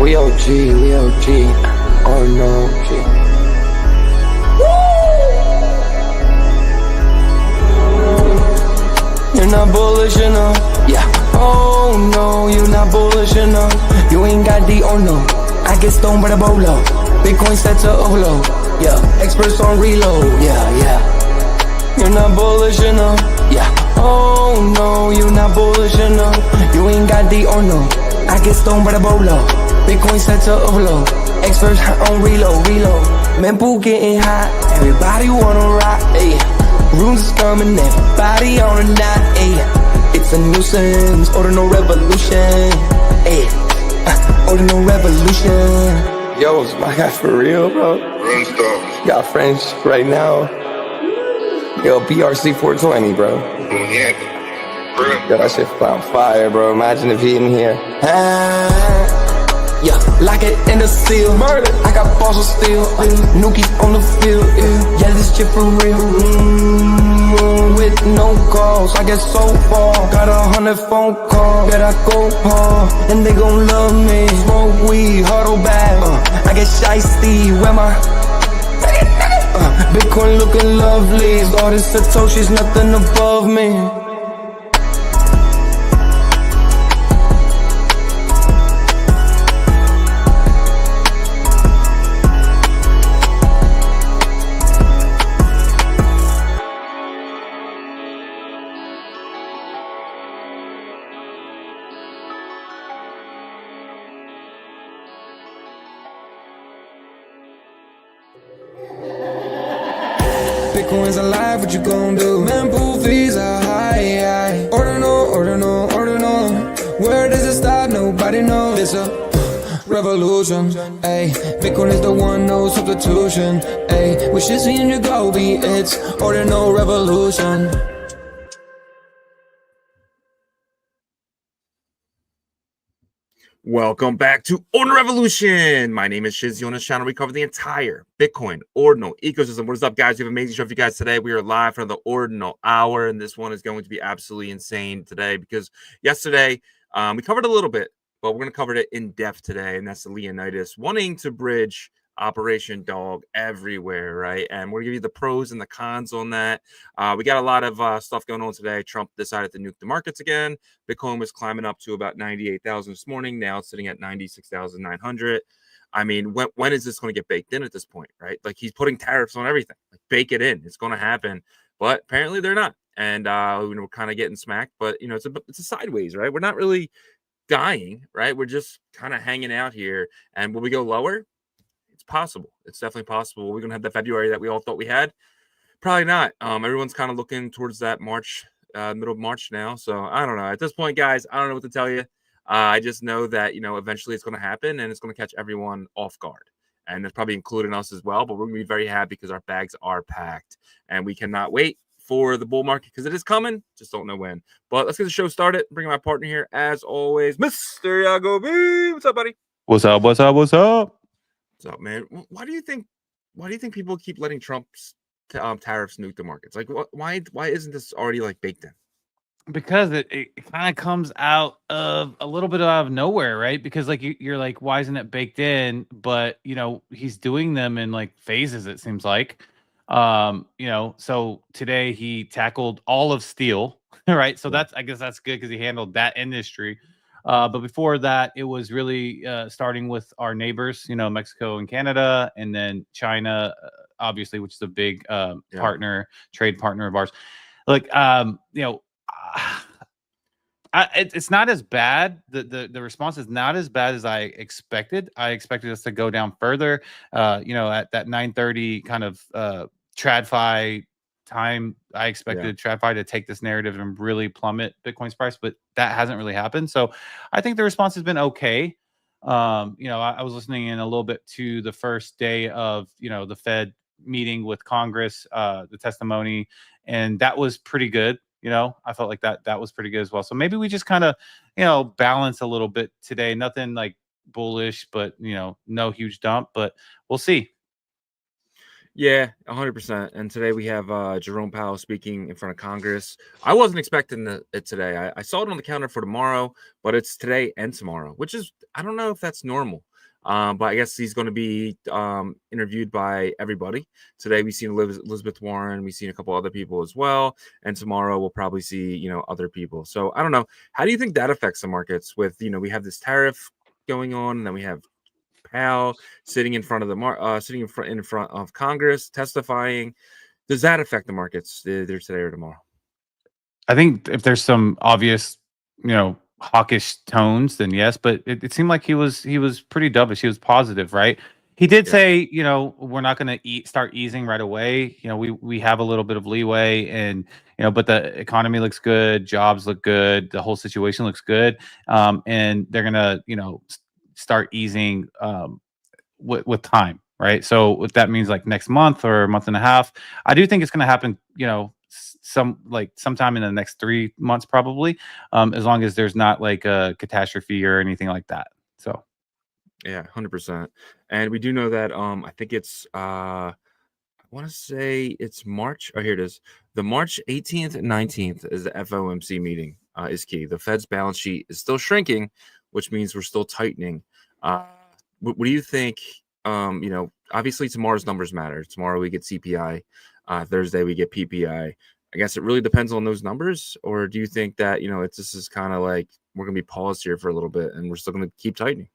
we OG, we OG. Oh no, G. You're not bullish enough, yeah. Oh no, you're not bullish enough. You ain't got D or no. I get stoned by the bolo. Bitcoin set to overload, yeah. Experts on reload, yeah. You're not bullish enough, yeah. Oh no, you're not bullish enough. You ain't got D or no. I get stoned by the bolo. Bitcoin set to overload. Experts on reload. Mempool getting hot. Everybody wanna rock, ayy. Rooms is coming, everybody on a knot, ayy. It's a nuisance, Ordinal Revolution, ayy. Ordinal Revolution. Yo, it's my guy for real, bro. Got friends right now. Yo, BRC 420, bro. Yo, that shit on fire, bro. Imagine if he in here. Yeah, like it in the seal. Murder. I got balls of steel. Nookies on the field. Yeah, this shit for real. With no calls, I get so far. Got 100 phone calls that I go hard, and they gon' love me. Smoke weed, huddle back. I get shiesty. Where my Bitcoin looking lovely. All this Satoshi's nothing above me. Bitcoin's alive, what you gon' do? Mempool fees are high. Ordinal. Where does it stop? Nobody knows. It's a revolution, ayy. Bitcoin is the one, no substitution, ayy. With Shizzy and Yagobi, it's Ordinal Revolution. Welcome back to Ordinal Revolution. My name is Shizzy. On this channel, we cover the entire Bitcoin Ordinal ecosystem. What is up, guys? We have an amazing show for you guys today. We are live for the Ordinal Hour, and this one is going to be absolutely insane today because yesterday we covered a little bit, but we're going to cover it in depth today, and that's the Leonidas wanting to bridge Operation Dog everywhere, right? And we're gonna give you the pros and the cons on that. We got a lot of stuff going on today. Trump decided to nuke the markets again. Bitcoin was climbing up to about 98,000 this morning. Now it's sitting at 96,900. I mean, when is this going to get baked in at this point, right? Like, he's putting tariffs on everything. Like, bake it in. It's going to happen. But apparently they're not. And we're kind of getting smacked. But, you know, it's a sideways, right? We're not really dying, right? We're just kind of hanging out here. And will we go lower? Possible. It's definitely possible. We're gonna have the February that we all thought we had. Probably not. Everyone's kind of looking towards that March, middle of March now. So I don't know. At this point, guys, I don't know what to tell you. I just know that, you know, eventually it's going to happen and it's going to catch everyone off guard, and it's probably including us as well. But we're going to be very happy because our bags are packed and we cannot wait for the bull market because it is coming. Just don't know when. But let's get the show started. Bring my partner here as always, Mr. Yagobi. What's up, buddy? What's up? What's up, man? Why do you think people keep letting Trump's tariffs nuke the markets? Like, why isn't this already like baked in? Because it kind of comes out of a little bit out of nowhere, right? Because like you're like, why isn't it baked in? But you know, he's doing them in like phases, it seems like. You know, so today he tackled all of steel, right? So I guess that's good because he handled that industry. But before that, it was really starting with our neighbors, you know, Mexico and Canada, and then China, obviously, which is a big trade partner of ours. Look, you know, it's not as bad. The response is not as bad as I expected. I expected us to go down further, you know, at that 9:30 kind of TradFi time. I expected TradFi to take this narrative and really plummet Bitcoin's price, but that hasn't really happened. So I think the response has been okay. You know, I was listening in a little bit to the first day of, you know, the Fed meeting with Congress, the testimony, and that was pretty good. You know, I felt like that was pretty good as well. So maybe we just kind of, you know, balance a little bit today. Nothing like bullish, but, you know, no huge dump, but we'll see. Yeah, 100%. And today we have Jerome Powell speaking in front of Congress. I wasn't expecting it today. I saw it on the calendar for tomorrow, but it's today and tomorrow, which is, I don't know if that's normal. But I guess he's going to be interviewed by everybody. Today we've seen Elizabeth Warren, we've seen a couple other people as well, and tomorrow we'll probably see other people. So I don't know. How do you think that affects the markets? With we have this tariff going on, and then we have Powell sitting in front of sitting in front of Congress testifying. Does that affect the markets either today or tomorrow? I think if there's some obvious, hawkish tones, then yes. But it seemed like he was pretty dovish. He was positive, right? He did Yeah. say, we're not going to start easing right away. We have a little bit of leeway, and but the economy looks good, jobs look good, the whole situation looks good, and they're gonna start easing with time, right? So if that means like next month or a month and a half, I do think it's going to happen. Sometime in the next 3 months, probably, as long as there's not like a catastrophe or anything like that. So, yeah, 100%. And we do know that I think it's I want to say it's March. Oh, here it is. The March 18th and 19th is the FOMC meeting. Is key. The Fed's balance sheet is still shrinking, which means we're still tightening. What do you think? Obviously tomorrow's numbers matter. Tomorrow we get CPI. Thursday we get PPI. I guess it really depends on those numbers, or do you think that this is kind of like we're gonna be paused here for a little bit and we're still gonna keep tightening?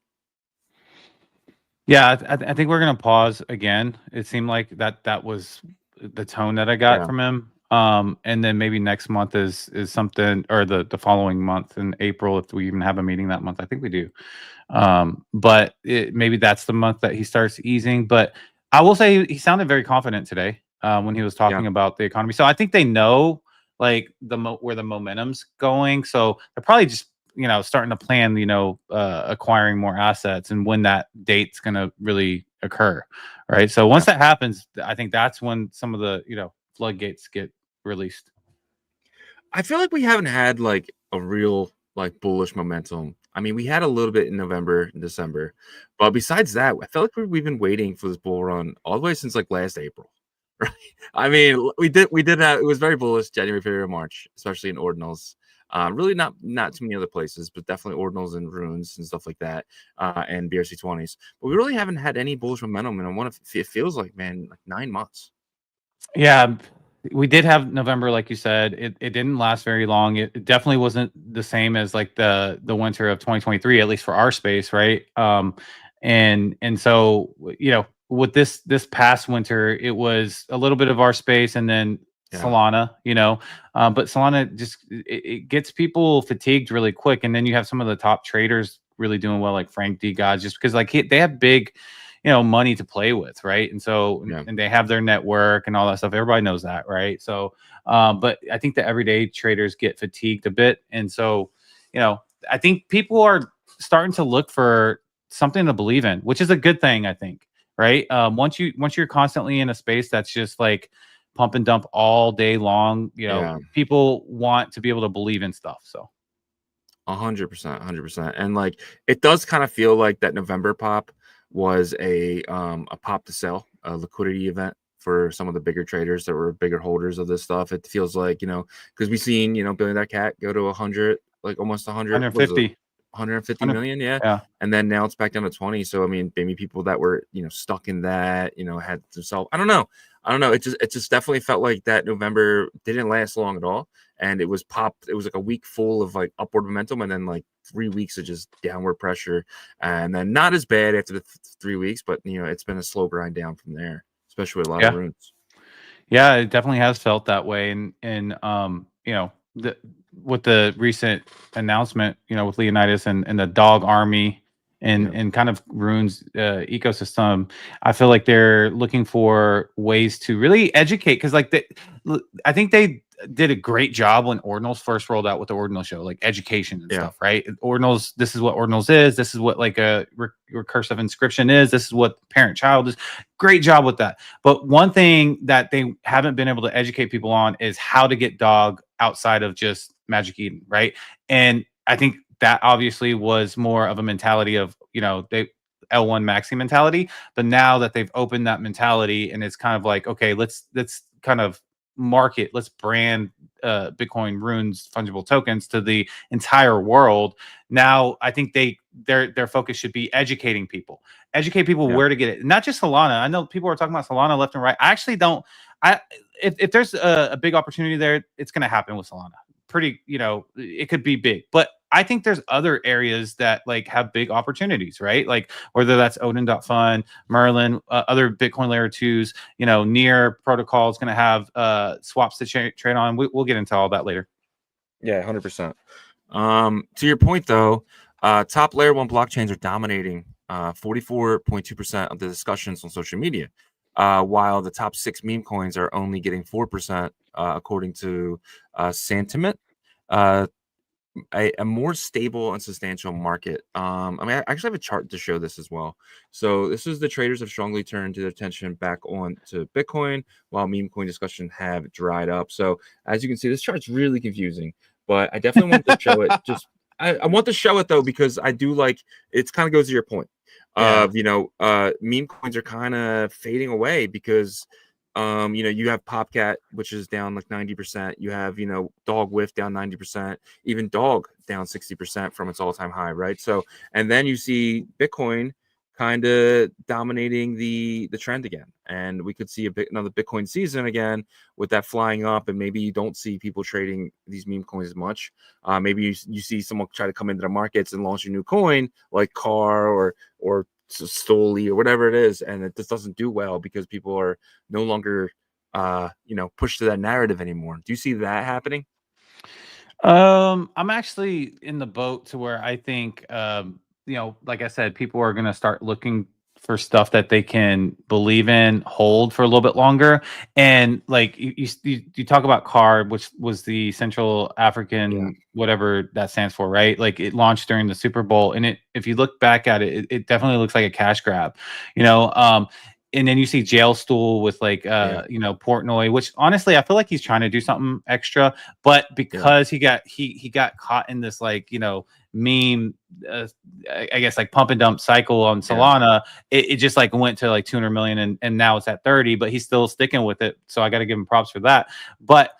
yeah, I think we're gonna pause again. It seemed like that was the tone that I got Yeah. from him. And then maybe next month is something, or the following month in April, if we even have a meeting that month. I think we do. But maybe that's the month that he starts easing. But I will say he sounded very confident today when he was talking about the economy. So I think they know like where the momentum's going. So they're probably just starting to plan acquiring more assets and when that date's going to really occur, right? So once that happens, I think that's when some of the floodgates get released. I feel like we haven't had like a real like bullish momentum. I mean, we had a little bit in November and December, but besides that, I feel like we've been waiting for this bull run all the way since like last April, right? I mean, we did have, it was very bullish January, February, March, especially in ordinals. Really not too many other places, but definitely ordinals and runes and stuff like that, and BRC20s. But we really haven't had any bullish momentum, and it feels like, man, like 9 months. Yeah, we did have November, like you said. It didn't last very long. It definitely wasn't the same as like the winter of 2023, at least for our space, right? And so with this past winter, it was a little bit of our space, and then Solana, but Solana just it gets people fatigued really quick, and then you have some of the top traders really doing well, like Frank D. God, just because like they have big money to play with, right? And so and they have their network and all that stuff. Everybody knows that, right? So but I think the everyday traders get fatigued a bit, and so I think people are starting to look for something to believe in, which is a good thing, I think, right? Once you're constantly in a space that's just like pump and dump all day long, people want to be able to believe in stuff. So 100%, 100%. And like it does kind of feel like that November pop was a pop to sell, a liquidity event for some of the bigger traders that were bigger holders of this stuff. It feels like, because we've seen, Billionaire Cat go to 100, like almost 100, 150. 150 million, yeah. And then now it's back down to 20. So I mean, maybe people that were stuck in that, had to sell. I don't know. It just definitely felt like that November didn't last long at all, and it was popped. It was like a week full of like upward momentum, and then like 3 weeks of just downward pressure, and then not as bad after the 3 weeks, but it's been a slow grind down from there, especially with a lot of runes. Yeah, it definitely has felt that way, and with the recent announcement, with Leonidas and the dog army and kind of runes ecosystem, I feel like they're looking for ways to really educate, because like I think they did a great job when Ordinals first rolled out with the Ordinal show, like education and stuff, right? Ordinals, this is what Ordinals is. This is what like a recursive inscription is. This is what parent-child is. Great job with that. But one thing that they haven't been able to educate people on is how to get dog outside of just Magic Eden, right? And I think that obviously was more of a mentality of, they L1 maxi mentality. But now that they've opened that mentality, and it's kind of like, okay, let's kind of market, let's brand Bitcoin runes fungible tokens to the entire world. Now I think they their focus should be educate people Yeah. where to get it, not just Solana. I know people are talking about Solana left and right. I actually don't. If there's a big opportunity there, it's going to happen with Solana. Pretty, it could be big, but I think there's other areas that like have big opportunities, right? Like whether that's Odin.fun, Merlin, other Bitcoin layer twos, near protocol is going to have swaps to trade on. We'll get into all that later. Yeah, 100%. To your point though, top layer one blockchains are dominating 44.2% of the discussions on social media, while the top 6 meme coins are only getting 4%, according to Sentiment. A more stable and substantial market. I mean, I actually have a chart to show this as well. So this is the traders have strongly turned their attention back on to Bitcoin, while meme coin discussion have dried up. So as you can see, this chart's really confusing, but I definitely want to show it. Just I want to show it though, because I do like it. Kind of goes to your point of meme coins are kind of fading away because you have Popcat, which is down like 90%. You have, Dog Whiff down 90%, even Dog down 60% from its all-time high, right? So, and then you see Bitcoin kind of dominating the trend again. And we could see another Bitcoin season again with that flying up, and maybe you don't see people trading these meme coins as much. Maybe you see someone try to come into the markets and launch a new coin like Car or Stoli or whatever it is, and it just doesn't do well because people are no longer pushed to that narrative anymore. Do you see that happening? I'm actually in the boat to where I think like I said, people are going to start looking for stuff that they can believe in, hold for a little bit longer. And like you talk about CARB, which was the Central African, whatever that stands for, right? Like it launched during the Super Bowl, and if you look back at it, it definitely looks like a cash grab, and then you see Jail Stool with like Portnoy, which honestly I feel like he's trying to do something extra, but because he got caught in this like meme, I guess like pump and dump cycle on Solana, it just like went to like 200 million, and now it's at 30, but he's still sticking with it. So I got to give him props for that. But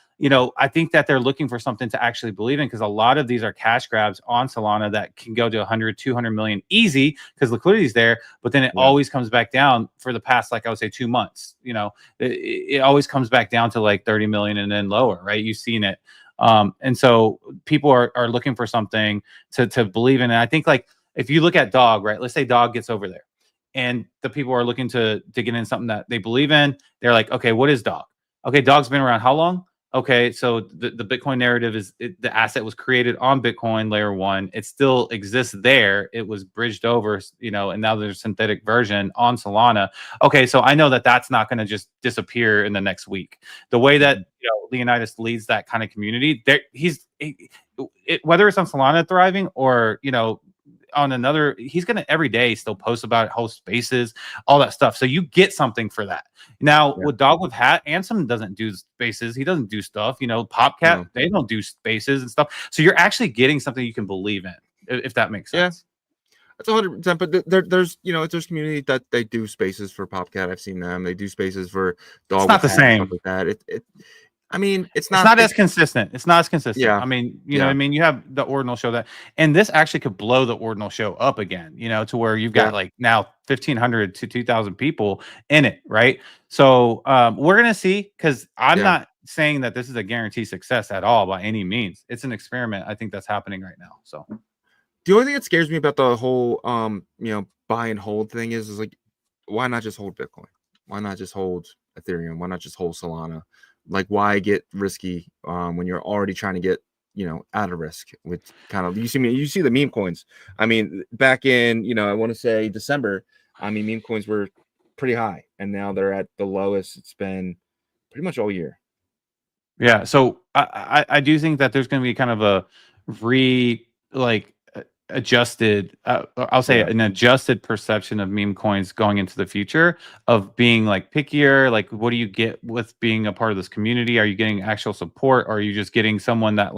I think that they're looking for something to actually believe in, because a lot of these are cash grabs on Solana that can go to 100, 200 million easy because liquidity is there. But then it always comes back down for the past, like I would say 2 months. It always comes back down to like 30 million and then lower, right? You've seen it. And so people are looking for something to believe in. And I think like if you look at Dog, right? Let's say Dog gets over there and the people are looking to get in something that they believe in. They're like, okay, what is Dog? Okay, Dog's been around how long? Okay, so the Bitcoin narrative is the asset was created on Bitcoin layer 1. It still exists there. It was bridged over, and now there's a synthetic version on Solana. Okay, so I know that that's not going to just disappear in the next week. The way that Leonidas leads that kind of community, whether it's on Solana thriving or on another, he's going to every day still post about it, host spaces, all that stuff. So you get something for that. Now with Dog with Hat, Ansem doesn't do spaces. He doesn't do stuff, Popcat, they don't do spaces and stuff. So you're actually getting something you can believe in, if that makes sense. That's 100%. But there's there's community that they do spaces for Popcat. I've seen them. They do spaces for Dog. It's not the same. Like that. I mean, it's not as consistent. It's not as consistent. Yeah. I mean, you know what I mean? You have the Ordinal show that, and this actually could blow the Ordinal show up again, to where you've got like now 1,500 to 2,000 people in it, right? So we're going to see, because I'm not saying that this is a guaranteed success at all by any means. It's an experiment. I think that's happening right now. So the only thing that scares me about the whole, buy and hold thing is like, why not just hold Bitcoin? Why not just hold Ethereum? Why not just hold Solana? Like, why get risky when you're already trying to get out of risk with kind of you see the meme coins. I mean, back in I want to say December, I mean, meme coins were pretty high, and now they're at the lowest it's been pretty much all year. Yeah, so I do think that there's going to be kind of a adjusted, I'll say an adjusted perception of meme coins going into the future, of being like pickier. Like, what do you get with being a part of this community? Are you getting actual support, or are you just getting someone that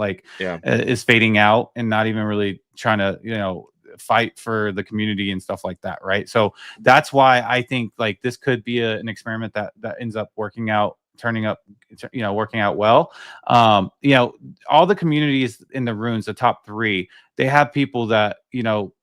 is fading out and not even really trying to fight for the community and stuff like that, right? So that's why I think like this could be an experiment that ends up working out, working out well. All the communities in the runes, the top 3, they have people that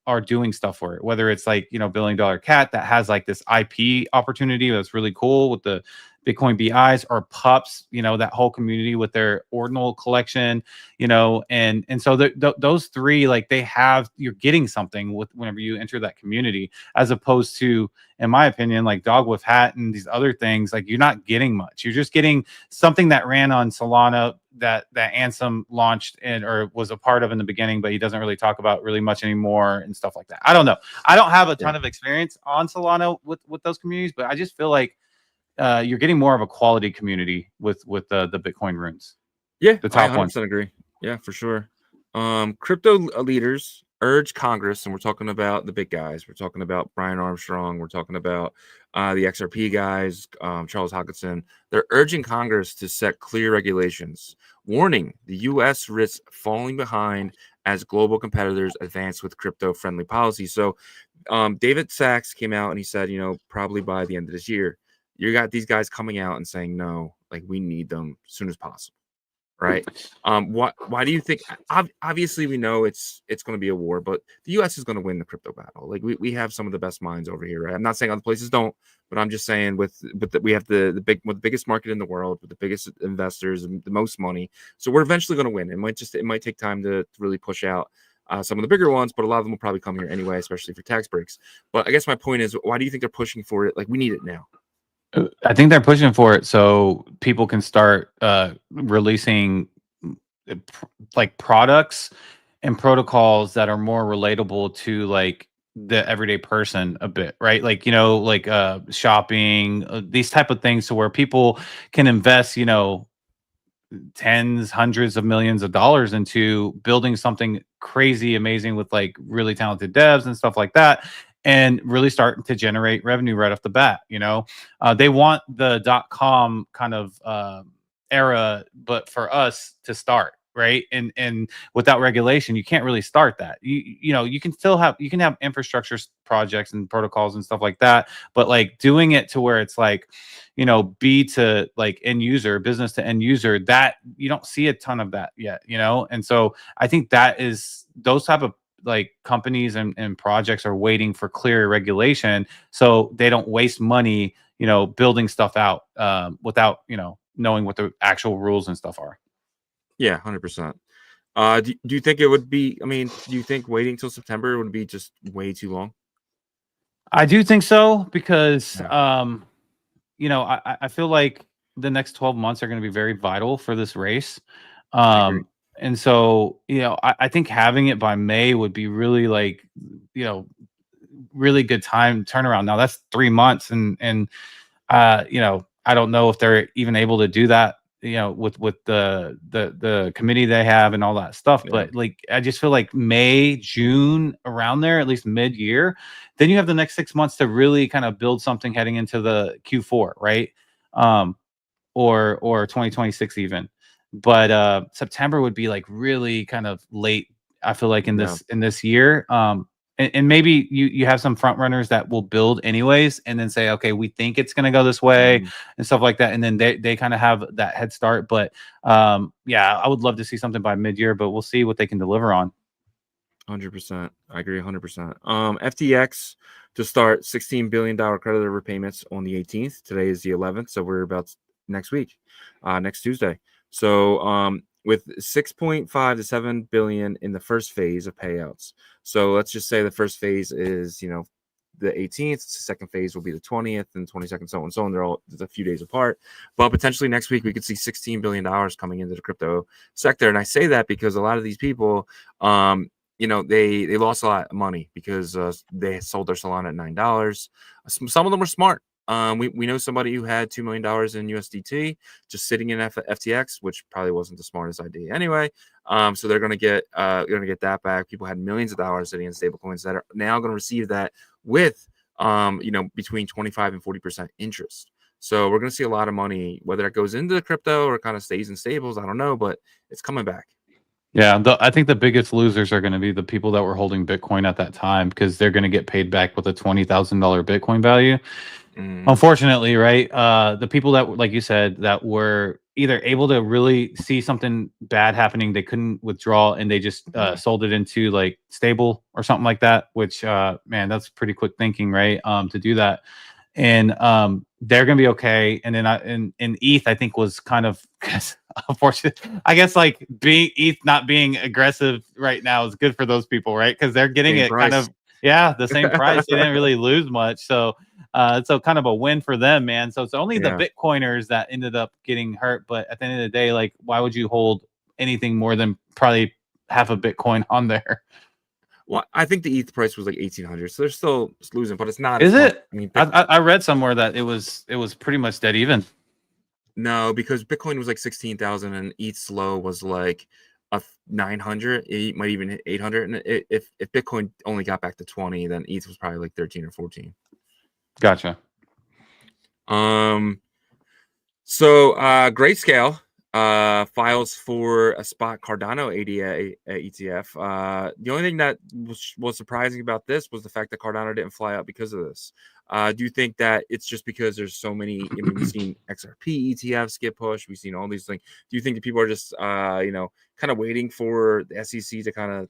are doing stuff for it, whether it's like, $1 billion cat that has like this IP opportunity that's really cool with the Bitcoin BIs, or pups, that whole community with their ordinal collection, and so those three, like, you're getting something with whenever you enter that community, as opposed to, in my opinion, like Dog with Hat and these other things, like, you're not getting much. You're just getting something that ran on Solana that Ansem launched or was a part of in the beginning, but he doesn't really talk about really much anymore and stuff like that. I don't know. I don't have a ton of experience on Solana with those communities, but I just feel like you're getting more of a quality community with the Bitcoin runes. Yeah, the top I 100% agree. Yeah, for sure. Crypto leaders urge Congress, and we're talking about the big guys. We're talking about Brian Armstrong. We're talking about the XRP guys, Charles Hockinson. They're urging Congress to set clear regulations, warning the U.S. risks falling behind as global competitors advance with crypto-friendly policy. So David Sachs came out and he said, probably by the end of this year, you got these guys coming out and saying, no, like, we need them as soon as possible. Right. Why do you think? Obviously, we know it's going to be a war, but the U.S. is going to win the crypto battle. Like, we have some of the best minds over here. Right? I'm not saying other places don't, but I'm just saying we have the biggest market in the world, with the biggest investors and the most money. So we're eventually going to win. It might take time to really push out some of the bigger ones, but a lot of them will probably come here anyway, especially for tax breaks. But I guess my point is, why do you think they're pushing for it? Like, we need it now. I think they're pushing for it so people can start releasing like products and protocols that are more relatable to like the everyday person a bit, right? Like, like shopping, these type of things, so where people can invest, tens, hundreds of millions of dollars into building something crazy amazing with like really talented devs and stuff like that, and really starting to generate revenue right off the bat. They want the .com kind of era, but for us to start right, and without regulation, you can't really start that. You can still have infrastructure projects and protocols and stuff like that, but like doing it to where it's like, B to like end user, business to end user, that you don't see a ton of that yet, and so I think that is those type of like companies and projects are waiting for clear regulation so they don't waste money, building stuff out without, knowing what the actual rules and stuff are. Yeah, 100%. Do you think it would be? I mean, do you think waiting till September would be just way too long? I do think so because, Yeah. I feel like the next 12 months are going to be very vital for this race. I agree. And so, I think having it by May would be really like, really good time turnaround. Now that's 3 months, and I don't know if they're even able to do that, with the committee they have and all that stuff. Yeah. But like, I just feel like May, June, around there, at least mid-year, then you have the next 6 months to really kind of build something heading into the Q4, right? Or 2026 even. But September would be like really kind of late, I feel like, in this year. And maybe you have some front runners that will build anyways, and then say, okay, we think it's going to go this way and stuff like that. And then they kind of have that head start. But yeah, I would love to see something by mid-year, but we'll see what they can deliver on. 100%. I agree 100%. FTX to start $16 billion creditor repayments on the 18th. Today is the 11th, so we're about next week, next Tuesday. So with 6.5 to 7 billion in the first phase of payouts. So let's just say the first phase is, the 18th. The second phase will be the 20th and 22nd, so on and so on. They're all a few days apart. But potentially next week we could see $16 billion coming into the crypto sector. And I say that because a lot of these people, they lost a lot of money because they sold their Solana at $9. Some of them were smart. We know somebody who had $2 million in USDT just sitting in FTX, which probably wasn't the smartest idea anyway. So they're gonna get that back. People had millions of dollars sitting in stablecoins that are now going to receive that with between 25 and 40% interest. So we're going to see a lot of money, whether it goes into the crypto or kind of stays in stables. I don't know, but it's coming back. Yeah, I think the biggest losers are going to be the people that were holding Bitcoin at that time, because they're going to get paid back with a $20,000 Bitcoin value. Unfortunately, right? The people that, like you said, that were either able to really see something bad happening, they couldn't withdraw, and they just sold it into like stable or something like that. Which man, that's pretty quick thinking, right? To do that, and they're gonna be okay. And then in ETH, I think was kind of unfortunate. I guess like being ETH not being aggressive right now is good for those people, right? Because they're getting Same it kind price. of the same price. They didn't really lose much, so so kind of a win for them, man. So it's only the Yeah. Bitcoiners that ended up getting hurt. But at the end of the day, like, why would you hold anything more than probably half a Bitcoin on there? Well, I think the ETH price was like 1,800, so they're still losing, but it's not Is as much. it? I mean, I read somewhere that it was pretty much dead even. no, because Bitcoin was like 16,000 and ETH's low was like 900. It might even hit 800. And if Bitcoin only got back to 20, then ETH was probably like 13 or 14. Gotcha. So Grayscale files for a spot Cardano ADA ETF. The only thing that was surprising about this was the fact that Cardano didn't fly up because of this. Do you think that it's just because there's so many? I mean, we've seen XRP ETFs get pushed. We've seen all these things. Do you think that people are just, kind of waiting for the SEC to kind of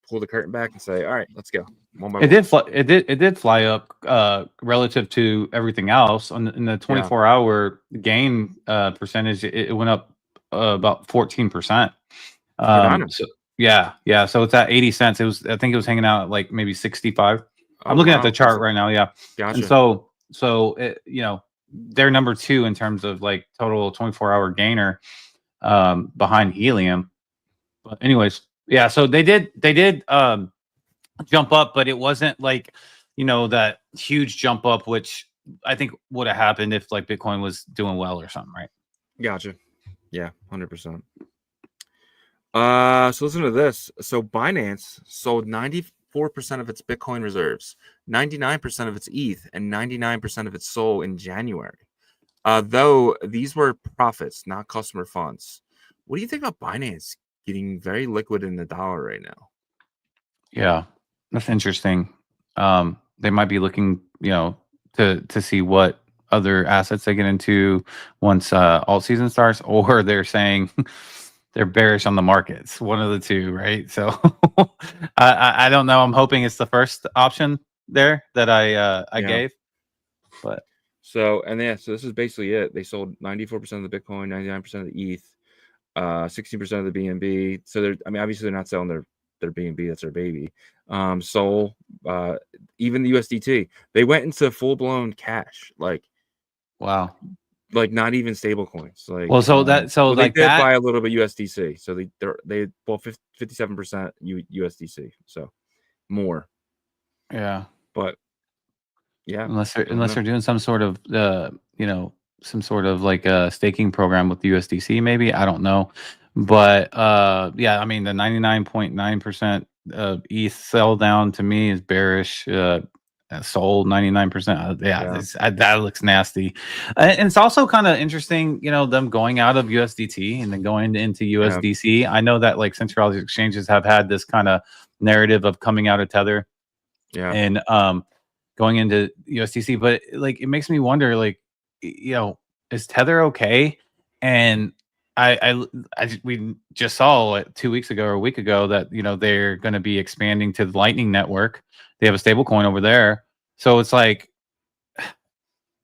pull the curtain back and say, "All right, let's go one by one"? It did fly up relative to everything else in the 24-hour gain percentage. It went up about 14%. Cardano. So yeah. So it's at 80 cents. I think it was hanging out at like maybe 65. I'm Oh, looking at wow. the chart right now. Yeah. Gotcha. And so it, they're number 2 in terms of like total 24-hour gainer behind Helium. But anyways, yeah. So they did jump up, but it wasn't like that huge jump up, which I think would have happened if like Bitcoin was doing well or something, right? Gotcha. Yeah, 100%. So listen to this. So Binance sold 94% of its Bitcoin reserves, 99% of its ETH, and 99% of its SOL in January. Though these were profits, not customer funds. What do you think about Binance getting very liquid in the dollar right now? Yeah, that's interesting. They might be looking, to see what other assets they get into once alt season starts, or they're saying they're bearish on the markets. One of the two, right? So I don't know. I'm hoping it's the first option there that I gave. But so so this is basically it. They sold 94% of the Bitcoin, 99% of the ETH, 16% of the BNB. So they're, I mean, obviously they're not selling their BNB, that's their baby. SOL, even the USDT, they went into full-blown cash, like wow, like not even stable coins. Like, well, so they like did that. buy a little bit USDC, so they bought 57% USDC, so more. Yeah, but yeah, unless they're doing some sort of some sort of like a staking program with USDC, maybe, I don't know. But yeah, I mean the 99.9% of ETH sell down to me is bearish. Sold 99%. That looks nasty. And it's also kind of interesting, them going out of USDT and then going into USDC. I know that like centralized exchanges have had this kind of narrative of coming out of Tether and going into USDC, but like it makes me wonder, like, is Tether okay? And we just saw 2 weeks ago or a week ago that they're going to be expanding to the Lightning Network. They have a stable coin over there, so it's like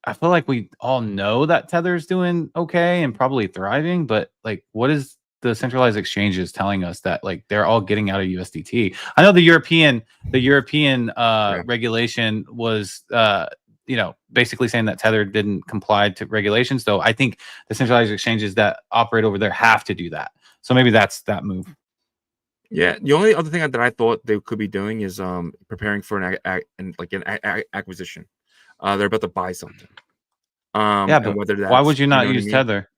I feel like we all know that Tether is doing okay and probably thriving, but like, what is the centralized exchanges telling us that like they're all getting out of USDT? I know the European regulation was basically saying that Tether didn't comply to regulations, though I think the centralized exchanges that operate over there have to do that. So maybe that's that move. Yeah, the only other thing that I thought they could be doing is preparing for an acquisition. They're about to buy something. Yeah, but whether that's, why would you not use I mean? Tether?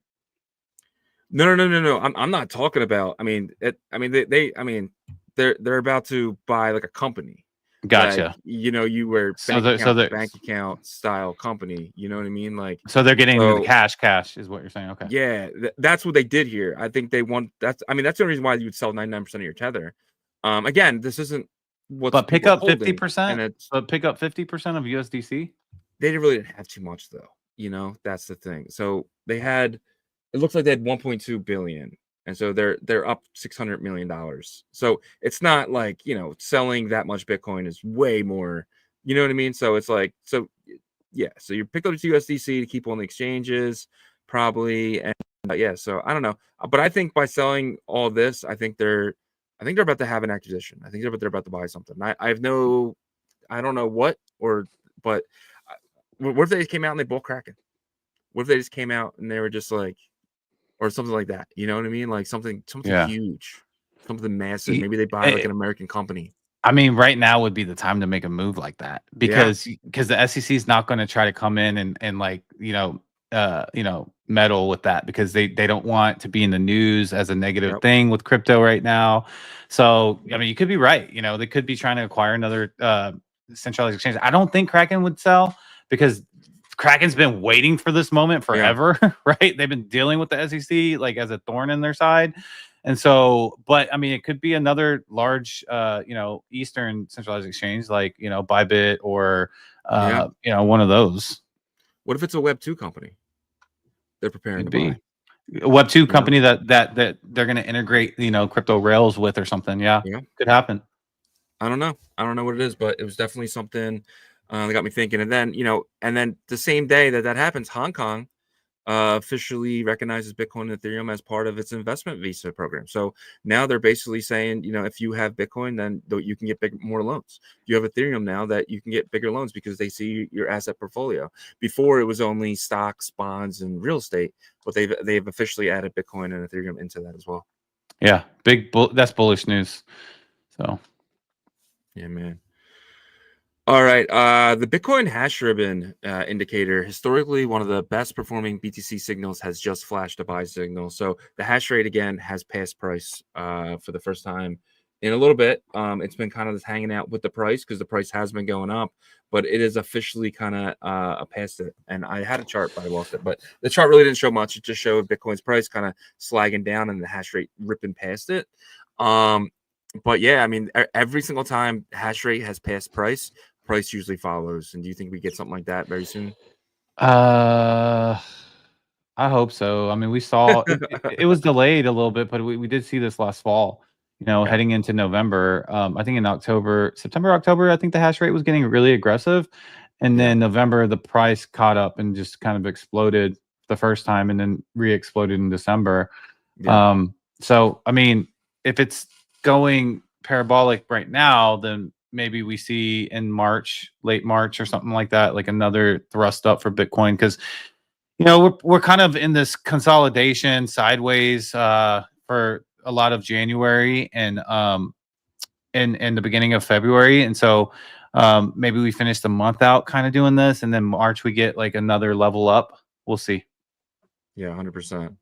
No. I'm not talking about. I mean, they're about to buy like a company. Gotcha. Like, you were bank account style company. You know what I mean? Like, so they're getting into the cash is what you're saying. Okay. Yeah, that's what they did here. I think they want that's. I mean, that's the only reason why you would sell 99% of your Tether. Again, this isn't what. But pick up 50%. But pick up 50% of USDC. They really didn't have too much, though. That's the thing. So they had it looks like they had 1.2 billion, and so they're up $600 million. So it's not like, you know, selling that much Bitcoin is way more, you know what I mean? So it's like, so yeah, so you picked up the USDC to keep on the exchanges probably, and yeah, so I don't know, but I think by selling all this, I think they're about to have an acquisition. I think they're about to buy something. I have no, I don't know what, or but what if they just came out and they bought Kraken? What if they just came out and they were just like, or something like that? You know what I mean? Like something Yeah. huge, something massive. Maybe they buy like an American company. I mean, right now would be the time to make a move like that Yeah. because the SEC is not going to try to come in and like meddle with that because they don't want to be in the news as a negative Yep. thing with crypto right now. So I mean, you could be right. You know, they could be trying to acquire another centralized exchange. I don't think Kraken would sell because Kraken's been waiting for this moment Yeah. forever, right? They've been dealing with the SEC like as a thorn in their side. And so, but I mean, it could be another large, Eastern centralized exchange like, Bybit or, Yeah. one of those. What if it's a Web 2 company they're preparing to Could buy? be a Web 2 You know? company that they're going to integrate, crypto rails with or something. Yeah, Yeah. could happen. I don't know. I don't know what it is, but it was definitely something that got me thinking. And then, and then the same day that happens, Hong Kong officially recognizes Bitcoin and Ethereum as part of its investment visa program. So now they're basically saying, if you have Bitcoin, then you can get more loans. You have Ethereum now that you can get bigger loans because they see your asset portfolio. Before it was only stocks, bonds, and real estate, but they've officially added Bitcoin and Ethereum into that as well. Yeah, that's bullish news. So yeah, man. All right. The Bitcoin hash ribbon indicator, historically one of the best performing BTC signals, has just flashed a buy signal. So the hash rate again has passed price for the first time in a little bit. It's been kind of just hanging out with the price because the price has been going up, but it is officially kind of past it. And I had a chart, but I lost it. But the chart really didn't show much. It just showed Bitcoin's price kind of slagging down and the hash rate ripping past it. But yeah, I mean, every single time hash rate has passed price usually follows. And do you think we get something like that very soon? I hope so. I mean, we saw it was delayed a little bit, but we did see this last fall, heading into November. I think in September, October, I think the hash rate was getting really aggressive. And then November, the price caught up and just kind of exploded the first time and then re-exploded in December. Yeah. So, I mean, if it's going parabolic right now, then maybe we see in March, late March or something like that, like another thrust up for Bitcoin. Because, we're kind of in this consolidation sideways for a lot of January and in the beginning of February. And so maybe we finish the month out kind of doing this. And then March, we get like another level up. We'll see. Yeah, 100%.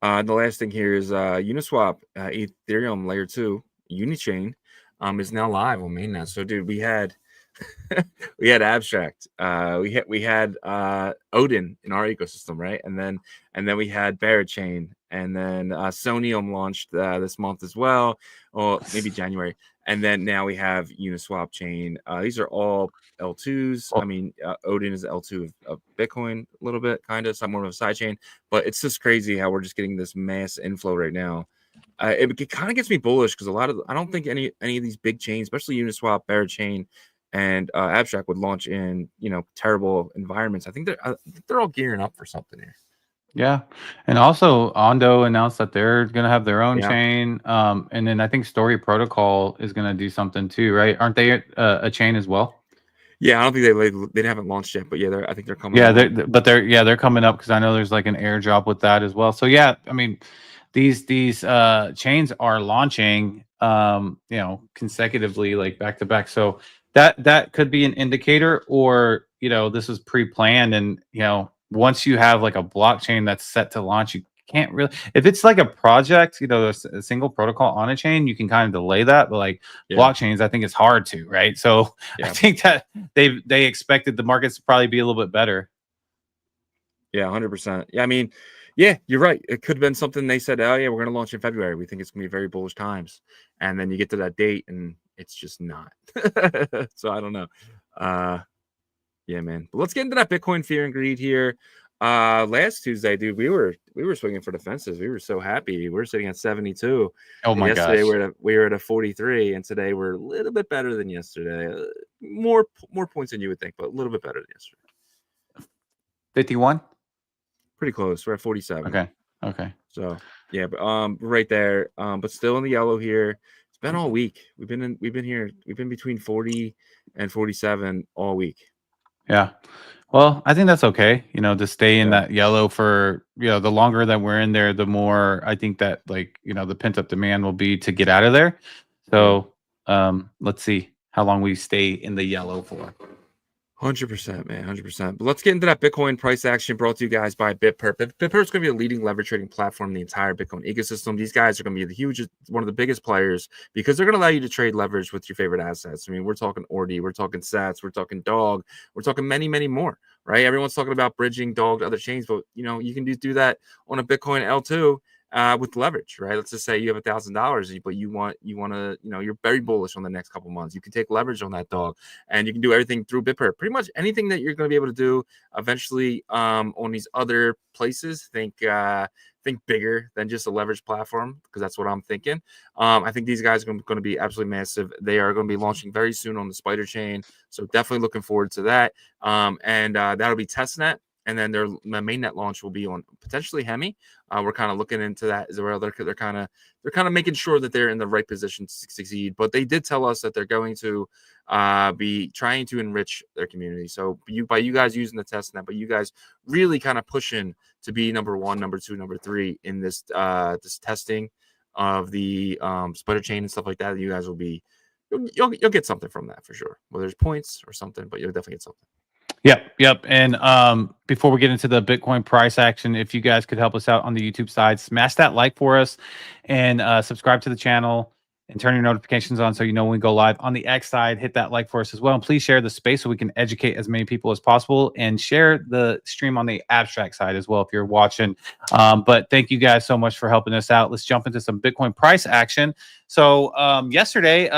The last thing here is Uniswap, Ethereum layer 2, Unichain is now live on mainnet. So, dude, we had we had Abstract, we had Odin in our ecosystem, right? And then we had Barachain, and then Sonium launched this month as well, or maybe January. And then now we have Uniswap chain. These are all L2s. I mean, Odin is L2 of Bitcoin a little bit, kind of, some more of a side chain. But it's just crazy how we're just getting this mass inflow right now. It kind of gets me bullish because I don't think any of these big chains, especially Uniswap, Barachain, and Abstract, would launch in terrible environments. I think they're all gearing up for something here. Yeah, and also Ondo announced that they're going to have their own Yeah. chain, and then I think Story Protocol is going to do something too, right? Aren't they a chain as well? Yeah, I don't think they haven't launched yet, but yeah, I think they're coming. Yeah, they're coming up because I know there's like an airdrop with that as well. So yeah, I mean, these chains are launching, consecutively, like back to back. So that could be an indicator, or this was pre-planned, and once you have like a blockchain that's set to launch, you can't really, if it's like a project, a single protocol on a chain, you can kind of delay that. But like blockchains, I think it's hard to, right? So I think that they expected the markets to probably be a little bit better. Yeah, 100%. Yeah, I mean, yeah, you're right. It could have been something they said, oh yeah, we're going to launch in February. We think it's going to be very bullish times. And then you get to that date and it's just not. So I don't know. Yeah, man. But let's get into that Bitcoin fear and greed here. Last Tuesday, dude, we were swinging for the fences. We were so happy. We were sitting at 72. Oh And my yesterday gosh. we were at a 43, and today we're a little bit better than yesterday. More points than you would think, but a little bit better than yesterday. 51. Pretty close. We're at 47. Okay. Okay. So yeah, but right there. But still in the yellow here. It's been all week. We've been here. We've been between 40 and 47 all week. Yeah. Well, I think that's okay. You know, to stay in Yeah. that yellow for, you know, the longer that we're in there, the more I think that, like, you know, the pent up demand will be to get out of there. So let's see how long we stay in the yellow for. 100%, man, 100%. But let's get into that Bitcoin price action brought to you guys by BitPerp. BitPerp is going to be a leading leverage trading platform in the entire Bitcoin ecosystem. These guys are going to be the hugest, one of the biggest players because they're going to allow you to trade leverage with your favorite assets. I mean, we're talking Ordi, we're talking Sats, we're talking Dog, we're talking many, many more, right? Everyone's talking about bridging Dog to other chains, but you know, you can do that on a Bitcoin L2. With leverage, right? Let's just say you have $1,000, but you want to, you know, you're very bullish on the next couple months. You can take leverage on that dog, and you can do everything through BitPerp. Pretty much anything that you're going to be able to do eventually on these other places. Think bigger than just a leverage platform, because that's what I'm thinking. I think these guys are going to be absolutely massive. They are going to be launching very soon on the Spider chain, so definitely looking forward to that. And that'll be testnet. And then their mainnet launch will be on potentially Hemi. We're kind of looking into that as well. They're kind of making sure that they're in the right position to succeed. But they did tell us that they're going to be trying to enrich their community. So by you guys using the testnet, but you guys really kind of pushing to be number 1, number 2, number 3 in this this testing of the Spider chain and stuff like that. You guys will be you'll get something from that for sure. Whether it's points or something, but you'll definitely get something. Yep. And before we get into the Bitcoin price action, if you guys could help us out on the YouTube side, smash that like for us and subscribe to the channel and turn your notifications on so you know when we go live. On the X side, hit that like for us as well. And please share the space so we can educate as many people as possible, and share the stream on the abstract side as well if you're watching. But thank you guys so much for helping us out. Let's jump into some Bitcoin price action. So yesterday,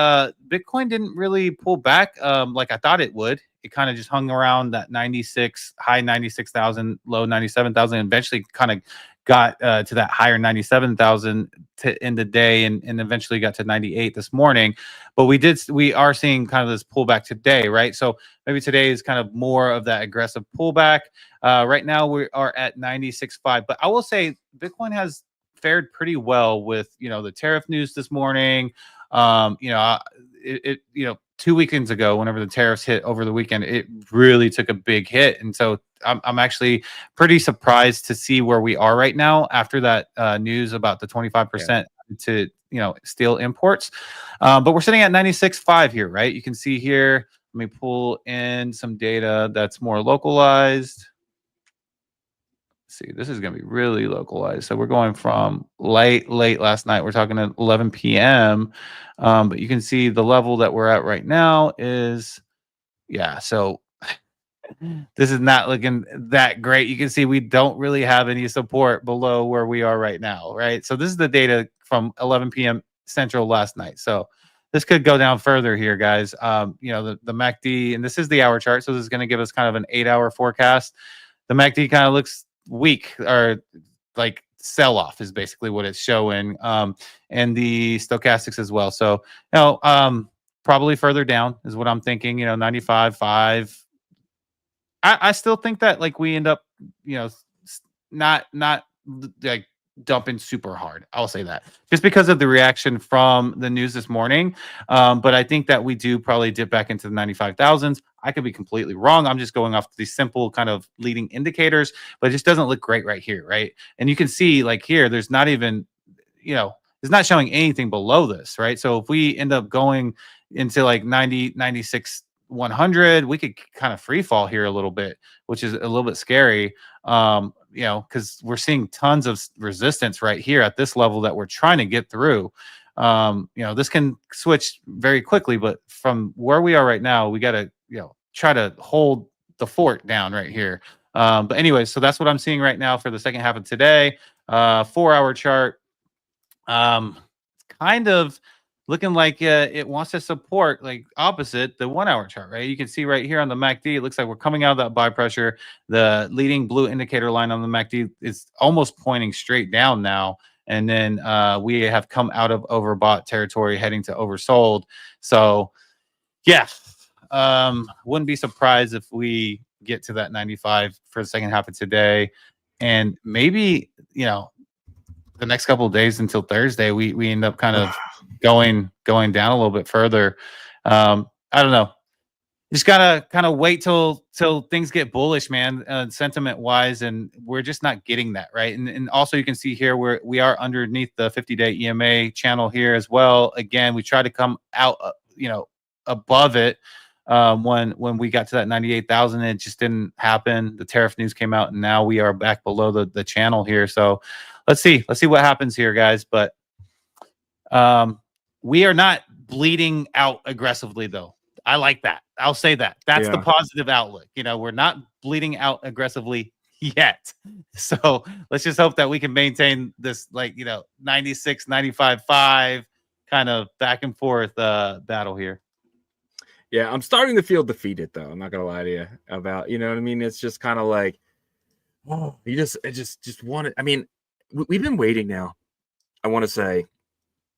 Bitcoin didn't really pull back like I thought it would. It kind of just hung around that 96, high 96,000, low 97,000, and eventually kind of got to that higher 97,000 to end the day, and eventually got to 98 this morning. But we are seeing kind of this pullback today, right? So maybe today is kind of more of that aggressive pullback. Right now we are at 96.5, but I will say Bitcoin has fared pretty well with, you know, the tariff news this morning. You know, you know, 2 weekends ago, whenever the tariffs hit over the weekend, it really took a big hit. And so I'm actually pretty surprised to see where we are right now after that news about the 25% to, you know, steel imports. But we're sitting at 96.5 here, right? You can see here, let me pull in some data that's more localized. See, this is going to be really localized. So we're going from late last night. We're talking at 11 p.m. But you can see the level that we're at right now is, yeah. So this is not looking that great. You can see we don't really have any support below where we are right now, right? So this is the data from 11 p.m. Central last night. So this could go down further here, guys. You know, the MACD, and this is the hour chart. So this is going to give us kind of an 8-hour forecast. The MACD kind of looks weak, or like sell off is basically what it's showing, and the stochastics as well. So, you know, probably further down is what I'm thinking. You know, 95.5. I still think that, like, we end up, you know, not like dumping super hard. I'll say that just because of the reaction from the news this morning. But I think that we do probably dip back into the 95,000s. I could be completely wrong. I'm just going off these simple kind of leading indicators, but it just doesn't look great right here, right? And you can see, like, here, there's not even, you know, it's not showing anything below this, right? So if we end up going into like 90, 96, 100, we could kind of free fall here a little bit, which is a little bit scary. You know, because we're seeing tons of resistance right here at this level that we're trying to get through. You know, this can switch very quickly, but from where we are right now, we got to, you know, try to hold the fort down right here. But anyway, so that's what I'm seeing right now for the second half of today. 4-hour chart. Kind of looking like it wants to support like opposite the 1 hour chart, right? You can see right here on the MACD, it looks like we're coming out of that buy pressure. The leading blue indicator line on the MACD is almost pointing straight down now. And then we have come out of overbought territory heading to oversold. So yeah, wouldn't be surprised if we get to that 95 for the second half of today. And maybe, you know, the next couple of days until Thursday, we end up kind of going down a little bit further. I don't know. Just gotta kind of wait till things get bullish, man, sentiment wise, and we're just not getting that right. And also you can see here we are underneath the 50-day EMA channel here as well. Again, we try to come out, above it when we got to that 98,000. It just didn't happen. The tariff news came out, and now we are back below the channel here. So let's see what happens here, guys. But we are not bleeding out aggressively, though. I like that. I'll say that. That's the positive outlook. We're not bleeding out aggressively yet. So let's just hope that we can maintain this, 96, 95.5 kind of back and forth battle here. Yeah, I'm starting to feel defeated, though. I'm not gonna lie to you about, you know what I mean? It's just kind of like, you just want it. I mean, we've been waiting now, I want to say,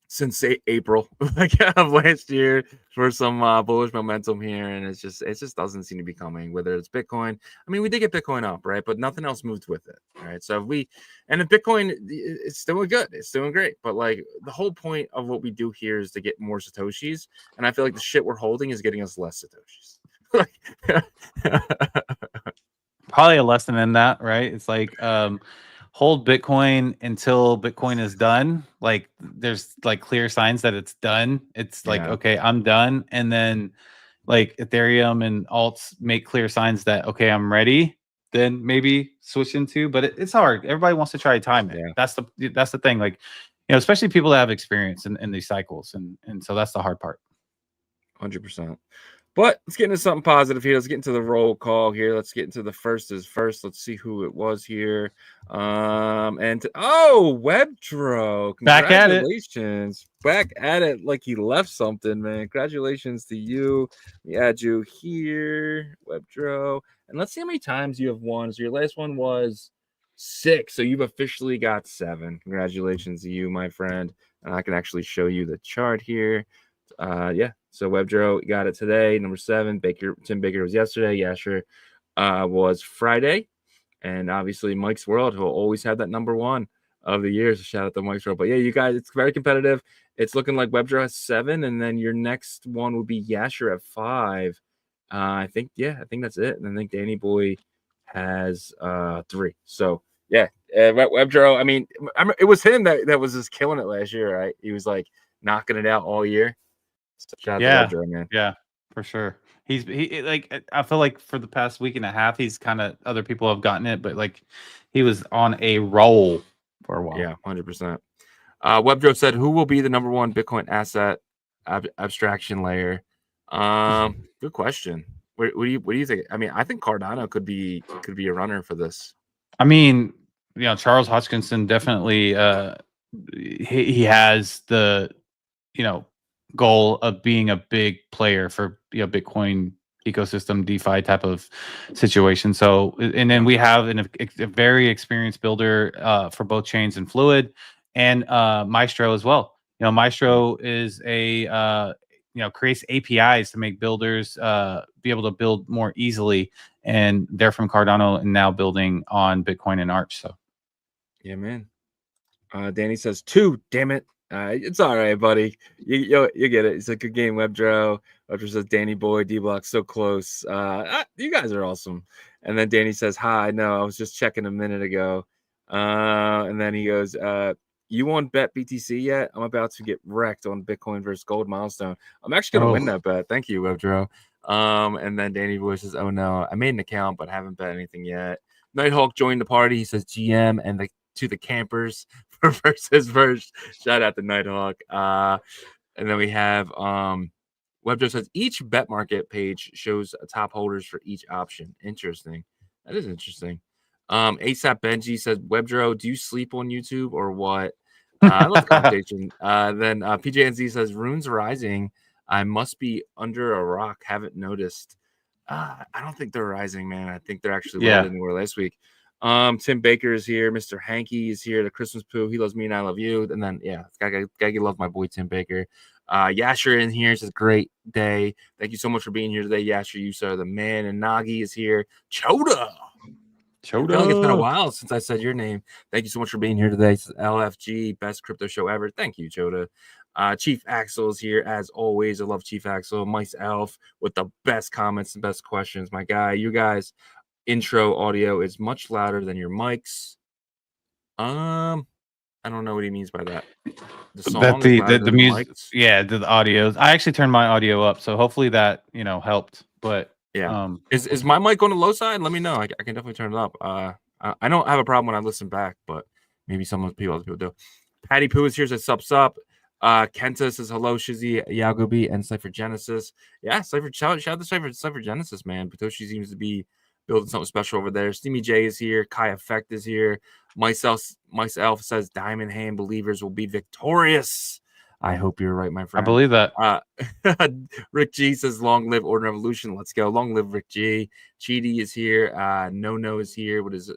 since April of last year for some bullish momentum here, and it just doesn't seem to be coming. Whether it's Bitcoin, I mean, we did get Bitcoin up, right? But nothing else moved with it, right? So if Bitcoin, it's doing good, it's doing great. But like the whole point of what we do here is to get more satoshis, and I feel like the shit we're holding is getting us less satoshis. Probably a lesson in that, right? It's like hold Bitcoin until Bitcoin is done. Like there's like clear signs that it's done. It's like, okay, I'm done. And then like Ethereum and alts make clear signs that, okay, I'm ready. Then maybe switch into, but it's hard. Everybody wants to try to time it. Yeah. That's the thing. Like, especially people that have experience in these cycles. And so that's the hard part. 100%. But let's get into something positive here. Let's get into the roll call here. Let's get into the first is first. Let's see who it was here. Webdro. Congratulations. Back at it like he left something, man. Congratulations to you. We add you here, Webdro. And let's see how many times you have won. So your last one was 6. So you've officially got 7. Congratulations to you, my friend. And I can actually show you the chart here. So Webdro got it today, number 7. Tim Baker was yesterday. Yasher was Friday, and obviously Mike's World, who'll always have that number 1 of the year. So shout out to Mike's World. But yeah, you guys, it's very competitive. It's looking like Webdro has 7, and then your next one would be Yasher at 5. I think that's it. And I think Danny Boy has 3. So yeah, Webdro. I mean, it was him that was just killing it last year, right? He was like knocking it out all year. Shout out to Webdro, man. Yeah, for sure. He like, I feel like for the past week and a half, he's kind of, other people have gotten it, but like he was on a roll for a while. Yeah, 100%. Webdro said, "Who will be the number 1 Bitcoin asset abstraction layer?" Good question. What do you think? I mean, I think Cardano could be a runner for this. I mean, Charles Hodgkinson definitely he has the goal of being a big player for Bitcoin ecosystem DeFi type of situation. So, and then we have a very experienced builder for both chains and Fluid, and Maestro as well. Maestro is a creates APIs to make builders be able to build more easily, and they're from Cardano and now building on Bitcoin and Arch. So yeah, man. Danny says 2. Damn it. It's all right, buddy. You get it. It's a good game, Webdro. Webdro says Danny Boy, D-Block, so close. You guys are awesome. And then Danny says, "Hi, no, I was just checking a minute ago." And then he goes, "You won bet BTC yet? I'm about to get wrecked on Bitcoin versus gold milestone. I'm actually gonna win that bet. Thank you, Webdro." And then Danny Boy says, "Oh no, I made an account but haven't bet anything yet." Nighthawk joined the party. He says GM and to the campers for versus. Shout out to Nighthawk. And then we have Webdro says each bet market page shows top holders for each option. Interesting. That is interesting. ASAP Benji says, "Webdro, do you sleep on YouTube or what?" I love conversation. Then PJNZ says, Runes rising. I must be under a rock. Haven't noticed. I don't think they're rising, man. I think they're actually lower than they were last week. Tim Baker is here. Mr. Hanky is here. The Christmas Poo. He loves me and I love you. And then, yeah, gotta love my boy Tim Baker. Yasher in here says, great day. Thank you so much for being here today, Yasher. You are the man. And Nagi is here. Choda. I feel like it's been a while since I said your name. Thank you so much for being here today. LFG, best crypto show ever. Thank you, Choda. Chief Axel is here as always. I love Chief Axel. Mice Elf with the best comments and best questions. My guy, you guys, intro audio is much louder than your mics. I don't know what he means by that. The song that the music, mics? the audio. I actually turned my audio up, so hopefully that helped. But yeah, is my mic on the low side? Let me know. I can definitely turn it up. I don't have a problem when I listen back, but maybe some other people do. Patty Poo is here. Says sup. Kenta says hello, Shizzy, Yagobi, and Cypher Genesis. Yeah, shout out to Cypher Genesis, man. Patoshi seems to be building something special over there. Steamy J is here. Kai Effect is here. Myself says Diamond Hand believers will be victorious. I hope you're right, my friend. I believe that. Rick G says, long live Ordinal Revolution. Let's go. Long live Rick G. Cheaty is here. No is here with his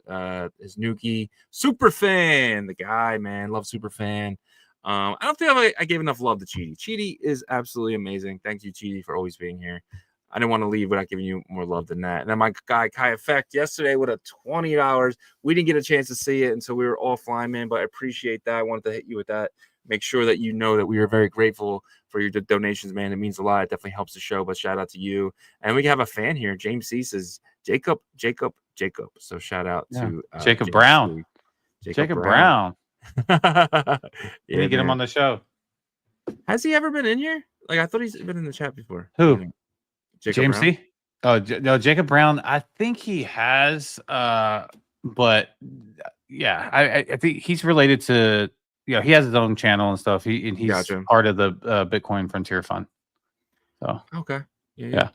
Nuki. Super fan. The guy, man. Love Super fan. I don't think I gave enough love to Cheaty. Cheaty is absolutely amazing. Thank you, Cheaty, for always being here. I didn't want to leave without giving you more love than that. And then my guy, Kai Effect, yesterday with a $20. We didn't get a chance to see it until we were offline, man, but I appreciate that. I wanted to hit you with that. Make sure that you know that we are very grateful for your donations, man. It means a lot. It definitely helps the show, but shout out to you. And we have a fan here. James C says, Jacob. So shout out to Jacob Brown. Jacob Brown. Yeah, we need to get him on the show. Has he ever been in here? Like, I thought he's been in the chat before. Who? James C? Oh, no, Jacob Brown. I think he has. But yeah, I think he's related to. Yeah, he has his own channel and stuff. He's part of the Bitcoin Frontier Fund. So okay, yeah.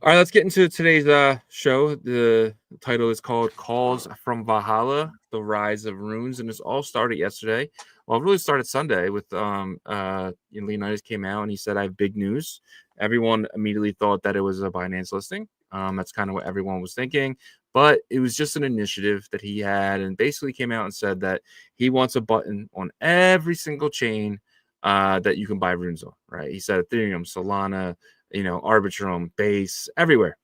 All right, let's get into today's show. The title is called "Calls from Valhalla: The Rise of Runes," and this all started yesterday. Well, it really started Sunday with Leonidas came out and he said, "I have big news." Everyone immediately thought that it was a Binance listing. That's kind of what everyone was thinking. But it was just an initiative that he had and basically came out and said that he wants a button on every single chain that you can buy runes on, right? He said Ethereum, Solana, Arbitrum, Base, everywhere.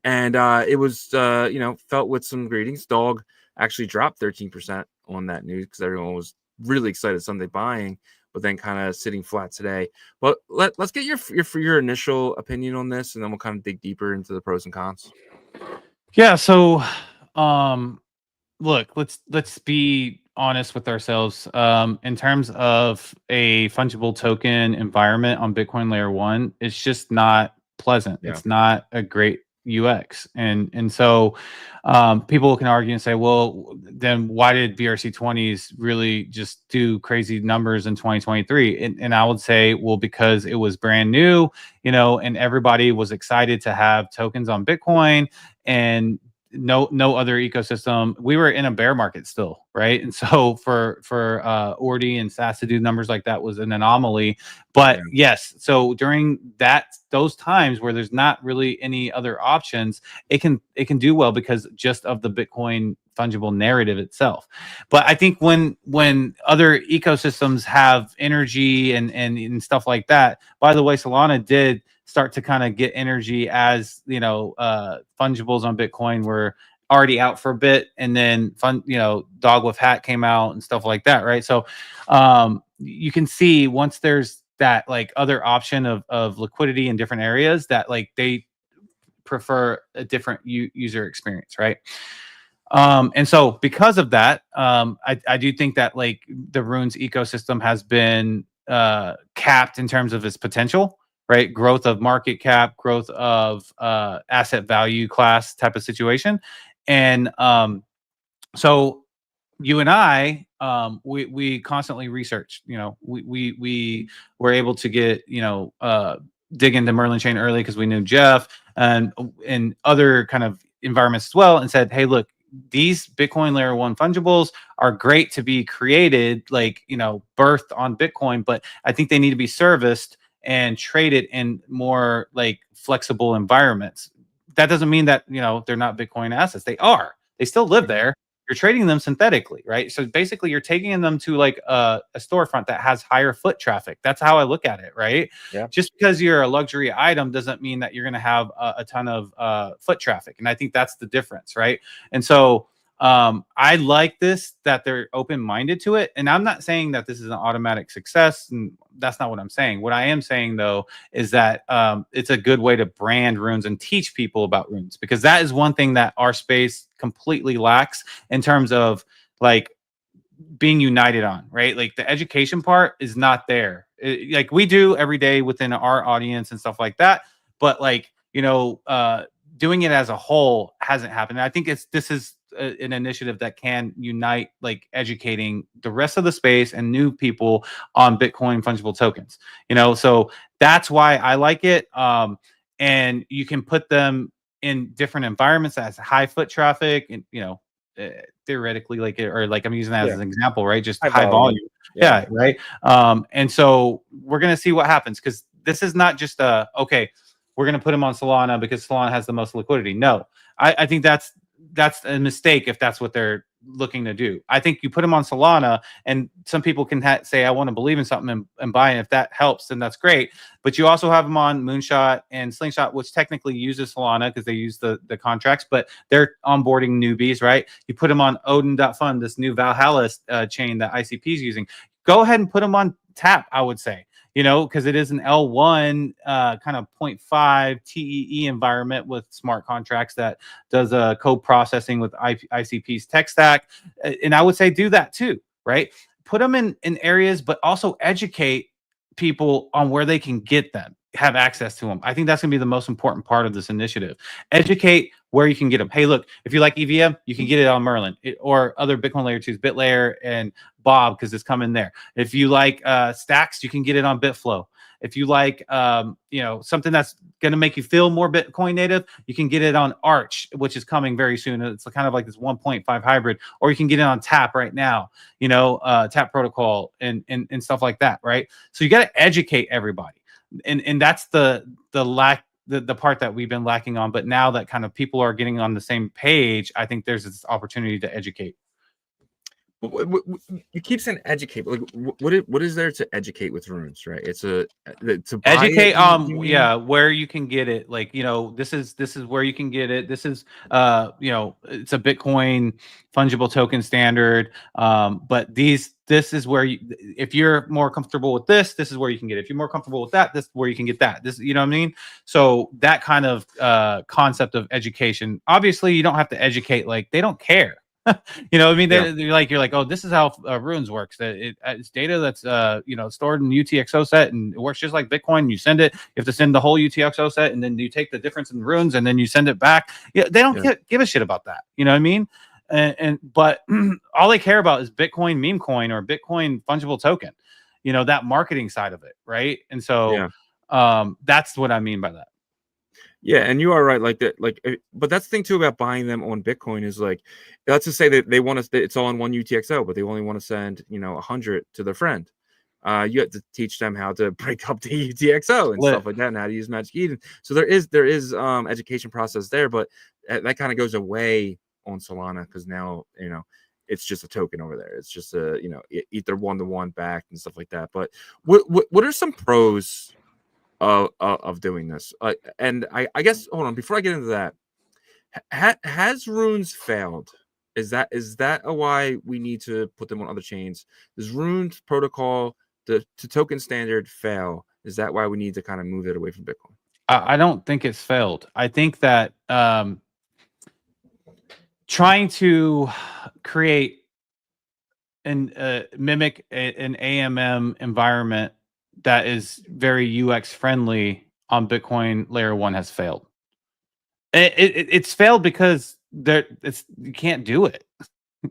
And it was, felt with some greetings. Dog actually dropped 13% on that news because everyone was really excited Sunday buying, but then kind of sitting flat today. But let's get your initial opinion on this, and then we'll kind of dig deeper into the pros and cons. Yeah. So, look, let's be honest with ourselves. In terms of a fungible token environment on Bitcoin Layer 1, it's just not pleasant. Yeah. It's not a great UX, and so people can argue and say, well, then why did BRC20s really just do crazy numbers in 2023? And I would say, well, because it was brand new, and everybody was excited to have tokens on Bitcoin, and no other ecosystem. We were in a bear market still, right? And so for Ordi and SAS to do numbers like that was an anomaly. But yes, so during those times where there's not really any other options, it can do well because just of the Bitcoin fungible narrative itself. But I think when other ecosystems have energy and stuff like that, by the way, Solana did start to kind of get energy as fungibles on Bitcoin were already out for a bit, and then Dog with Hat came out and stuff like that, right? So you can see once there's that like other option of liquidity in different areas that like they prefer a different user experience, right? And so because of that, I do think that like the Runes ecosystem has been capped in terms of its potential, right? Growth of market cap, growth of asset value class type of situation. And so you and I, we constantly research, we were able to get, dig into Merlin chain early because we knew Jeff and other kind of environments as well, and said, hey, look, these Bitcoin layer 1 fungibles are great to be created, like, birthed on Bitcoin, but I think they need to be serviced and traded in more like flexible environments. That doesn't mean that, they're not Bitcoin assets. They are. They still live there. You're trading them synthetically, right? So basically you're taking them to like a storefront that has higher foot traffic. That's how I look at it, right? Yeah. Just because you're a luxury item doesn't mean that you're going to have a ton of foot traffic. And I think that's the difference, right? And so I like this, that they're open-minded to it. And I'm not saying that this is an automatic success, and that's not what I'm saying. What I am saying, though, is that it's a good way to brand runes and teach people about runes, because that is one thing that our space completely lacks in terms of like being united on, right? Like the education part is not there. Like we do every day within our audience and stuff like that, but like, doing it as a whole hasn't happened. And I think this is an initiative that can unite, like educating the rest of the space and new people on Bitcoin fungible tokens. So that's why I like it. And you can put them in different environments that has high foot traffic, and theoretically, like, or like I'm using that as an example, right? Just high volume. Yeah, right. And so we're gonna see what happens, because this is not just okay, we're gonna put them on Solana because Solana has the most liquidity. No, I think that's a mistake if that's what they're looking to do. I think you put them on Solana, and some people can say, I want to believe in something and buy it. If that helps, then that's great. But you also have them on Moonshot and Slingshot, which technically uses Solana because they use the contracts, but they're onboarding newbies, right? You put them on Odin.fund, this new Valhalla chain that ICP is using. Go ahead and put them on Tap, I would say. Because it is an L1 kind of 0.5 TEE environment with smart contracts that does code processing with ICP's tech stack. And I would say do that too, right? Put them in areas, but also educate people on where they can get them, have access to them. I think that's going to be the most important part of this initiative. Educate where you can get them. Hey, look, if you like EVM, you can get it on Merlin or other Bitcoin layer 2s, BitLayer and Bob, because it's coming there. If you like stacks, you can get it on Bitflow. If you like, something that's going to make you feel more Bitcoin native, you can get it on Arch, which is coming very soon. It's kind of like this 1.5 hybrid, or you can get it on Tap right now, Tap protocol and stuff like that, right? So you got to educate everybody. And that's the part that we've been lacking on. But now that kind of people are getting on the same page, I think there's this opportunity to educate. You keep saying educate, but like what is there to educate with runes, right? It's to educate where you can get it. Like, this is where you can get it. This is it's a Bitcoin fungible token standard. But this is where if you're more comfortable with this is where you can get it. If you're more comfortable with that, this is where you can get that. This, you know what I mean? So that kind of concept of education. Obviously, you don't have to educate, like they don't care. You're like, oh, this is how runes works. That it's data that's stored in UTXO set, and it works just like Bitcoin. You send it, you have to send the whole UTXO set, and then you take the difference in runes, and then you send it back. Yeah, they don't give a shit about that. You know what I mean? But all they care about is Bitcoin meme coin or Bitcoin fungible token. That marketing side of it, right? And so that's what I mean by that. Yeah, and you are right, like that, but that's the thing too about buying them on Bitcoin is like, let's just say that they want to, it's all in one UTXO, but they only want to send 100 to their friend. You have to teach them how to break up the UTXO and stuff like that, and how to use Magic Eden. So there is education process there, but that kind of goes away on Solana because now it's just a token over there. It's just a either 1-to-1 back and stuff like that. But what are some pros of doing this? And I guess, hold on, before I get into that, has runes failed? Is that why we need to put them on other chains? Does runes protocol to token standard fail? Is that why we need to kind of move it away from Bitcoin? I don't think it's failed. I think that trying to create and mimic an AMM environment that is very UX friendly on Bitcoin layer 1 has failed. It's failed because you can't do it.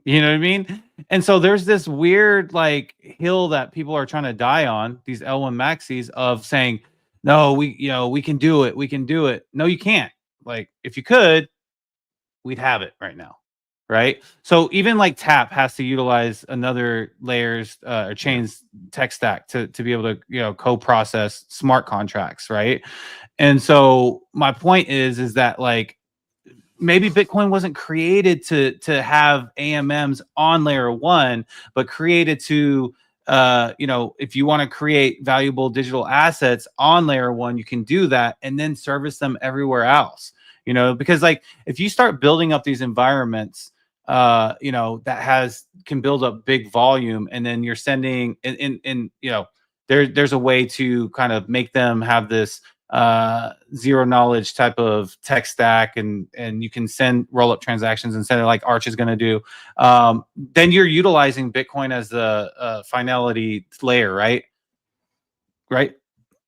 You know what I mean? And so there's this weird like hill that people are trying to die on, these L1 maxis, of saying, no, we can do it. We can do it. No, you can't. Like, if you could, we'd have it right now. right? So even like Tap has to utilize another layers or chains tech stack to be able to, you know, co-process smart contracts, right? And so my point is that like maybe Bitcoin wasn't created to have AMMs on layer one, but created to you know, if you want to create valuable digital assets on layer one, you can do that and then service them everywhere else. You know, because like if you start building up these environments, you know, that can build up big volume, and then you're sending in you know, there's a way to kind of make them have this zero knowledge type of tech stack, and you can send roll up transactions and send it like Arch is going to do. Then you're utilizing Bitcoin as the finality layer, right?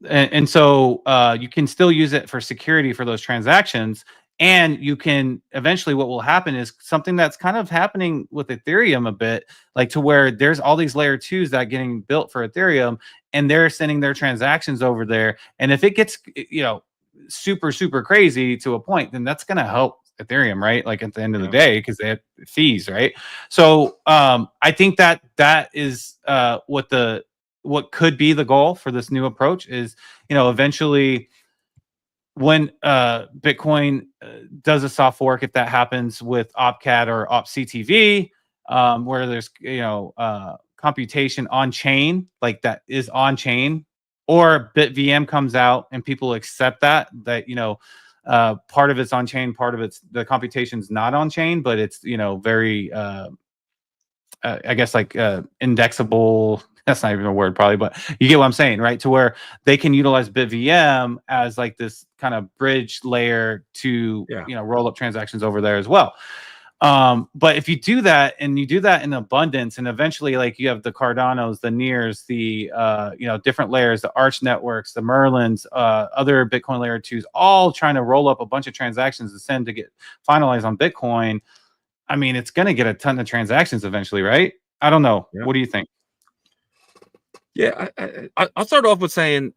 And so you can still use it for security for those transactions. And you can eventually, what will happen is something that's kind of happening with Ethereum a bit, like to where there's all these layer twos that are getting built for Ethereum, and they're sending their transactions over there. And if it gets, you know, super, super crazy to a point, then that's going to help Ethereum, right? Like at the end of the day, because they have fees, right? So I think that is what could be the goal for this new approach is, you know, eventually when Bitcoin does a soft fork, if that happens with OpCat or OpCTV, where there's, you know, computation on chain, like that is on chain, or BitVM comes out and people accept that, you know, part of it's on chain, part of it's the computation's not on chain, but it's, you know, very I guess like indexable. That's not even a word probably, but you get what I'm saying, right? To where they can utilize BitVM as like this kind of bridge layer to, you know, roll up transactions over there as well. But if you do that and you do that in abundance, and eventually like you have the Cardanos, the Nears, the you know, different layers, the Arch networks, the Merlins, other Bitcoin layer twos, all trying to roll up a bunch of transactions to send to get finalized on Bitcoin. I mean, it's going to get a ton of transactions eventually, right? I don't know. Yeah. What do you think? Yeah, I'll start off with saying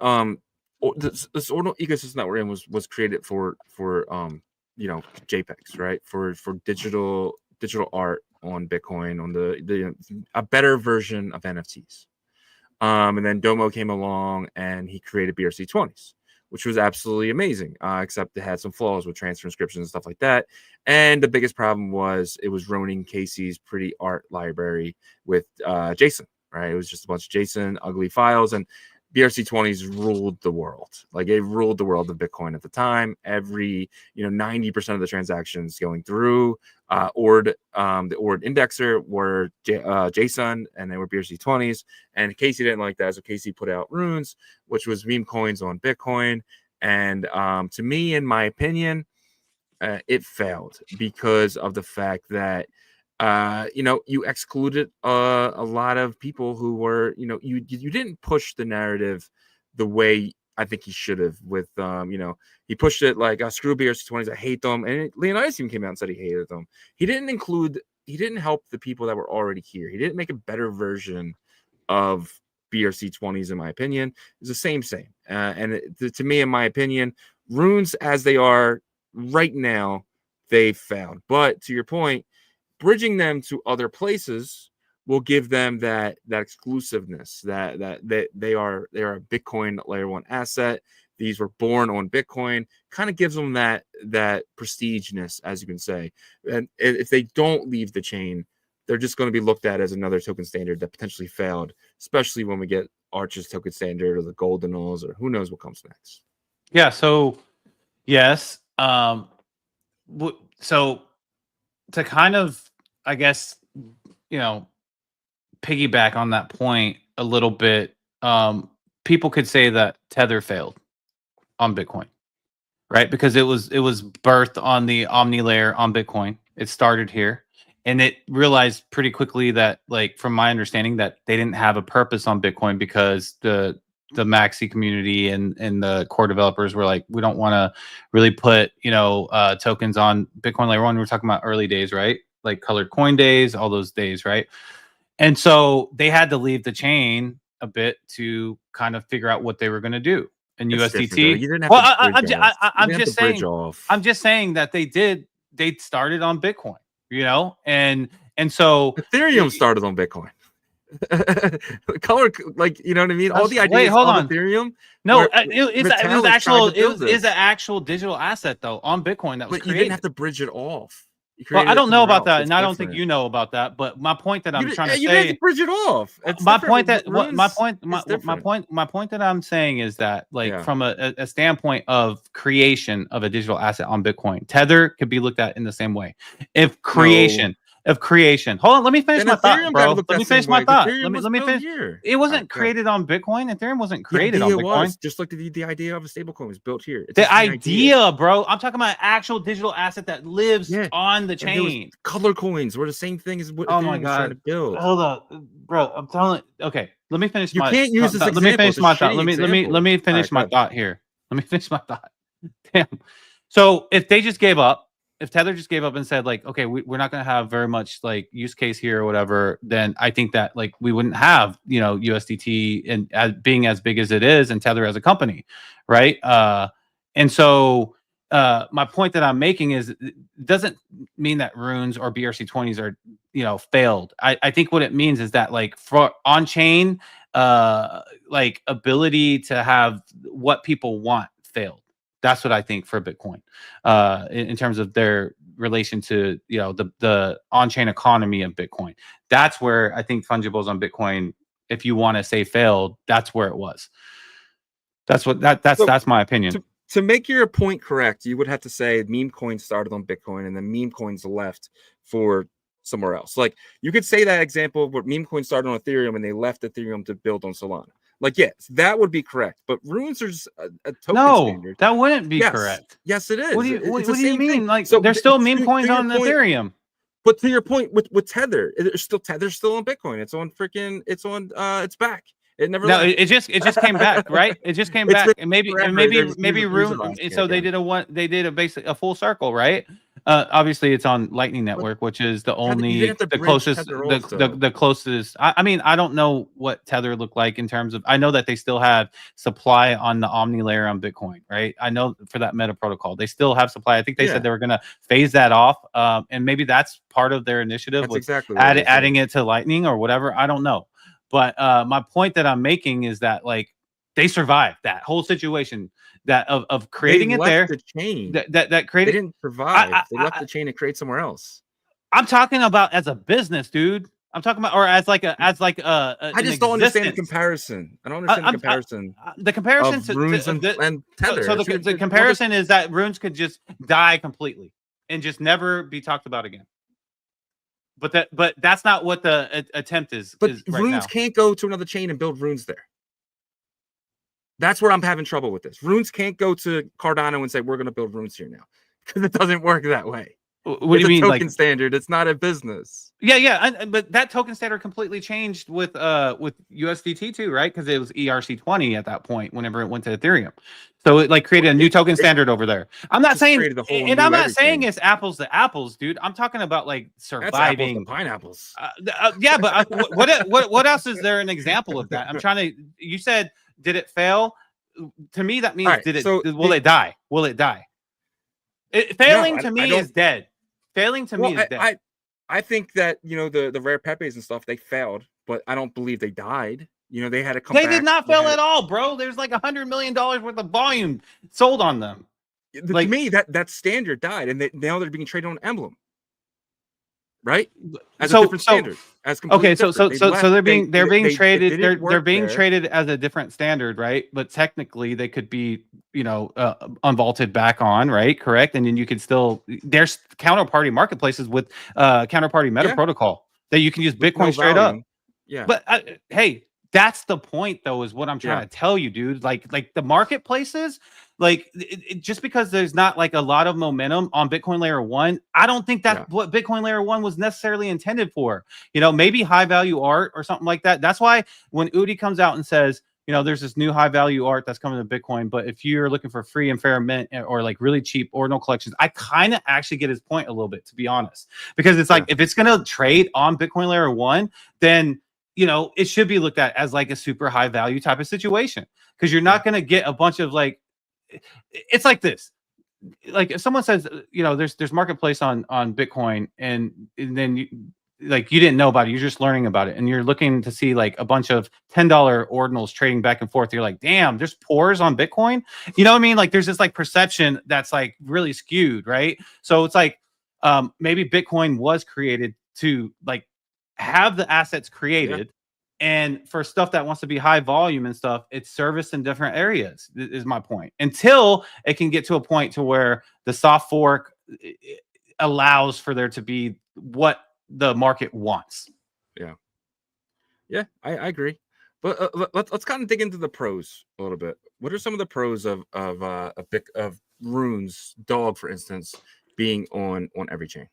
this ordinal ecosystem that we're in was created for you know, JPEGs, right? For digital art on Bitcoin, on a better version of NFTs. And then Domo came along and he created BRC20s, which was absolutely amazing, except it had some flaws with transfer inscriptions and stuff like that. And the biggest problem was it was ruining Casey's pretty art library with JSON, right? It was just a bunch of JSON, ugly files, and BRC20s ruled the world. Like it ruled the world of Bitcoin at the time. Every, you know, 90% of the transactions going through the Ord indexer were JSON, and they were BRC20s. And Casey didn't like that, so Casey put out Runes, which was meme coins on Bitcoin. And to me, in my opinion, it failed because of the fact that you know, you excluded a lot of people who were, you know, you didn't push the narrative the way I think he should have. With you know, he pushed it like screw BRC20s, I hate them, and Leonidas even came out and said he hated them. He didn't help the people that were already here. He didn't make a better version of BRC20s, in my opinion. It's the same. And to me, in my opinion, Runes as they are right now, they failed. But to your point, bridging them to other places will give them that exclusiveness, that they are a Bitcoin layer one asset. These were born on Bitcoin, kind of gives them that prestigeness, as you can say. And if they don't leave the chain, they're just going to be looked at as another token standard that potentially failed, especially when we get Arch's token standard or the Ordinals or who knows what comes next. Yeah. So yes. So to kind of, I guess, you know, piggyback on that point a little bit, people could say that Tether failed on Bitcoin, right? Because it was birthed on the Omni layer on Bitcoin. It started here, and it realized pretty quickly that, like, from my understanding, that they didn't have a purpose on Bitcoin because the maxi community and the core developers were like, we don't want to really put, you know, tokens on Bitcoin layer one. We're talking about early days, right? Like colored coin days, all those days, right? And so they had to leave the chain a bit to kind of figure out what they were going to do. And USDT. You didn't have I'm just saying. off. I'm just saying that they started on Bitcoin. and so Ethereum started on Bitcoin. Color, like, you know what I mean? All the ideas wait, hold of on. Ethereum. No, it Vitalik is an actual digital asset though on Bitcoin that was but created. you didn't have to bridge it off. Well, I don't know about that, and I don't think you know about that. But my point that I'm trying to you didn't have say, to bridge it off. my point that my point that I'm saying is that, like, Yeah. from a standpoint of creation of a digital asset on Bitcoin, Tether could be looked at in the same way. If creation, hold on, let me finish my thought, bro. Let me finish my thought. Let me finish. Here. It wasn't created on Bitcoin. Ethereum wasn't created on The Bitcoin. was just like the idea of a stablecoin was built here. It's the idea, bro. I'm talking about an actual digital asset that lives on the chain. Color coins were the same thing as what Oh Ethereum my was trying to build. Hold up, bro. I'm telling. Okay, let me finish. You can't use this example. Let me finish my thought. Let me finish my right, thought here. Let me finish my thought. Damn. So if they just gave up, if Tether just gave up and said, like, okay, we're not going to have very much like use case here or whatever, then I think that, like, we wouldn't have, USDT and being as big as it is and Tether as a company, right? And so my point that I'm making is it doesn't mean that runes or BRC20s are, failed. I think what it means is that, like, for on-chain, like, ability to have what people want failed. That's what I think for Bitcoin, in terms of their relation to, the on-chain economy of Bitcoin. That's where I think fungibles on Bitcoin, if you want to say failed, that's where it was. That's my opinion. To make your point correct, you would have to say meme coins started on Bitcoin and then meme coins left for somewhere else. Like, you could say that example where meme coins started on Ethereum and they left Ethereum to build on Solana. Like, yes, that would be correct. But runes are just a token standard. That wouldn't be correct. Yes, it is. What do you mean? Thing. Like, so there's still meme coins on Ethereum. But to your point with Tether, Tether's still on Bitcoin. It's on it's back. It never. No, left. it just came back, right? It just came back, and maybe room. So they did a full circle, right? Obviously, it's on Lightning Network, which is the only the closest. I mean, I don't know what Tether looked like in terms of. I know that they still have supply on the Omni layer on Bitcoin, right? I know for that Meta protocol, they still have supply. I think they said they were going to phase that off, and maybe that's part of their initiative with adding it to Lightning or whatever. I don't know. But my point that I'm making is that, like, they survived that whole situation of creating it there. The chain that created. They didn't survive. They left the chain and create somewhere else. I'm talking about as a business, dude. I'm talking about, or as like a. I just don't understand the comparison. I don't understand the comparison. The comparison to runes and Tether. So the comparison is that runes could just die completely and just never be talked about again. But that's not what the attempt is. But right runes now. Can't go to another chain and build runes there. That's where I'm having trouble with this. Runes can't go to Cardano and say we're going to build runes here now, because it doesn't work that way. What do you mean? Token standard. It's not a business. Yeah. But that token standard completely changed with USDT too, right? Because it was ERC20 at that point whenever it went to Ethereum. So it, like, created a new token standard over there. I'm not saying, and I'm not saying it's apples to apples, dude. I'm talking about, like, surviving. That's apples to pineapples. Yeah, but what else is there an example of that? I'm trying to. You said, did it fail? To me, that means will it die? Will it die? Failing to me is dead. Failing to me is dead. I think that, the rare Pepes and stuff, they failed, but I don't believe they died. They had to come back. They did not fail at all, bro. There's like $100 million worth of volume sold on them. To me, that standard died, and now they're being traded on Emblem, right? As a different standard. Okay, so they're being traded. They're being traded as a different standard, right? But technically, they could be, unvaulted back on, right? Correct, and then you could still. There's counterparty marketplaces with counterparty meta protocol that you can use Bitcoin straight up. Yeah, but hey. That's the point, though, is what I'm trying to tell you, dude. Like the marketplaces, like just because there's not like a lot of momentum on Bitcoin Layer 1, I don't think that's what Bitcoin Layer 1 was necessarily intended for. Maybe high value art or something like that. That's why when Udi comes out and says, there's this new high value art that's coming to Bitcoin, but if you're looking for free and fair mint or like really cheap ordinal collections, I kind of actually get his point a little bit, to be honest, because it's like if it's going to trade on Bitcoin Layer 1, then it should be looked at as like a super high value type of situation, because you're not going to get a bunch of, like, it's like this. like if someone says, there's marketplace on Bitcoin, and then you didn't know about it, you're just learning about it, and you're looking to see like a bunch of $10 ordinals trading back and forth. You're like, damn, there's pores on Bitcoin. You know what I mean? Like there's this like perception that's like really skewed, right? So it's like maybe Bitcoin was created to like have the assets created. And for stuff that wants to be high volume and stuff, it's serviced in different areas, is my point. Until it can get to a point to where the soft fork allows for there to be what the market wants. Yeah, I agree. But let's kind of dig into the pros a little bit. What are some of the pros of Runes Dog, for instance, being on every chain?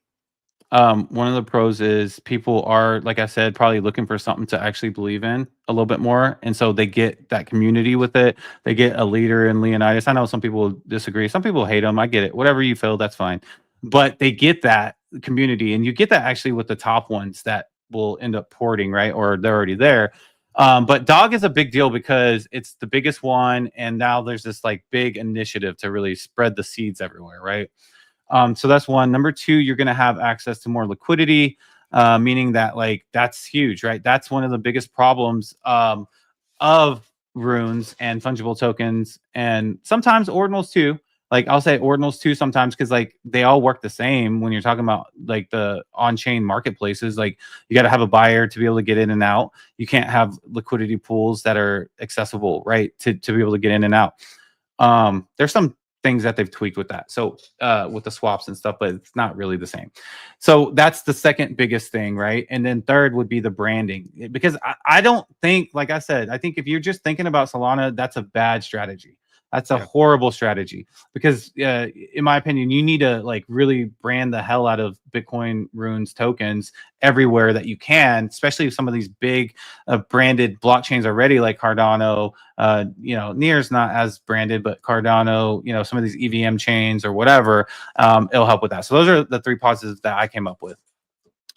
One of the pros is people are, like I said, probably looking for something to actually believe in a little bit more. And so they get that community with it. They get a leader in Leonidas. I know some people disagree. Some people hate him. I get it. Whatever you feel, that's fine. But they get that community. And you get that actually with the top ones that will end up porting, right? Or they're already there. But Dog is a big deal because it's the biggest one. And now there's this like big initiative to really spread the seeds everywhere, right? So that's one. Number two, you're going to have access to more liquidity, meaning that like that's huge, right? That's one of the biggest problems of runes and fungible tokens, and sometimes ordinals too. Like I'll say ordinals too sometimes because like they all work the same when you're talking about like the on-chain marketplaces. Like you got to have a buyer to be able to get in and out. You can't have liquidity pools that are accessible, right? To be able to get in and out. There's some things that they've tweaked with that. So with the swaps and stuff, but it's not really the same. So that's the second biggest thing, right? And then third would be the branding. Because I don't think, like I said, I think if you're just thinking about Solana, that's a bad strategy. That's a horrible strategy because, in my opinion, you need to like really brand the hell out of Bitcoin Runes tokens everywhere that you can, especially if some of these big branded blockchains already, like Cardano. Near's not as branded, but Cardano, some of these EVM chains or whatever, it'll help with that. So those are the three positives that I came up with.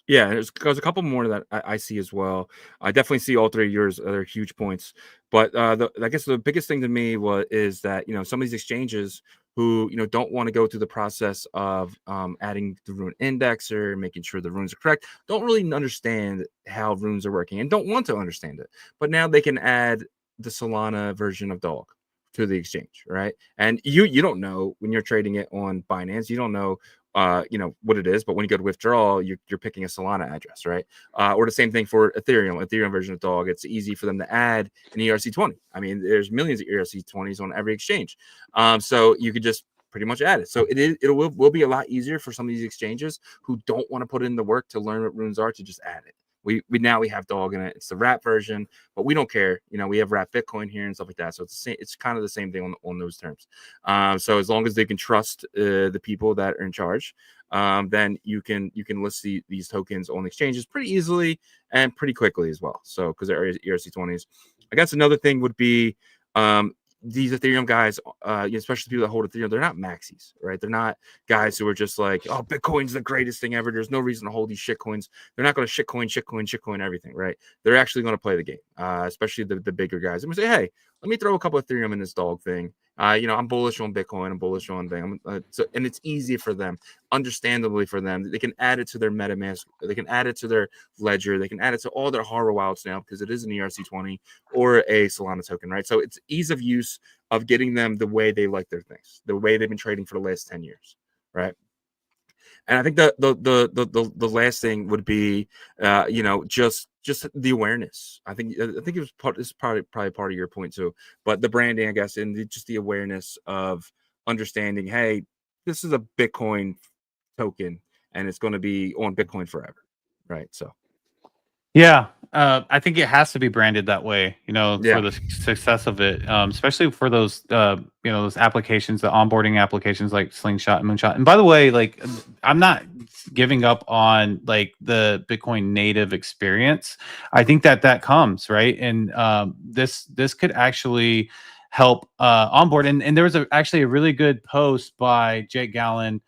Yeah, there's a couple more that I see as well. I definitely see all three of yours. They're huge points. But I guess the biggest thing to me is that some of these exchanges who don't want to go through the process of adding the rune indexer, making sure the runes are correct, don't really understand how runes are working and don't want to understand it. But now they can add the Solana version of Dog to the exchange, right? And you don't know when you're trading it on Binance, you don't know what it is, but when you go to withdrawal, you're picking a Solana address, right? Or the same thing for Ethereum version of Dog. It's easy for them to add an ERC20. I mean, there's millions of ERC20s on every exchange, so you could just pretty much add it. So it will be a lot easier for some of these exchanges who don't want to put in the work to learn what runes are to just add it. We have Dog in it. It's the wrap version, but we don't care. We have wrap Bitcoin here and stuff like that. So it's kind of the same thing on those terms. So as long as they can trust the people that are in charge, then you can list these tokens on exchanges pretty easily and pretty quickly as well. So because they're ERC20s. I guess another thing would be these Ethereum guys, especially people that hold Ethereum, they're not maxis, right? They're not guys who are just like, oh, Bitcoin's the greatest thing ever. There's no reason to hold these shit coins. They're not going to shitcoin everything, right? They're actually going to play the game, especially the bigger guys. I'm going to say, hey, let me throw a couple of Ethereum in this Dog thing. I'm bullish on Bitcoin. I'm bullish on thing. And it's easy for them, understandably for them. They can add it to their MetaMask. They can add it to their Ledger. They can add it to all their hardware wallets now because it is an ERC20 or a Solana token, right? So it's ease of use of getting them the way they like their things, the way they've been trading for the last 10 years, right? And I think the last thing would be, just the awareness. I think it was it's probably part of your point too, but the branding, I guess, and just the awareness of understanding, hey, this is a Bitcoin token and it's going to be on Bitcoin forever, right? So. Yeah, I think it has to be branded that way, for the success of it, especially for those, those applications, the onboarding applications like Slingshot and Moonshot. And by the way, like, I'm not giving up on like the Bitcoin native experience. I think that comes right, and this could actually help onboard. And there was actually a really good post by Jake Gallen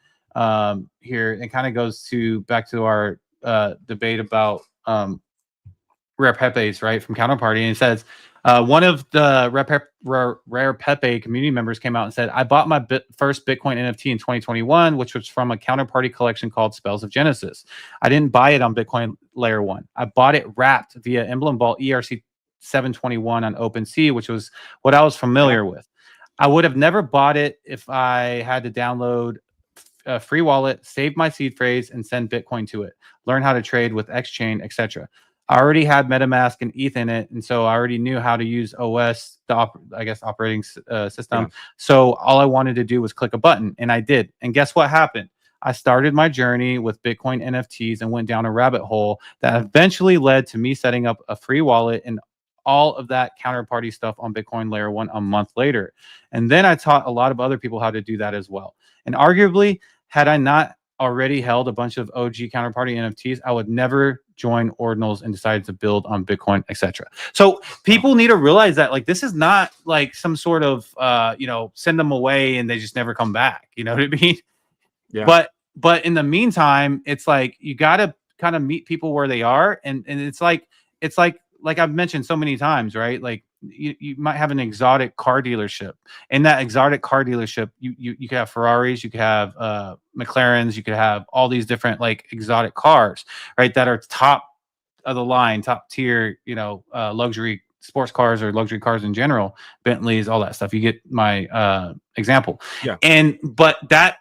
here, and kind of goes back to our debate about Rare Pepes, right, from Counterparty, and it says one of the Rare Pepe community members came out and said, I bought my first Bitcoin NFT in 2021, which was from a Counterparty collection called Spells of Genesis. I didn't buy it on Bitcoin Layer 1. I bought it wrapped via Emblem Vault ERC 721 on OpenSea, which was what I was familiar with. I would have never bought it if I had to download a free wallet, save my seed phrase, and send Bitcoin to it. Learn how to trade with Xchain, etc. I already had MetaMask and ETH in it, and so I already knew how to use OS, operating system. Yeah. So all I wanted to do was click a button, and I did. And guess what happened? I started my journey with Bitcoin NFTs and went down a rabbit hole that eventually led to me setting up a free wallet and all of that Counterparty stuff on Bitcoin Layer 1 a month later. And then I taught a lot of other people how to do that as well. And arguably, had I not already held a bunch of OG Counterparty NFTs, I would never join Ordinals and decide to build on Bitcoin, etc. So people need to realize that, like, this is not like some sort of send them away and they just never come back. You know what I mean? Yeah. But in the meantime, it's like you got to kind of meet people where they are, and it's like I've mentioned so many times, right? Like you might have an exotic car dealership. In that exotic car dealership, you could have Ferraris, you could have McLarens, you could have all these different like exotic cars, right? That are top of the line, top tier, luxury sports cars or luxury cars in general, Bentleys, all that stuff. You get my example. Yeah. But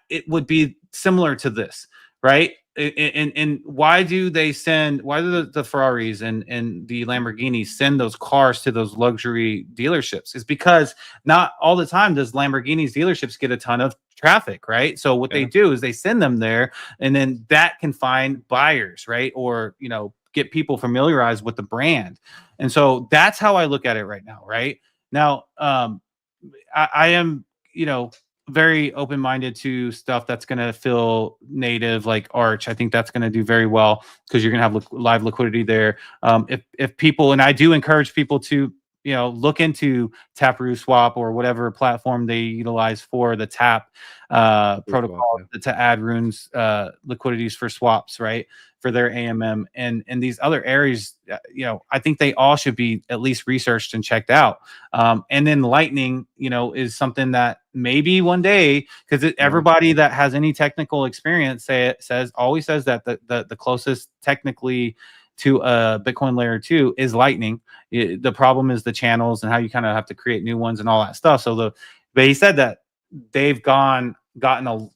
it would be similar to this, right? And why do the Ferraris and the Lamborghinis send those cars to those luxury dealerships? Is because not all the time does Lamborghinis dealerships get a ton of traffic, right? So what they do is they send them there, and then that can find buyers, right? Or get people familiarized with the brand. And so that's how I look at it right now, right? Now, I am, very open-minded to stuff that's going to feel native, like Arch. I think that's going to do very well because you're going to have live liquidity there. If people, and I do encourage people to, look into Taproot Swap or whatever platform they utilize for the Tap protocol to add runes liquidities for swaps, right? For their AMM and these other areas, I think they all should be at least researched and checked out. And then Lightning, is something that maybe one day, because everybody that has any technical experience always says that the closest technically to a Bitcoin Layer 2 is Lightning. The problem is the channels and how you kind of have to create new ones and all that stuff. But he said that they've gotten a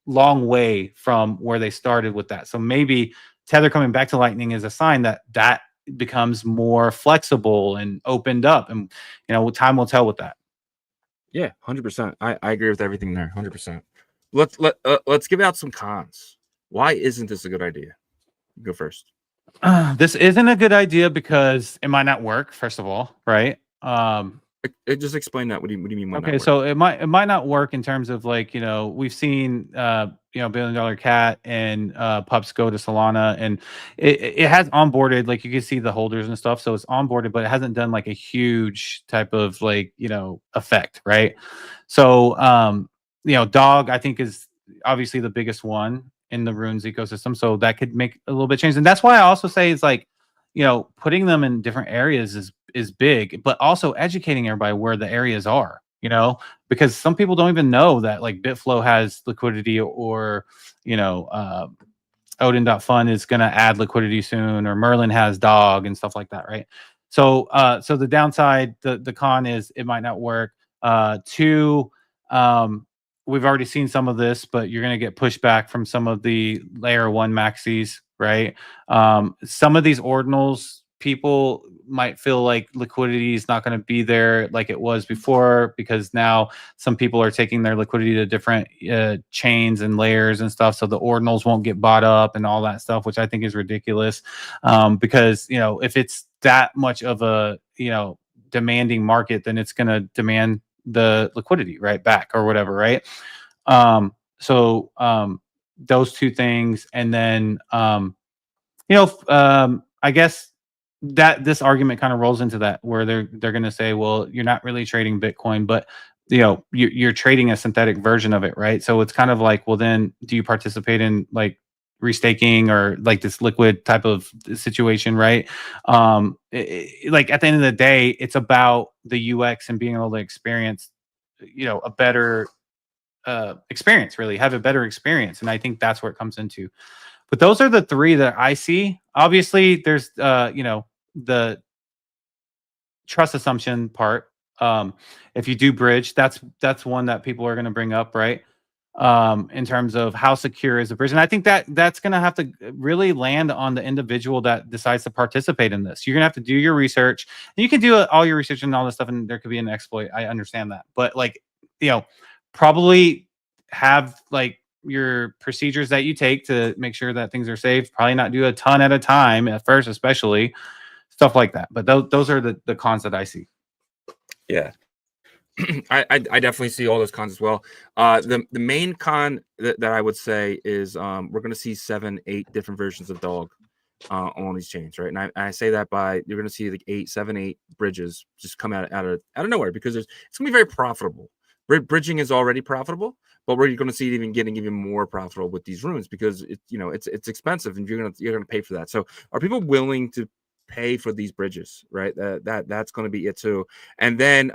long way from where they started with that. So maybe Tether coming back to Lightning is a sign that becomes more flexible and opened up, and time will tell with that. Yeah, 100%. I agree with everything there. 100%. Let's give out some cons. Why isn't this a good idea? Go first. This isn't a good idea because it might not work, first of all, right? Just explain that. What do you mean? Okay, so it might not work in terms of like, we've seen $1 billion cat and pups go to Solana, and it has onboarded, like you can see the holders and stuff, so it's onboarded, but it hasn't done like a huge type of like effect, right? So Dog I think is obviously the biggest one in the runes ecosystem, so that could make a little bit change. And that's why I also say it's like, putting them in different areas is big, but also educating everybody where the areas are, because some people don't even know that like Bitflow has liquidity, or Odin.fun is going to add liquidity soon, or Merlin has Dog and stuff like that, right? So the downside, the con is it might not work. Two, we've already seen some of this, but you're going to get pushback from some of the Layer 1 maxis, right? Some of these ordinals, people might feel like liquidity is not going to be there like it was before, because now some people are taking their liquidity to different chains and layers and stuff, so the ordinals won't get bought up and all that stuff, which I think is ridiculous, because if it's that much of a demanding market, then it's going to demand the liquidity right back or whatever, right? So those two things, and then I guess that this argument kind of rolls into that, where they're going to say, well, you're not really trading Bitcoin, but you're trading a synthetic version of it, right? So it's kind of like, well, then do you participate in like restaking or like this liquid type of situation, right? Like at the end of the day, it's about the UX and being able to experience, a better experience, really have a better experience. And I think that's where it comes into. But those are the three that I see. Obviously, there's the trust assumption part. If you do bridge, that's one that people are going to bring up, right? In terms of how secure is the bridge, and I think that's going to have to really land on the individual that decides to participate in this. You're going to have to do your research, and you can do all your research and all this stuff, and there could be an exploit. I understand that, but like, probably have like your procedures that you take to make sure that things are safe. Probably not do a ton at a time at first, especially stuff like that. But those are the cons that I see. Yeah. I definitely see all those cons as well. The main con that I would say is we're going to see 7-8 different versions of dog on these chains, right? And I say that by you're going to see like 8 bridges just come out of nowhere, because it's going to be very profitable. Bridging is already profitable, but we're going to see it getting even more profitable with these runes, because it's expensive, and you're going to pay for that. So are people willing to pay for these bridges, right? That's going to be it too. And then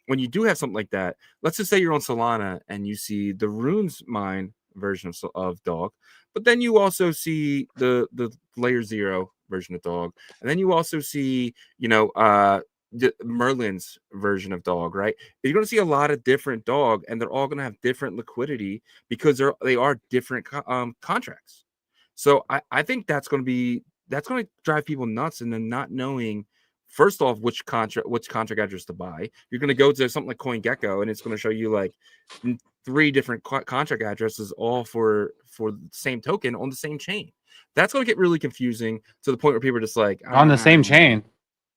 when you do have something like that, let's just say you're on Solana and you see the runes mine version of dog, but then you also see the layer 0 version of dog, and then you also see Merlin's version of dog, right? You're going to see a lot of different dog, and they're all going to have different liquidity because they are different contracts. So I think that's going to drive people nuts, and then not knowing, first off, which contract address to buy. You're going to go to something like CoinGecko, and it's going to show you like 3 different contract addresses, all for the same token on the same chain. That's going to get really confusing, to the point where people are just like, on the same chain.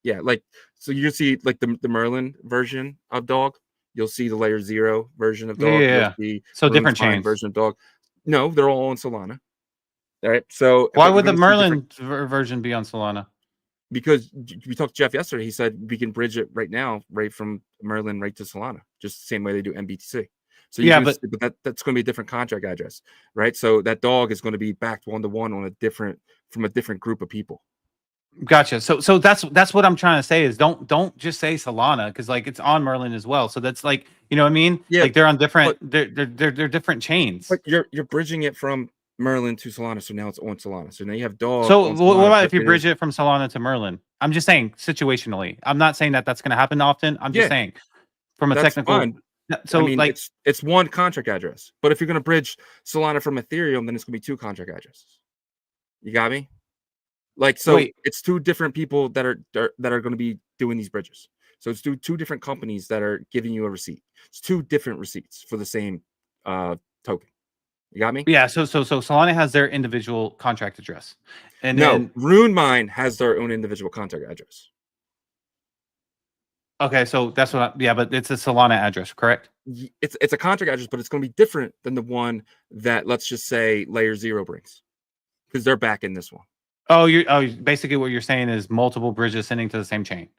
Yeah, like, so you see like the Merlin version of dog, you'll see the layer 0 version of dog, Yeah. So different chains version of dog. No, they're all on Solana. All right, so why would the Merlin version be on Solana? Because we talked to Jeff yesterday. He said we can bridge it right now, right from Merlin right to Solana, just the same way they do MBTC. So but that's going to be a different contract address, right? So that dog is going to be backed 1-to-1 from a different group of people. Gotcha. So that's what I'm trying to say is don't just say Solana, because like it's on Merlin as well. So that's like, you know what I mean? Yeah, like they're on different they're different chains. But you're bridging it from Merlin to Solana, so now it's on Solana. So now you have dog. So what about if you bridge it from Solana to Merlin? I'm just saying situationally. I'm not saying that that's going to happen often. I'm just saying from a technical. Fine. So I mean, like it's one contract address. But if you're going to bridge Solana from Ethereum, then it's going to be 2 contract addresses. You got me? Like, so it's 2 different people that are going to be doing these bridges. So it's 2 different companies that are giving you a receipt. It's 2 different receipts for the same token. You got me? Yeah. So Solana has their individual contract address, and then Rune Mine has their own individual contract address. Okay, so that's what. But it's a Solana address, correct? It's a contract address, but it's going to be different than the one that, let's just say, Layer 0 brings, because they're back in this one. Basically what you're saying is multiple bridges sending to the same chain.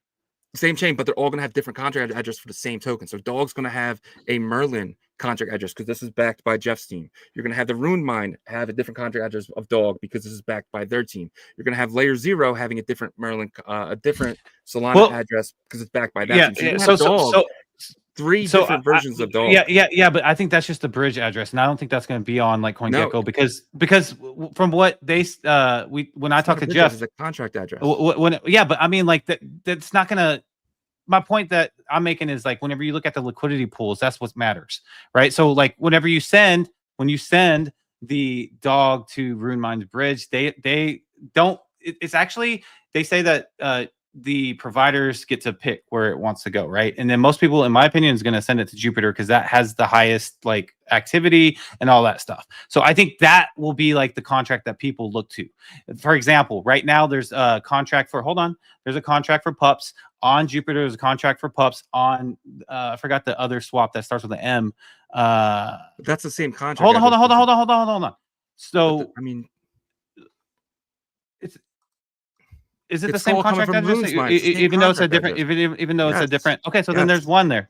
Same chain, but they're all going to have different contract address for the same token. So Dog's going to have a Merlin contract address because this is backed by Jeff's team. You're going to have the Rune Mine have a different contract address of Dog because this is backed by their team. You're going to have Layer 0 having a different Merlin, a different Solana address because it's backed by that team. So 3 different versions of Dog. Yeah, but I think that's just the bridge address, and I don't think that's going to be on like CoinGecko because from what they when I talked to Jeff, it's a contract address. But I mean like that's not going to. My point that I'm making is like whenever you look at the liquidity pools, that's what matters, right? So like whenever you send the Dog to Rune Mine's bridge, they don't. It's actually they say that. The providers get to pick where it wants to go, right? And then most people, in my opinion, is going to send it to Jupiter because that has the highest like activity and all that stuff. So I think that will be like the contract that people look to. For example, right now there's a contract for there's a contract for pups on Jupiter. There's a contract for pups on I forgot the other swap that starts with an M. That's the same contract. Hold on. So I mean, is it the same contract address? Even though it's a different, even though it's a different. Okay, so then there's one there.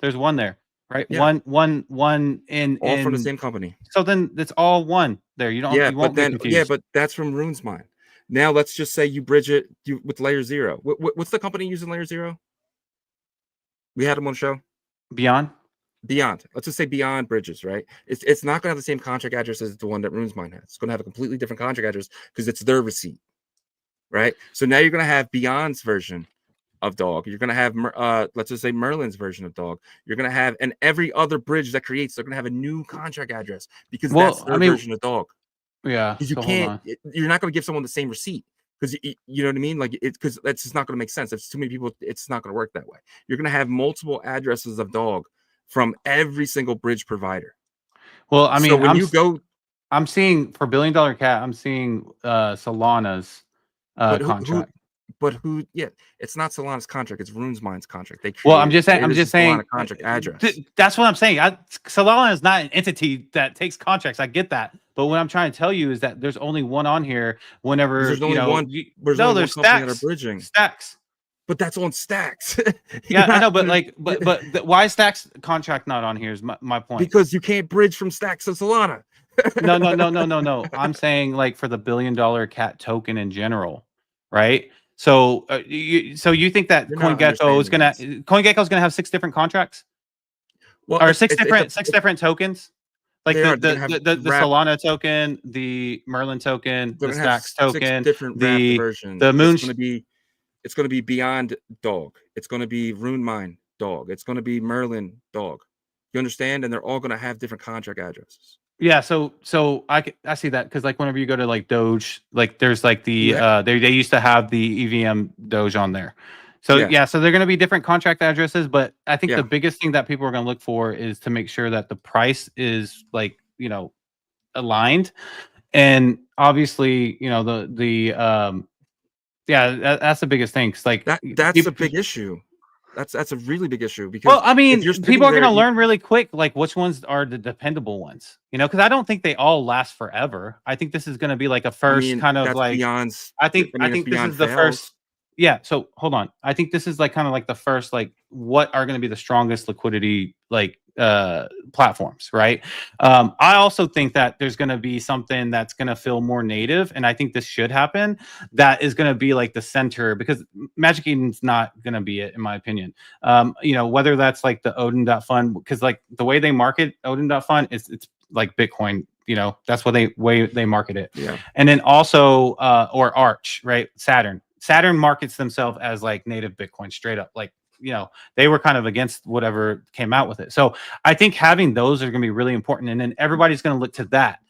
right? Yeah. One All from the same company. So then it's all one there. You Yeah, won't but be then confused. but that's from Rune's mine. Now let's just say you bridge it with layer 0. What's the company using layer 0? We had them on the show. Beyond. Beyond. Let's just say Beyond bridges, right? It's not gonna have the same contract address as the one that Rune's mine has. It's gonna have a completely different contract address because it's their receipt, right? So now you're gonna have Beyond's version of dog. You're gonna have let's just say Merlin's version of dog. You're gonna have, and every other bridge that creates, they're gonna have a new contract address because that's their version of dog. Yeah. Because you So can't, you're not going to give someone the same receipt because you know what I mean. Like it's because that's just not going to make sense. If it's too many people, it's not going to work that way. You're going to have multiple addresses of dog from every single bridge provider. Well, I mean, so when you go, I'm seeing for $1 Billion Cat, I'm seeing Solana's contract. But who? Yeah, it's not Solana's contract. It's Rune's Mine's contract. They Well, I'm created. just saying. I'm just saying. Solana contract address. That's what I'm saying. Solana is not an entity that takes contracts. I get that, but what I'm trying to tell you is that there's only one on here. Whenever there's only one. There's only one company that are bridging. Stacks. But that's on Stacks. Yeah, I know, but like, but why Stacks contract not on here is my point. Because you can't bridge from Stacks to Solana. No. I'm saying like for the $1 Billion Cat token in general, right? So, you think that CoinGecko is gonna have 6 different contracts, or six different tokens, like the Solana token, the Merlin token, the Stacks token, the Moon. It's going to be Beyond dog. It's going to be Rune Mine dog. It's going to be Merlin dog. You understand? And they're all going to have different contract addresses. Yeah, so I see that because like whenever you go to like Doge, like there's like the they used to have the EVM Doge on there. So so they're going to be different contract addresses, but I think the biggest thing that people are going to look for is to make sure that the price is like, aligned. And obviously, that's the biggest thing. Cause like that's a big issue. That's a really big issue because I mean, people are going to learn really quick, like which ones are the dependable ones, because I don't think they all last forever. I think this is going to be like a first kind of like Beyond's, I think this is the first. Yeah. So hold on. I think this is like kind of like the first, like what are going to be the strongest liquidity, like platforms, right? I also think that there's going to be something that's going to feel more native, and I think this should happen. That is going to be like the center, because Magic Eden's not going to be it, in my opinion. Whether that's like the Odin.fund, because like the way they market Odin.fund it's like Bitcoin. That's what they market it. Yeah. And then also or Arch, right? Saturn markets themselves as like native Bitcoin, straight up. Like, they were kind of against whatever came out with it. So I think having those are going to be really important. And then everybody's going to look to that.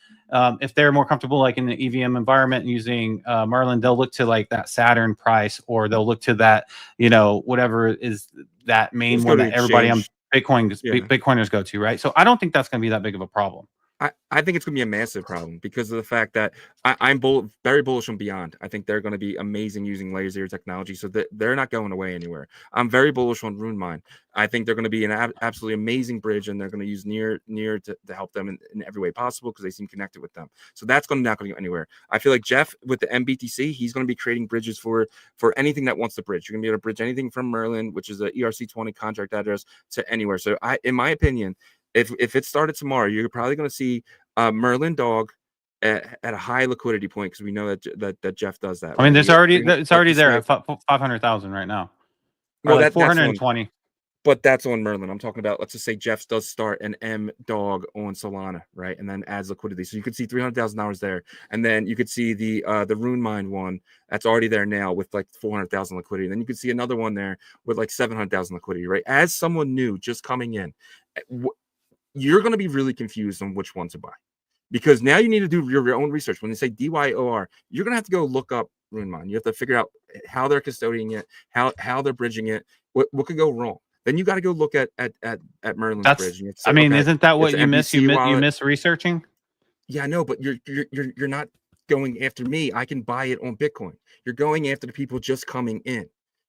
If they're more comfortable, like in the EVM environment using Merlin, they'll look to like that Saturn price, or they'll look to that, whatever is that main one that everybody on Bitcoiners go to, right? So I don't think that's going to be that big of a problem. I think it's going to be a massive problem because of the fact that I'm very bullish on Beyond. I think they're going to be amazing using layer 0 technology, so that they're not going away anywhere. I'm very bullish on Rune Mine. I think they're going to be an absolutely amazing bridge, and they're going to use near to help them in every way possible because they seem connected with them. So that's not going to go anywhere. I feel like Jeff with the MBTC, he's going to be creating bridges for anything that wants to bridge. You're going to be able to bridge anything from Merlin, which is a ERC20 contract address, to anywhere. So in my opinion, if it started tomorrow, you're probably going to see Merlin dog at a high liquidity point, because we know that Jeff does that. I mean, it's already there at 500,000 right now. Well, like 420. But that's on Merlin. I'm talking about, let's just say Jeff does start an M dog on Solana, right, and then adds liquidity. So you could see $300,000 there, and then you could see the Rune Mine one that's already there now with like 400,000 liquidity. And then you could see another one there with like 700,000 liquidity, right? As someone new just coming in, you're going to be really confused on which one to buy, because now you need to do your own research. When they say DYOR, you're going to have to go look up Rune Mine. You have to figure out how they're custodying it, how they're bridging it, what could go wrong. Then you got to go look at Merlin's bridge. And say, isn't that what you miss? You miss researching? Yeah, I know, but you're not going after me. I can buy it on Bitcoin. You're going after the people just coming in.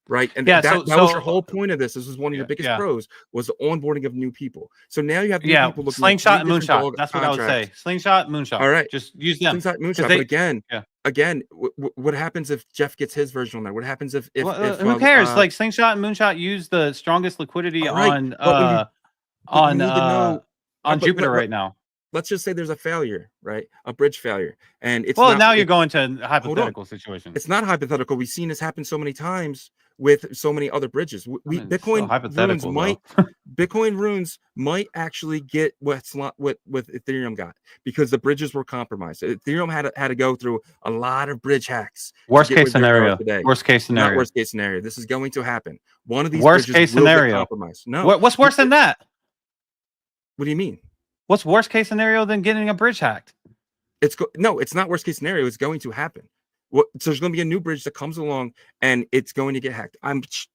Right. And that was your whole point of this. This was one of your biggest pros, was the onboarding of new people. So now you have new people looking Slingshot and Moonshot. That's what I would say. Slingshot, Moonshot. All right. Just use them. Slingshot, Moonshot. But again, what happens if Jeff gets his version on there? What happens if who cares? Like Slingshot and Moonshot use the strongest liquidity on on need to know. on But Jupiter right now. let's just say there's a failure, right? A bridge failure, and it's Well, not. now you're going to hypothetical situations. It's not hypothetical. We've seen this happen so many times with so many other bridges. It's still hypothetical, Bitcoin runes might actually get what Ethereum got, because the bridges were compromised. Ethereum had to go through a lot of bridge hacks. Worst case scenario. Worst case scenario. Not worst case scenario. This is going to happen. One of these worst bridges case will scenario. get compromised. No. What's worse than that? What do you mean? What's worst case scenario than getting a bridge hacked? It's not worst case scenario. It's going to happen. So there's going to be a new bridge that comes along and it's going to get hacked.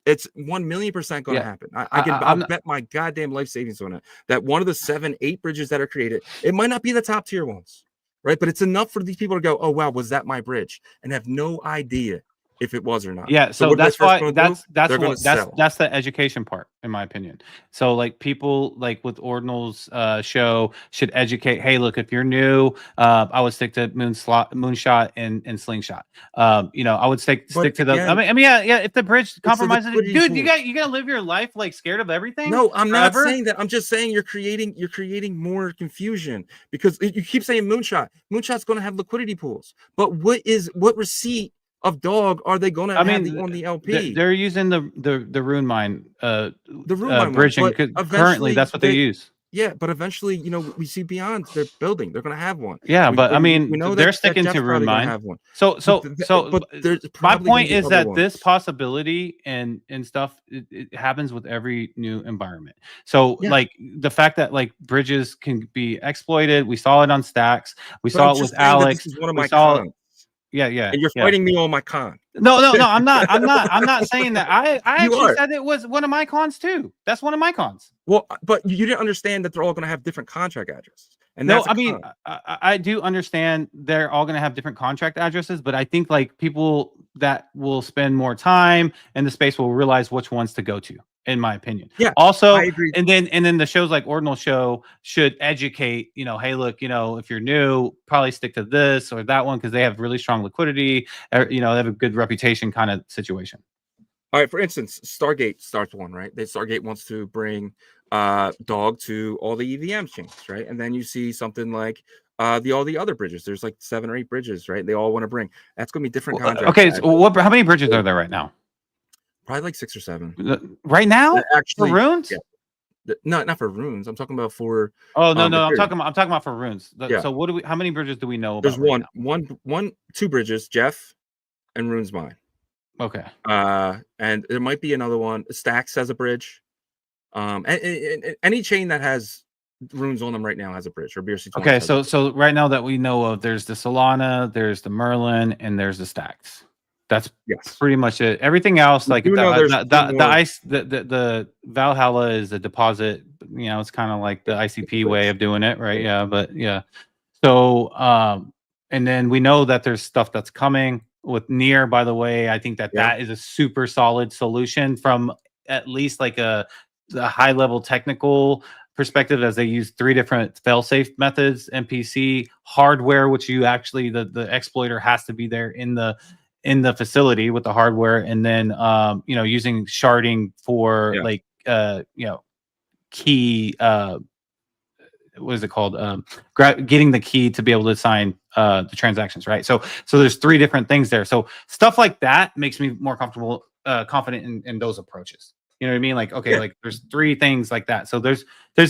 It's 1,000,000% going to happen. I'll bet my goddamn life savings on it that one of the 7-8 bridges that are created, it might not be the top tier ones, right? But it's enough for these people to go, oh wow, was that my bridge? And have no idea if it was or not. Yeah, so that's why that's the education part, in my opinion. So like people like with Ordinals show should educate. Hey, look, if you're new, I would stick to moonshot and slingshot. I would stick to the. I mean, yeah. If the bridge compromises, dude, you gotta live your life like scared of everything. No, I'm not saying that. I'm just saying you're creating more confusion, because you keep saying moonshot. Moonshot's going to have liquidity pools, but what receipt of dog are they going to have on the LP? They're using the rune mine the rune mine bridging. Currently, that's what they use. Yeah, but eventually, we see beyond their building. They're going to have one. Yeah, but I mean, they're sticking to rune mine. Have one. So my point is that this possibility and stuff it happens with every new environment. So like the fact that like bridges can be exploited, we saw it on Stacks. We saw it with Alex. This is one of my cons. Yeah. And you're fighting me on my con. No, I'm not. I'm not saying that. I actually said it was one of my cons too. That's one of my cons. Well, but you didn't understand that they're all going to have different contract addresses. And no, I mean, I do understand they're all going to have different contract addresses, but I think like people that will spend more time in the space will realize which ones to go to, in my opinion. Yeah. Also, I agree. and then the shows like Ordinal Show should educate, hey, look, if you're new, probably stick to this or that one because they have really strong liquidity, or, they have a good reputation kind of situation. All right. For instance, Stargate starts one, right? Stargate wants to bring dog to all the EVM chains, right? And then you see something like all the other bridges. There's like 7 or 8 bridges, right? They all want to bring. That's going to be different contracts. Okay. So how many bridges are there right now? Probably like 6 or 7. Right now? Actually, for runes? Yeah. No, not for runes. I'm talking about for. Oh no, I'm talking about for runes. Yeah. So how many bridges do we know about? There's 2 bridges, Jeff and Rune's Mine. Okay. And there might be another one. Stacks has a bridge. And any chain that has runes on them right now has a bridge, or BRC. Okay, so right now that we know of, there's the Solana, there's the Merlin, and there's the Stacks. That's pretty much it. Everything else, like the Valhalla is a deposit. It's kind of like the ICP way of doing it, right? Yeah, but yeah. So and then we know that there's stuff that's coming with Near. By the way, I think that is a super solid solution from at least like a high level technical perspective, as they use 3 different fail-safe methods: MPC, hardware, which you actually the exploiter has to be there in the facility with the hardware, and then using sharding for key what is it called, getting the key to be able to sign the transactions, right? So there's 3 different things there. So stuff like that makes me more comfortable, confident in those approaches. You know what I mean? Like, okay, like there's 3 things like that. So there's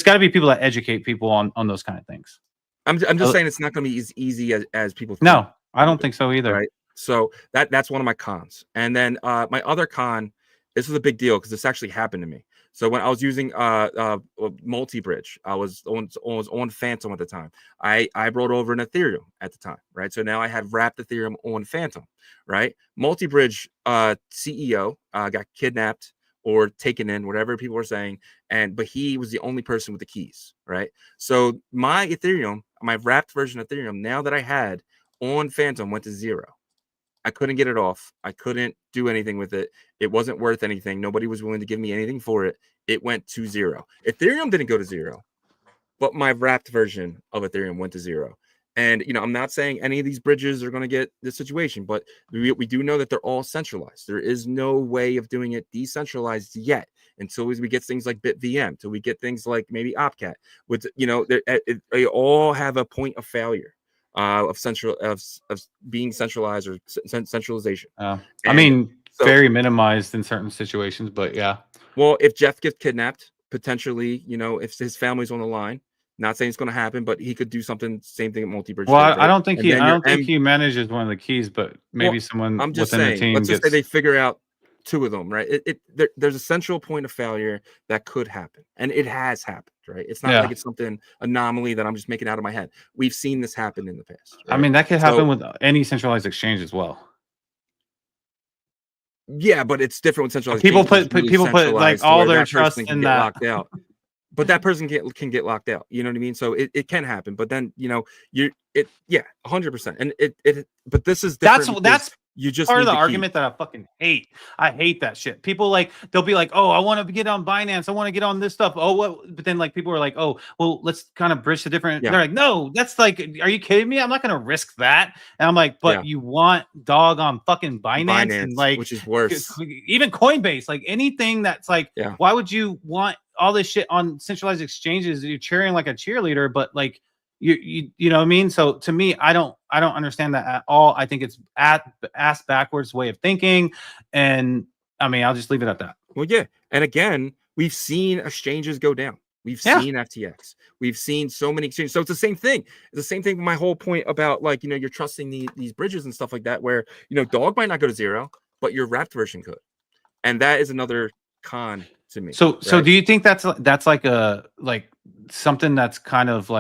got to be people that educate people on those kind of things. I'm just saying it's not going to be as easy as people think. No, I don't think so either. Right. So that's one of my cons. And then my other con, this is a big deal because this actually happened to me. So when I was using multi-bridge, I was on Phantom at the time. I brought over an Ethereum at the time, right? So now I had wrapped Ethereum on Phantom, right? Multi-bridge CEO got kidnapped or taken in, whatever people were saying, but he was the only person with the keys, right? So my Ethereum, my wrapped version of Ethereum, now that I had on Phantom, went to 0. I couldn't get it off. I couldn't do anything with it. It wasn't worth anything. Nobody was willing to give me anything for it. It went to 0. Ethereum didn't go to 0, but my wrapped version of Ethereum went to 0. And, I'm not saying any of these bridges are going to get this situation, but we do know that they're all centralized. There is no way of doing it decentralized yet. until we get things like BitVM, until we get things like maybe Opcat. With they all have a point of failure of being centralized or centralization. I And mean, so, very minimized in certain situations, but yeah. well, if Jeff gets kidnapped, potentially, if his family's on the line, not saying it's going to happen, but he could do something. Same thing at Multibridge. Well, did, right? I don't think And then I don't think he manages one of the keys, but maybe Well, someone I'm just within the saying, team let's just say gets. they figure out two of them, right? There's a central point of failure that could happen, and it has happened, right? It's not Yeah. like it's something anomaly that I'm just making out of my head. We've seen this happen in the past. I right? mean, that could happen with any centralized exchange as well. Yeah, but it's different with centralized. People exchanges. put It's really people put like centralized to all where their that trust person can in get that. locked out. But that person can get locked out. You know what I mean? So it can happen. But then 100%. And but this is different. That's you just part of need the key. argument that I fucking hate. I hate that shit. People they'll be like, oh, I want to get on Binance. I want to get on this stuff. Oh, what? But then people are like, oh, well, let's kind of bridge the different. Yeah. They're like, no, that's are you kidding me? I'm not going to risk that. And I'm like, but you want dog on fucking Binance and which is worse. Even Coinbase, anything that's why would you want all this shit on centralized exchanges? You're cheering like a cheerleader, but you know what I mean? So to me, I don't understand that at all. I think it's ass backwards way of thinking. And I mean, I'll just leave it at that. Well, yeah. And again, we've seen exchanges go down. We've seen FTX. We've seen so many exchanges. So it's the same thing. It's the same thing with my whole point about you're trusting these bridges and stuff like that, where, dog might not go to zero, but your wrapped version could. And that is another con to me. So do you think that's something that's kind of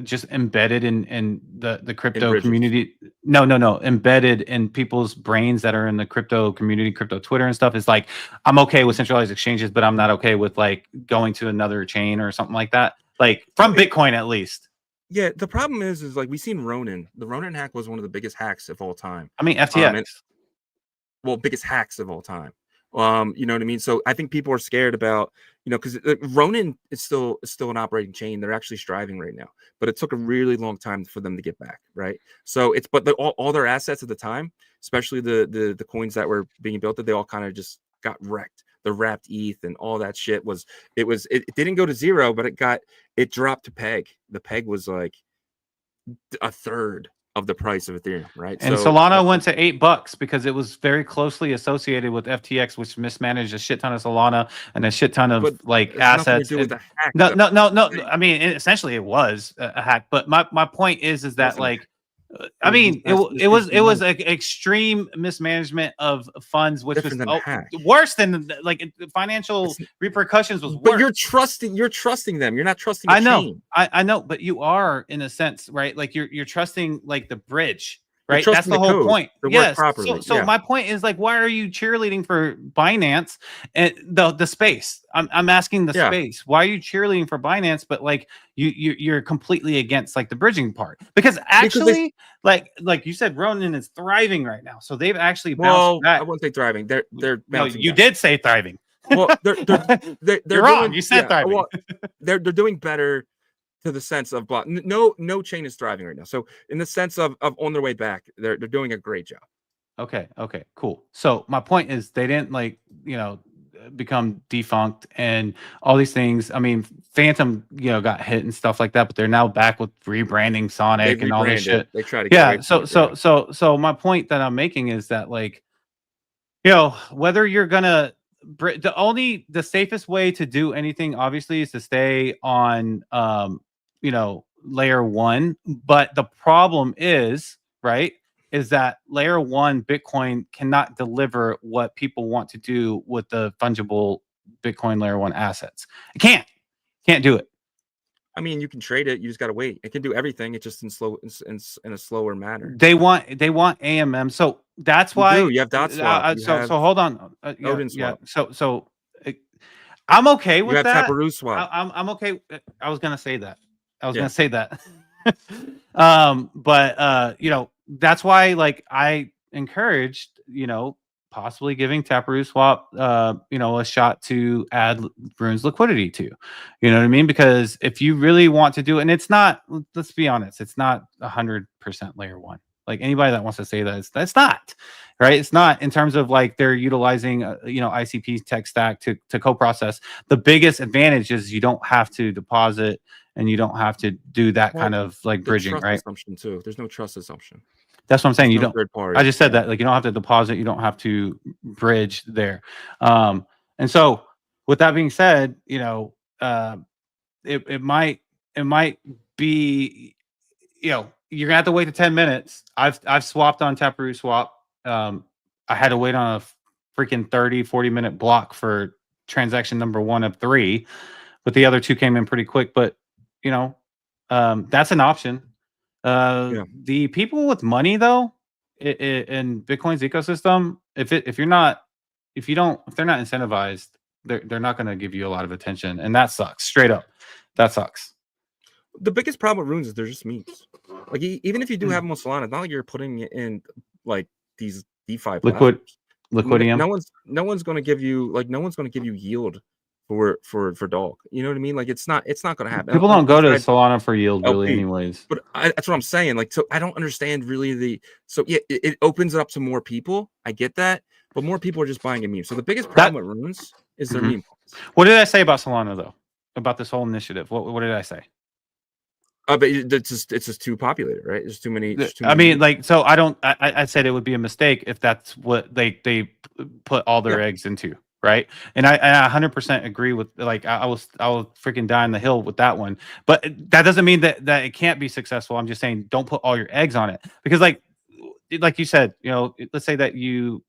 just embedded in the crypto community? No, embedded in people's brains that are in the crypto community, crypto Twitter and stuff. Is I'm okay with centralized exchanges, but I'm not okay with going to another chain or something like that, from Bitcoin at least. Yeah, the problem is we've seen Ronin. The Ronin hack was one of the biggest hacks of all time. I mean, FTX. Biggest hacks of all time. You know what I mean? So I think people are scared about, because Ronin is still an operating chain. They're actually striving right now, but it took a really long time for them to get back, right? So all their assets at the time, especially the coins that were being built, that they all kind of just got wrecked. The wrapped ETH and all that shit it didn't go to zero, but it dropped to peg. The peg was like a third of the price of Ethereum, right? And Solana went to $8 because it was very closely associated with FTX, which mismanaged a shit ton of Solana and a shit ton of assets. With the hack, no. I mean, essentially, it was a hack. But my point is that I mean, it was an extreme mismanagement of funds, which was worse than financial repercussions was worse. But you're trusting them. You're not trusting. I know, chain. I know, but you are in a sense, right? You're trusting the bridge. Right, that's the whole point. Yes. So my point is why are you cheerleading for Binance and the space? I'm asking the space. Why are you cheerleading for Binance? But you're completely against the bridging part because actually, like you said, Ronin is thriving right now. So they've actually bounced back. I wouldn't say thriving. They're bouncing. No, you did say thriving. Well, they're you're wrong. You said thriving. Well, they're doing better. To the sense of block, no chain is thriving right now. So in the sense of on their way back, they're doing a great job. Okay, cool. So my point is they didn't become defunct and all these things. I mean, Phantom got hit and stuff like that, but they're now back with rebranding Sonic and all this shit. They try to get So my point that I'm making is that whether you're gonna the safest way to do anything obviously is to stay on layer 1, but the problem is that layer 1 Bitcoin cannot deliver what people want to do with the fungible Bitcoin layer 1 assets. It can't do it. I mean, you can trade it. You just got to wait. It can do everything. It's just in a slower manner. They want AMM. So that's why you have dot swap. So hold on. So I'm okay with that. Taproot swap. I'm okay. I was gonna say that. But that's why I encouraged possibly giving Taproot swap a shot to add Rune's liquidity to. You know what I mean? Because if you really want to do it, and it's not, let's be honest, it's not 100% layer 1. Like anybody that wants to say that, that's not right. It's not in terms of like they're utilizing ICP tech stack to co-process. The biggest advantage is you don't have to deposit and you don't have to do that kind of like bridging, trust right? assumption too. There's no trust assumption. That's what I'm saying. There's You no don't. third party. I just said that like you don't have to deposit, you don't have to bridge there. And so with that being said, it might be, you're gonna have to wait to 10 minutes. I've swapped on Taproot Swap. I had to wait on a freaking 30-40 minute block for transaction number 1 of 3, but the other 2 came in pretty quick. But that's an option. The people with money though, in Bitcoin's ecosystem, if they're not incentivized, they're not going to give you a lot of attention, and that sucks. Straight up, that sucks. The biggest problem with runes is they're just memes. Like even if you do have them on Solana, it's not like you're putting it in like these DeFi liquidium. No one's going to give you yield for dog. You know what I mean? Like it's not going to happen. People don't go to Solana for yield really anyways. But that's what I'm saying. Like, so I don't understand really it opens it up to more people. I get that, but more people are just buying a meme. So the biggest problem with runes is their meme. What did I say about Solana though? About this whole initiative? What did I say? But it's just too populated, right? There's too many. I mean, like, so I said it would be a mistake if that's what they put all their eggs into, right? And I 100% agree with, like, I will freaking die on the hill with that one. But that doesn't mean that it can't be successful. I'm just saying don't put all your eggs on it, because like you said, let's say that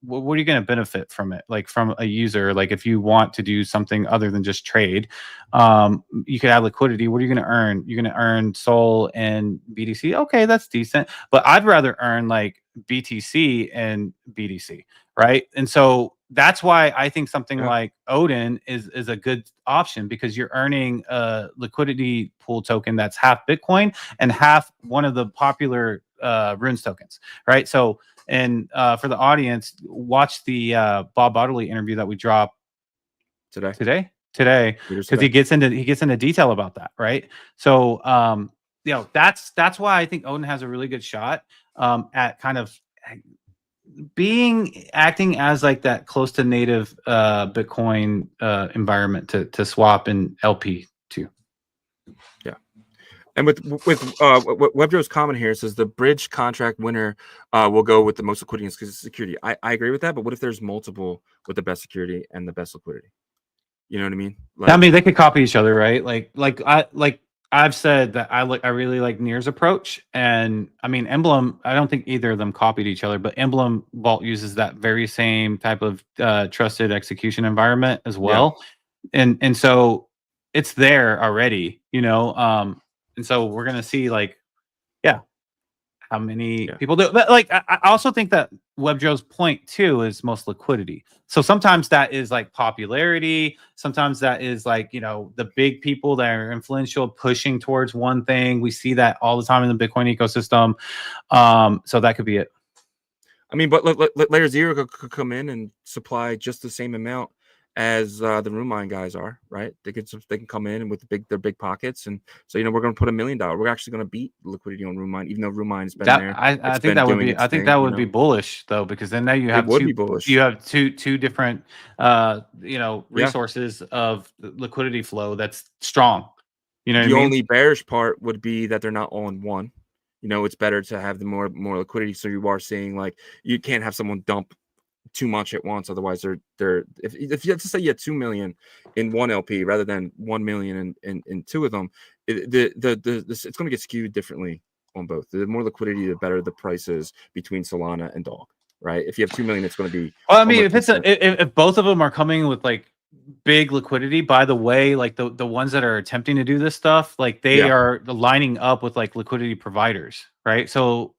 what are you going to benefit from it? Like from a user, like if you want to do something other than just trade, you could add liquidity. What are you going to earn? You're going to earn SOL and BTC. Okay, that's decent. But I'd rather earn like BTC and BTC, right? And so that's why I think something like Odin is a good option, because you're earning a liquidity pool token that's half Bitcoin and half one of the popular runes tokens, right? So, and for the audience, watch the Bob Bottley interview that we dropped today, because he gets into detail about that, right? So, that's why I think Odin has a really good shot at kind of acting as like that close to native Bitcoin environment to swap in LP too. Yeah. And with WebJoe's comment here, it says the bridge contract winner will go with the most liquidity because it's security. I agree with that, but what if there's multiple with the best security and the best liquidity? You know what I mean? Like, I mean, they could copy each other, right? I've said that I really like Near's approach, and I mean Emblem. I don't think either of them copied each other, but Emblem Vault uses that very same type of trusted execution environment as well, and so it's there already, and so we're gonna see how many people do. But like, I also think that WebJoe's point too is most liquidity. So sometimes that is like popularity. Sometimes that is like, the big people that are influential pushing towards one thing. We see that all the time in the Bitcoin ecosystem. So that could be it. I mean, but Layer Zero could come in and supply just the same amount as the Rune Mine guys are, right? They can come in and with their big pockets, and so we're going to put $1 million. We're actually going to beat liquidity on Rune Mine, even though Rune Mine has been there. I think that would be bullish though, because then now you have two different resources of liquidity flow that's strong. The only bearish part would be that they're not all in one. It's better to have the more liquidity. So you are seeing like you can't have someone dump too much at once, otherwise they're if you have to say you had 2 million in one LP rather than 1 million in two of them, it's going to get skewed differently on both. The more liquidity, the better the prices between Solana and Dog, right? If you have 2 million, it's going to be. Well, I mean, if both of them are coming with like big liquidity, by the way, like the ones that are attempting to do this stuff, like they are lining up with like liquidity providers, right? So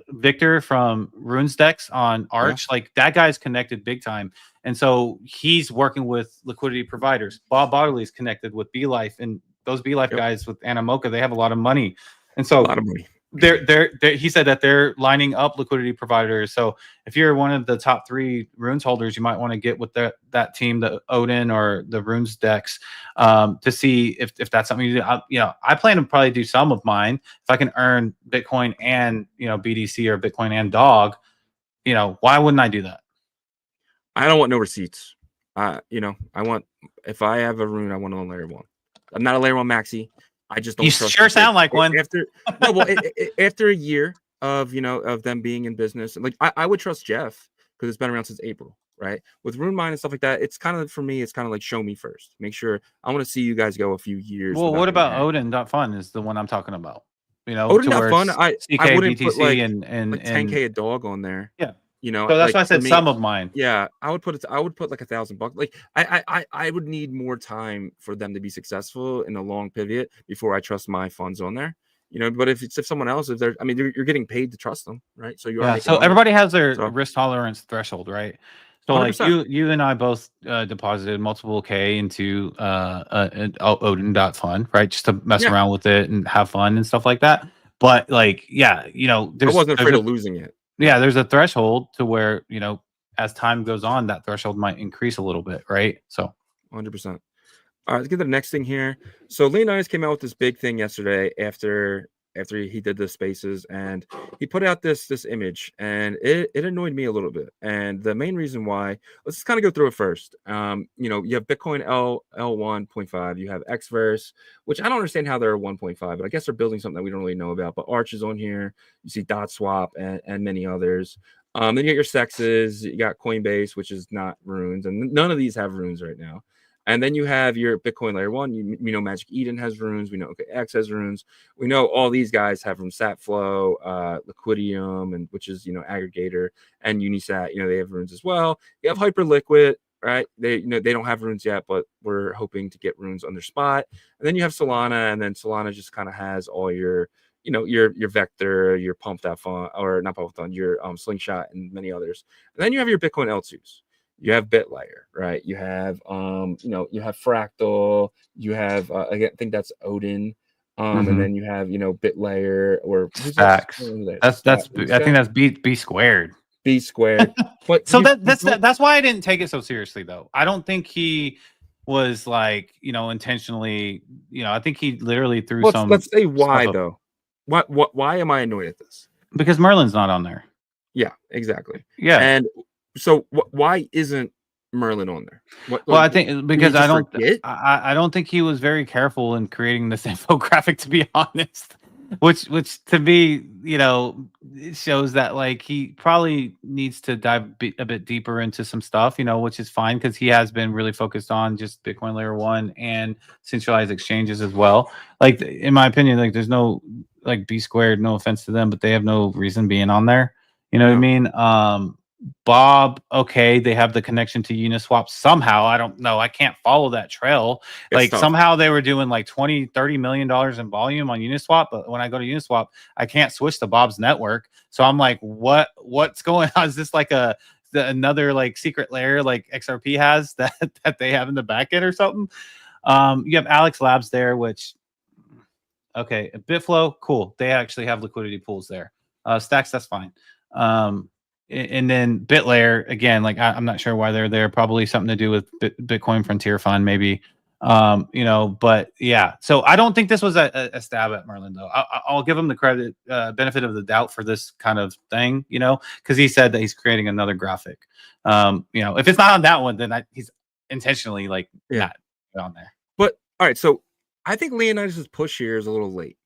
Victor from RuneStex on Arch, like that guy's connected big time, and so he's working with liquidity providers. Bob Bottley is connected with BeLife, and those BeLife guys with Animoca, they have a lot of money, and so a lot of money. he said that they're lining up liquidity providers. So if you're one of the top 3 runes holders, you might want to get with that team, the Odin or the runes decks, to see if that's something you do. I plan to probably do some of mine if I can earn Bitcoin and BDC or Bitcoin and dog. Why wouldn't I do that? I don't want no receipts. I want, if I have a rune, I want it on layer 1. I'm not a layer 1 maxi. I just don't. You trust sure sound like one. After a year of them being in business, like I would trust Jeff because it's been around since April, right? With Rune Mine and stuff like that, it's kind of, for me, it's kind of like show me first. Make sure, I want to see you guys go a few years. Well, what about Odin.fun is the one I'm talking about. Odin.fun, I wouldn't BTC put like, and 10K a dog on there. Yeah. So that's why I said some of mine. Yeah, I would put like $1,000. Like I would need more time for them to be successful in a long pivot before I trust my funds on there. But if someone else, if they're, you're getting paid to trust them, right? So so everybody has their risk tolerance threshold, right? So 100%. like you and I both deposited multiple K into Odin.fun, right? Just to mess around with it and have fun and stuff like that. But like, I wasn't afraid of losing it. Yeah, there's a threshold to where, as time goes on, that threshold might increase a little bit, right? So 100%. All right, let's get to the next thing here. So Leonidas came out with this big thing yesterday after he did the spaces, and he put out this image, and it annoyed me a little bit. And the main reason why, let's just kind of go through it first. You have Bitcoin L1.5, you have Xverse, which I don't understand how they're 1.5, but I guess they're building something that we don't really know about. But Arch is on here, you see Dot Swap and many others. Then you get your sexes, you got Coinbase, which is not runes, and none of these have runes right now. And then you have your Bitcoin layer 1. We know Magic Eden has runes. We know OKX has runes. We know all these guys have from Satflow, Liquidium, and which is aggregator, and Unisat. They have runes as well. You have Hyperliquid, right? They don't have runes yet, but we're hoping to get runes on their spot. And then you have Solana, and then Solana just kind of has all your your Vector, your Pumped Out Fund, or not Pumped Fund, your Slingshot, and many others. And then you have your Bitcoin L2s. You have BitLayer, right? You have you have Fractal, you have I think that's Odin, and then you have BitLayer or Stacks. I think that's B squared. B squared. But so that's why I didn't take it so seriously, though. I don't think he was like intentionally. I think he literally threw some. Let's say why though. Why am I annoyed at this? Because Merlin's not on there. Yeah, exactly. Yeah, and so why isn't Merlin on there? Well, I think because I don't think he was very careful in creating this infographic, to be honest. Which to me, it shows that like he probably needs to dive a bit deeper into some stuff, which is fine because he has been really focused on just Bitcoin layer 1 and centralized exchanges as well. Like in my opinion, like there's no like B squared, no offense to them, but they have no reason being on there. You know what I mean? Bob, okay, they have the connection to Uniswap somehow. I don't know. I can't follow that trail. It's tough. Somehow they were doing like $20-30 million in volume on Uniswap, but when I go to Uniswap, I can't switch to Bob's network. So I'm like, what's going on? Is this like another like secret layer like XRP has that they have in the back end or something? You have Alex Labs there, which okay, Bitflow, cool. They actually have liquidity pools there. Stacks, that's fine. And then BitLayer, again, like I'm not sure why they're there. Probably something to do with Bitcoin Frontier Fund, maybe. But yeah. So I don't think this was a stab at Merlin, though. I'll give him the credit, benefit of the doubt for this kind of thing, because he said that he's creating another graphic. If it's not on that one, then he's intentionally like not on there. But all right, so I think Leonidas' push here is a little late.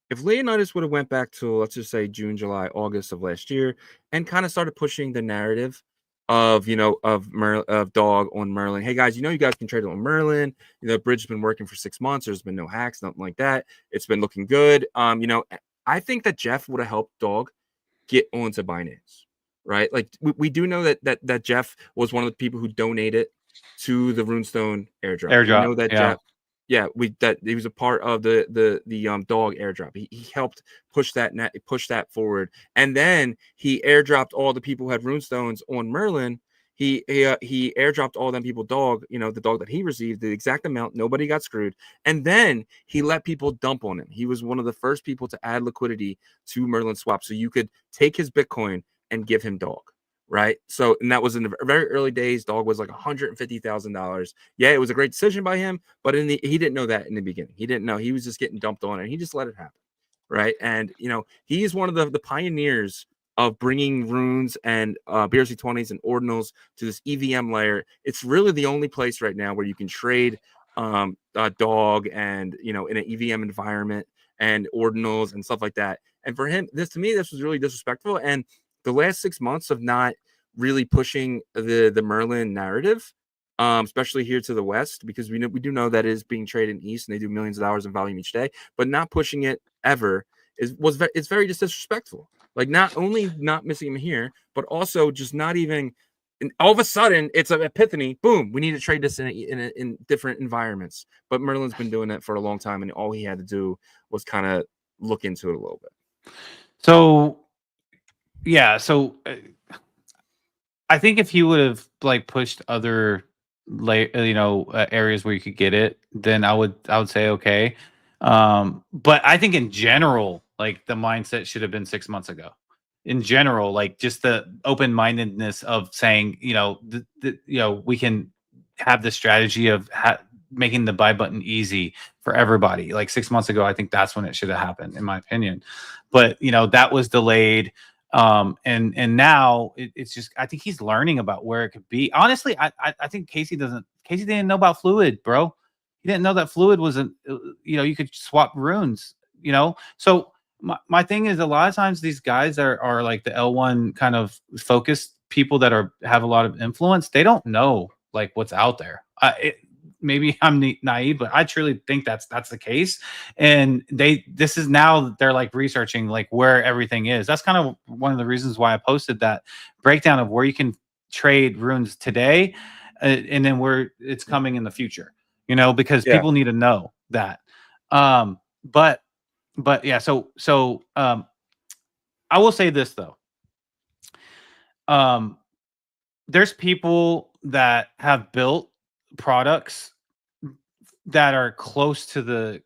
If Leonidas would have went back to, let's just say, June, July, August of last year and kind of started pushing the narrative of, of Dog on Merlin. Hey, guys, you guys can trade on Merlin. The bridge has been working for 6 months. There's been no hacks, nothing like that. It's been looking good. I think that Jeff would have helped Dog get onto Binance, right? Like, we do know that Jeff was one of the people who donated to the Runestone airdrop. We know that Jeff. Yeah, he was a part of the Dog airdrop. He helped push that forward, and then he airdropped all the people who had runestones on Merlin. he airdropped all them people dog, the dog that he received, the exact amount, nobody got screwed, and then he let people dump on him. He was one of the first people to add liquidity to Merlin Swap, so you could take his Bitcoin and give him dog, right? So, and that was in the very early days. Dog was like $150,000. Yeah, it was a great decision by him, but he didn't know that in the beginning. He didn't know. He was just getting dumped on, and he just let it happen, right? And he's one of the pioneers of bringing runes and BRC20s and ordinals to this EVM layer. It's really the only place right now where you can trade dog and in an EVM environment and ordinals and stuff like that. And for him, this was really disrespectful. And the last 6 months of not really pushing the Merlin narrative, especially here to the West, because we do know that is being traded in East and they do millions of dollars in volume each day, but not pushing it ever it's very disrespectful. Like, not only not missing him here, but also just not even. And all of a sudden, it's an epiphany. Boom! We need to trade this in different environments. But Merlin's been doing that for a long time, and all he had to do was kind of look into it a little bit. So, yeah. So, I think if he would have pushed other areas where you could get it, then I would say okay. But I think in general, the mindset should have been 6 months ago. In general, just the open-mindedness of saying, we can have the strategy of making the buy button easy for everybody. 6 months ago, I think that's when it should have happened, in my opinion. But that was delayed. And now it's just, I think he's learning about where it could be. Honestly, I think Casey didn't know about Fluid, bro. He didn't know that Fluid wasn't, you could swap runes, So my thing is, a lot of times these guys are like the L1 kind of focused people that have a lot of influence. They don't know what's out there. Maybe I'm naive, but I truly think that's the case. And this is now they're researching where everything is. That's kind of one of the reasons why I posted that breakdown of where you can trade runes today, and then where it's coming in the future. Because people need to know that. But yeah, so I will say this though. There's people that have built products that are close to the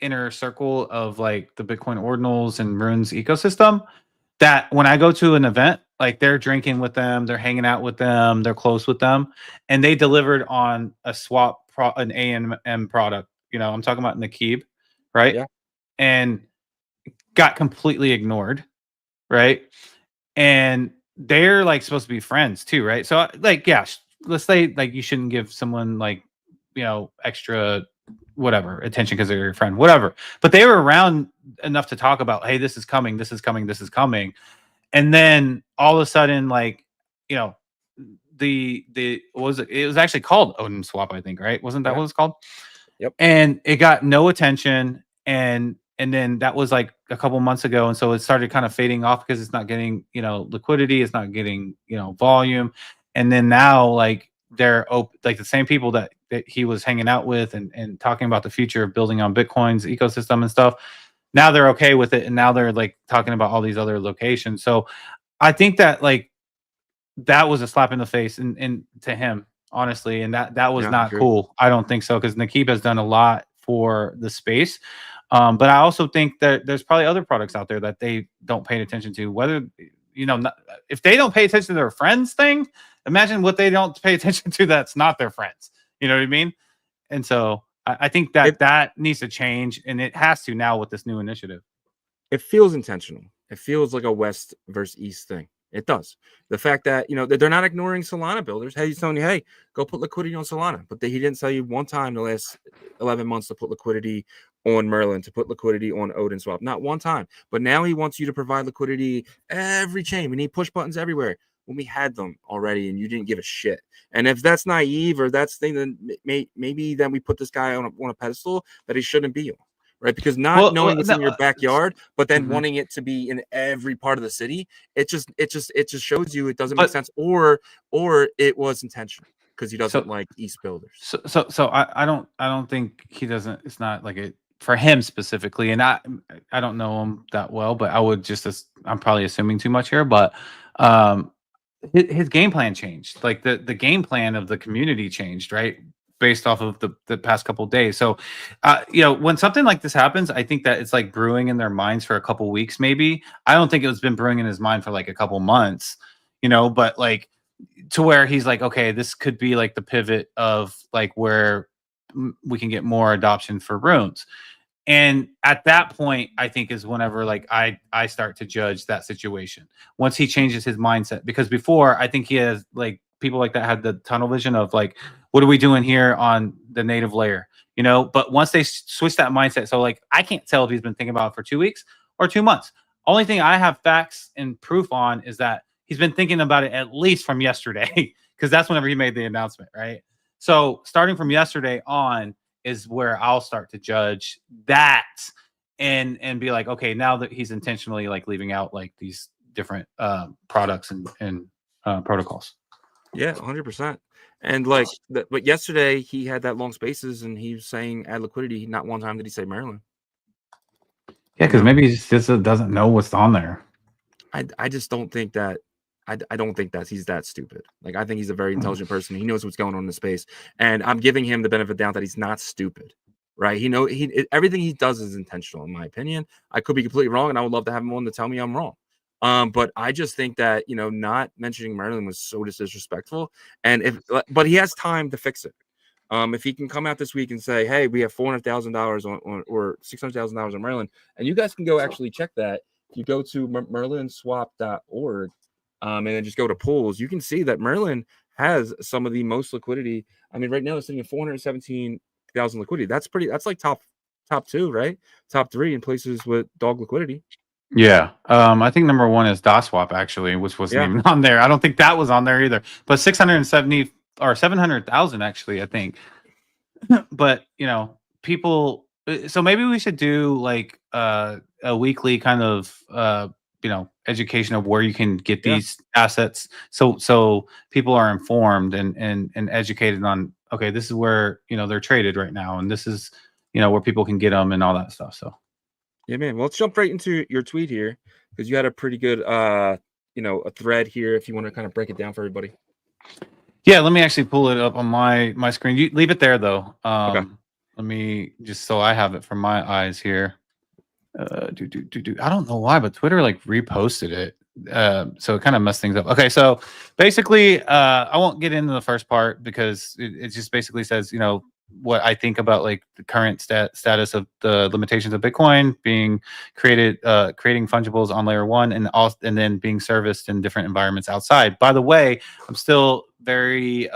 inner circle of the Bitcoin Ordinals and Runes ecosystem, that when I go to an event, they're drinking with them, they're hanging out with them, they're close with them, and they delivered on a swap an AMM product. I'm talking about Nakib, right? Yeah. And got completely ignored, right? And they're supposed to be friends too, right? So yeah, let's say you shouldn't give someone extra whatever attention because they're your friend, whatever. But they were around enough to talk about, hey, this is coming, this is coming, this is coming. And then all of a sudden, the what was it? It was actually called Odin Swap, I think, right? Wasn't that what it's called? Yep. And it got no attention, and then that was a couple months ago, and so it started kind of fading off because it's not getting liquidity, it's not getting volume, and then now they're the same people that he was hanging out with and talking about the future of building on Bitcoin's ecosystem and stuff. Now they're okay with it, and now they're talking about all these other locations. So I think that that was a slap in the face and to him, honestly, and that was not cool. I don't think so, because Nakib has done a lot for the space. But I also think that there's probably other products out there that they don't pay attention to. Whether if they don't pay attention to their friends thing, imagine what they don't pay attention to that's not their friends. You know what I mean? And so I think that needs to change, and it has to now with this new initiative. It feels intentional. It feels like a West versus East thing. It does. The fact that they're not ignoring Solana builders. Hey, he's telling you, hey, go put liquidity on Solana, but he didn't tell you one time the last 11 months to put liquidity on Merlin, to put liquidity on Odin Swap. Not one time. But now he wants you to provide liquidity every chain. We need push buttons everywhere. When we had them already, and you didn't give a shit. And if that's naive or that's thing, then maybe then we put this guy on a pedestal that he shouldn't be on. Right, because knowing it's in your backyard, but then wanting it to be in every part of the city, it just shows you it doesn't make sense, or it was intentional because he doesn't like East builders. So I don't think he doesn't. It's not for him specifically, and I don't know him that well, but I would I'm probably assuming too much here, but his game plan changed. Like the game plan of the community changed, right? Based off of the past couple of days. So, when something like this happens, I think that it's like brewing in their minds for a couple weeks, maybe. I don't think it's been brewing in his mind for like a couple months, but like to where he's like, okay, this could be like the pivot of like where we can get more adoption for runes. And at that point, I think is whenever like I start to judge that situation once he changes his mindset. Because before, I think he has like people like that had the tunnel vision of like, what are we doing here on the native layer? But once they switch that mindset, so like I can't tell if he's been thinking about it for 2 weeks or 2 months. Only thing I have facts and proof on is that he's been thinking about it at least from yesterday, because that's whenever he made the announcement, right? So starting from yesterday on is where I'll start to judge that and be like, okay, now that he's intentionally like leaving out like these different products and protocols. Yeah, 100%. And like, but yesterday he had that long spaces and he was saying add liquidity. Not one time did he say Maryland. Yeah, because maybe he just doesn't know what's on there. I just don't think that. I don't think that he's that stupid. Like, I think he's a very intelligent person. He knows what's going on in the space, and I'm giving him the benefit of the doubt that he's not stupid, right? Everything he does is intentional, in my opinion. I could be completely wrong, and I would love to have him on to tell me I'm wrong. But I just think that not mentioning Maryland was so disrespectful, but he has time to fix it. If he can come out this week and say, "Hey, we have $400,000 on or $600,000 on Maryland," and you guys can go actually check that. If you go to merlinswap.org. And then just go to pools, you can see that Merlin has some of the most liquidity. I mean, right now it's sitting at 417,000 liquidity. That's like top two, right? Top three in places with dog liquidity. Yeah. I think number one is DOSWAP actually, which wasn't even on there. I don't think that was on there either. But 670 or 700,000 actually, I think. But people. So maybe we should do like a weekly kind of education of where you can get these assets, so people are informed and educated on, okay, this is where they're traded right now, and this is where people can get them and all that stuff. So yeah, man. Well, let's jump right into your tweet here, because you had a pretty good a thread here if you want to kind of break it down for everybody. Yeah, let me actually pull it up on my screen. You leave it there though. Okay. Let me just, so I have it from my eyes here. I don't know why, but Twitter like reposted it. So it kind of messed things up. Okay, so basically, I won't get into the first part because it just basically says, what I think about like the current status of the limitations of Bitcoin being creating fungibles on layer one, and then being serviced in different environments outside. By the way, I'm still very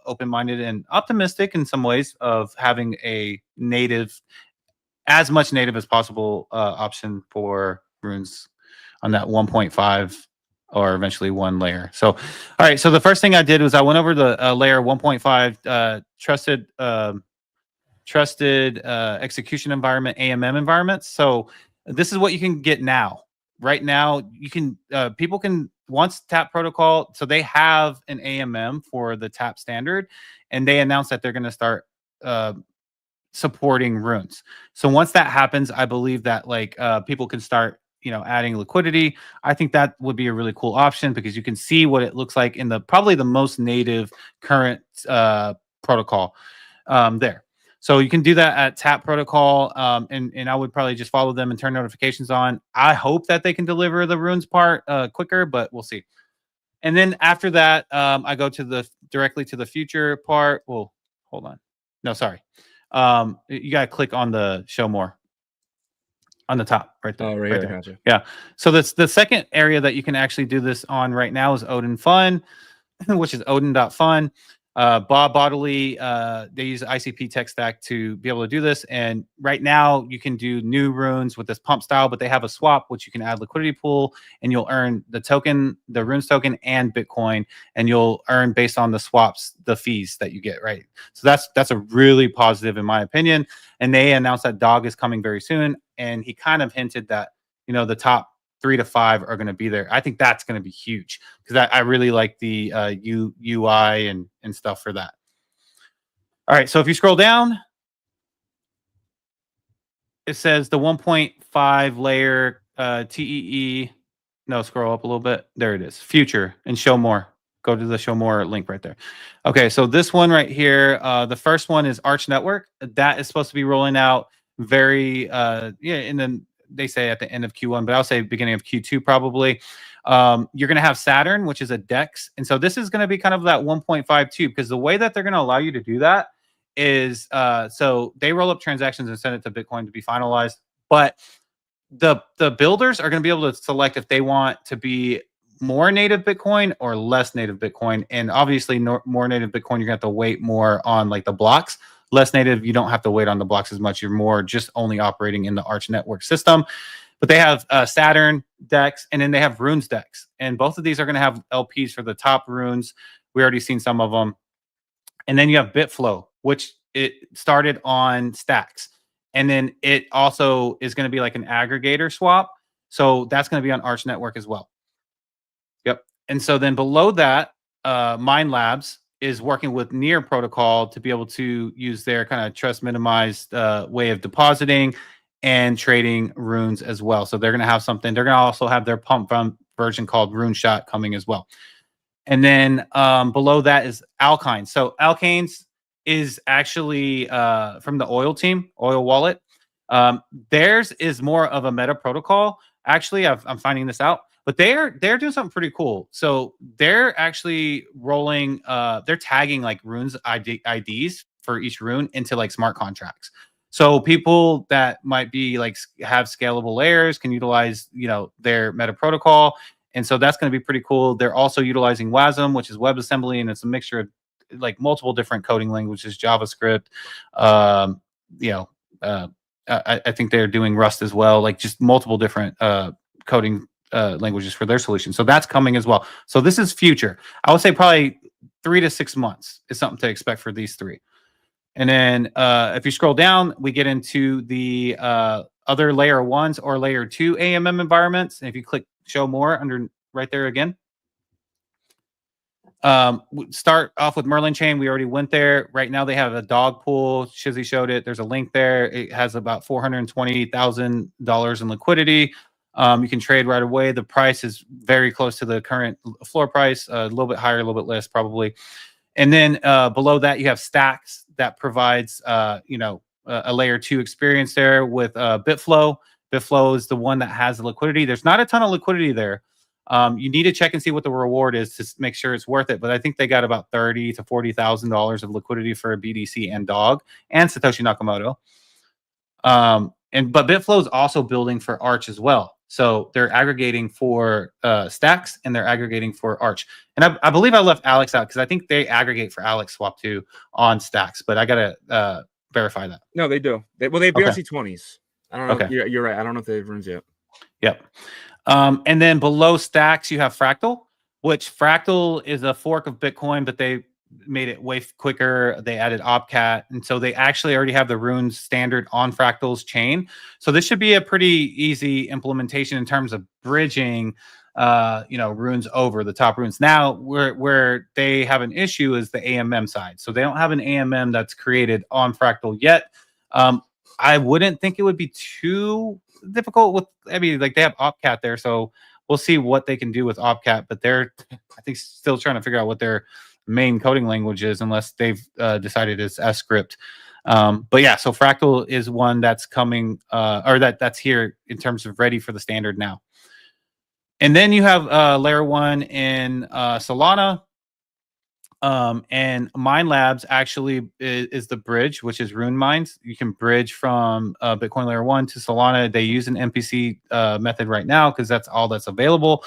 open-minded and optimistic in some ways of having a native, as much native as possible option for runes on that 1.5 or eventually 1 layer. So, all right. So the first thing I did was I went over the layer 1.5 trusted execution environment, AMM environments. So this is what you can get now. Right now, you can people can, once TAP protocol, so they have an AMM for the TAP standard, and they announced that they're going to start supporting runes. So once that happens, I believe that like people can start adding liquidity. I think that would be a really cool option because you can see what it looks like in the probably the most native current protocol there. So you can do that at TAP protocol, and I would probably just follow them and turn notifications on. I hope that they can deliver the runes part quicker, but we'll see. And then after that, I go to directly to the future part. Well, hold on. No, sorry. You got to click on the show more on the top right there. Oh, right there. Gotcha. Yeah. So that's the second area that you can actually do this on right now is Odin Fun, which is odin.fun. Bob Bodley, they use ICP tech stack to be able to do this. And right now you can do new runes with this pump style, but they have a swap, which you can add liquidity pool, and you'll earn the token, the runes token, and Bitcoin, and you'll earn based on the swaps, the fees that you get, right? So that's a really positive in my opinion. And they announced that Dog is coming very soon. And he kind of hinted that, the top 3 to 5 are going to be there. I think that's going to be huge because I really like the UI and stuff for that. All right, so if you scroll down, it says the 1.5 layer TEE No, scroll up a little bit. There it is. Future and show more. Go to the show more link right there. Okay, so this one right here, the first one is Arch Network. That is supposed to be rolling out very, and then they say at the end of Q1, but I'll say beginning of Q2 probably. You're going to have Saturn, which is a DEX. And so this is going to be kind of that 1.52 because the way that they're going to allow you to do that is so they roll up transactions and send it to Bitcoin to be finalized. But the builders are going to be able to select if they want to be more native Bitcoin or less native Bitcoin. And obviously more native Bitcoin, you're going to have to wait more on like the blocks. Less native, you don't have to wait on the blocks as much. You're more just only operating in the Arch Network system. But they have Saturn decks, and then they have runes decks. And both of these are going to have LPs for the top runes. We already seen some of them. And then you have Bitflow, which it started on Stacks. And then it also is going to be like an aggregator swap. So that's going to be on Arch Network as well. Yep. And so then below that, Mind Labs is working with Near Protocol to be able to use their kind of trust minimized way of depositing and trading runes as well. So they're going to have something. They're going to also have their pump version called Rune Shot coming as well. And then below that is Alkynes. So Alkynes is actually from the Oil team, Oil Wallet. Theirs is more of a meta protocol. Actually, I'm finding this out. But they're doing something pretty cool. So they're actually rolling, they're tagging like runes IDs for each rune into like smart contracts. So people that might be like have scalable layers can utilize, their meta protocol. And so that's going to be pretty cool. They're also utilizing WASM, which is WebAssembly, and it's a mixture of like multiple different coding languages, JavaScript. I think they're doing Rust as well, like just multiple different coding languages for their solution. So that's coming as well. So this is future. I would say probably 3 to 6 months is something to expect for these three. And then if you scroll down, we get into the other layer ones or layer 2 AMM environments. And if you click show more under right there again, start off with Merlin chain. We already went there. Right now they have a dog pool. Shizzy showed it. There's a link there. It has about $420,000 in liquidity. You can trade right away. The price is very close to the current floor price, a little bit higher, a little bit less probably. And then below that, you have Stacks that provides, a layer 2 experience there with Bitflow. Bitflow is the one that has the liquidity. There's not a ton of liquidity there. You need to check and see what the reward is to make sure it's worth it. But I think they got about $30,000 to $40,000 of liquidity for a BDC and Dog and Satoshi Nakamoto. But Bitflow is also building for Arch as well. So they're aggregating for Stacks and they're aggregating for Arch. And I believe I left Alex out because I think they aggregate for Alex Swap too on Stacks, but I gotta verify that. No, they do. They have BRC20s. I don't know. Okay. You're right. I don't know if they have runes yet. Yep. And then below Stacks, you have Fractal, which Fractal is a fork of Bitcoin, but they made it way quicker. They added Opcat, and so they actually already have the runes standard on Fractal's chain. So this should be a pretty easy implementation in terms of bridging, runes over the top runes. Now, where they have an issue is the AMM side. So they don't have an AMM that's created on Fractal yet. I wouldn't think it would be too difficult with. I mean, like they have Opcat there, so we'll see what they can do with Opcat. But they're, I think, still trying to figure out what their main coding language is, unless they've decided it's S script. But yeah, so Fractal is one that's coming, or that's here in terms of ready for the standard now. And then you have layer 1 in Solana. And Mind Labs actually is the bridge, which is Rune Mines. You can bridge from Bitcoin layer 1 to Solana. They use an MPC method right now because that's all that's available.